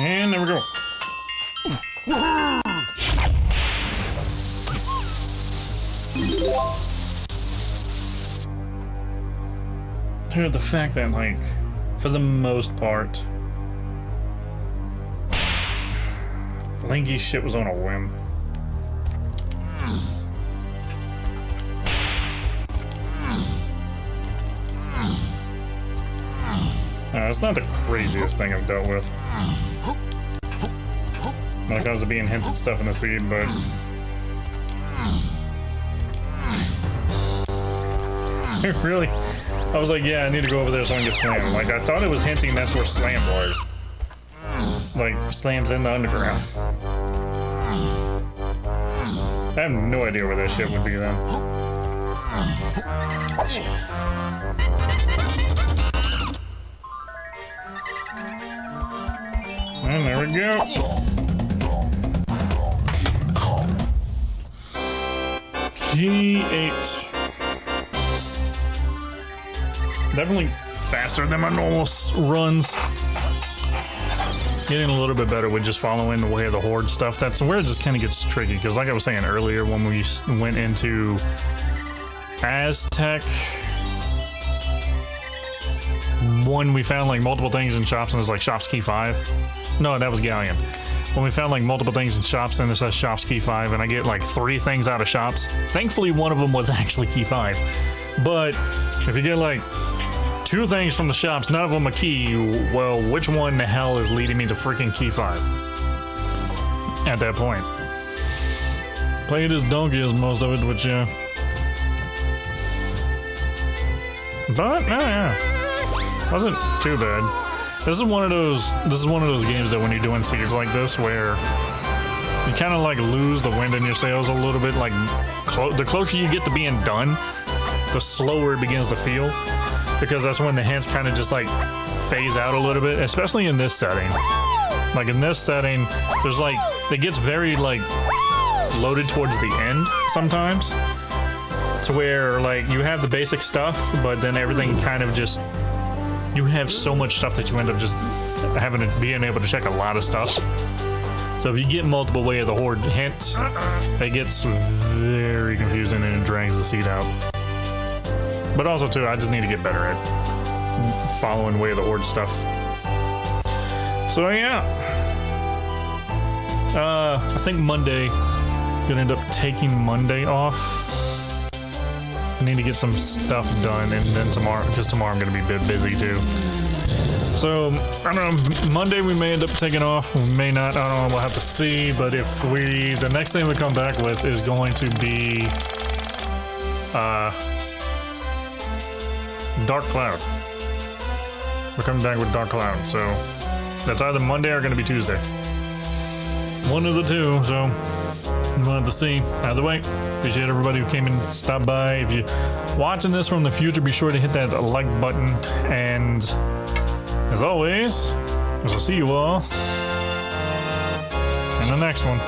And there we go. Dude, the fact that, like, for the most part, Lanky's shit was on a whim. It's not the craziest thing I've dealt with when it comes to being hinted stuff in the seed, but really, I was like, yeah, I need to go over there so I can get slammed. Like, I thought it was hinting that's where slam was. Like, slam's in the underground. I have no idea where that shit would be then. And there we go. Key 8. Definitely faster than my normal runs. Getting a little bit better with just following the way of the horde stuff. That's where it just kind of gets tricky, because like I was saying earlier, when we went into Aztec, when we found like multiple things in shops and it's like shops key 5. No, that was Galleon. When we found like multiple things in shops and it says shops key 5 and I get like 3 things out of shops. Thankfully one of them was actually key 5. But if you get like 2 things from the shops, none of them a key. Well, which one the hell is leading me to freaking key 5? At that point. Played as donkey as most of it, which, but, yeah. Wasn't too bad. This is one of those games that when you're doing siege like this, where you kind of like lose the wind in your sails a little bit. Like the closer you get to being done, the slower it begins to feel, because that's when the hints kind of just like phase out a little bit, especially in this setting. Like in this setting, there's like, it gets very like loaded towards the end sometimes, to where like you have the basic stuff, but then everything kind of just, you have so much stuff that you end up just being able to check a lot of stuff. So if you get multiple Way of the Horde hints, it gets very confusing and it drags the seed out. But also too, I just need to get better at following Way of the Horde stuff. So yeah, I think Monday, gonna end up taking Monday off. I need to get some stuff done, and then tomorrow, because tomorrow I'm gonna be a bit busy too. So, I don't know, Monday we may end up taking off, we may not, I don't know, we'll have to see, but if the next thing we come back with is going to be, Dark Cloud. We're coming back with Dark Cloud, so that's either Monday or gonna be Tuesday. One of the two, so we'll have to see. Either way, appreciate everybody who came and stopped by. If you're watching this from the future, be sure to hit that like button. And as always, I'll see you all in the next one.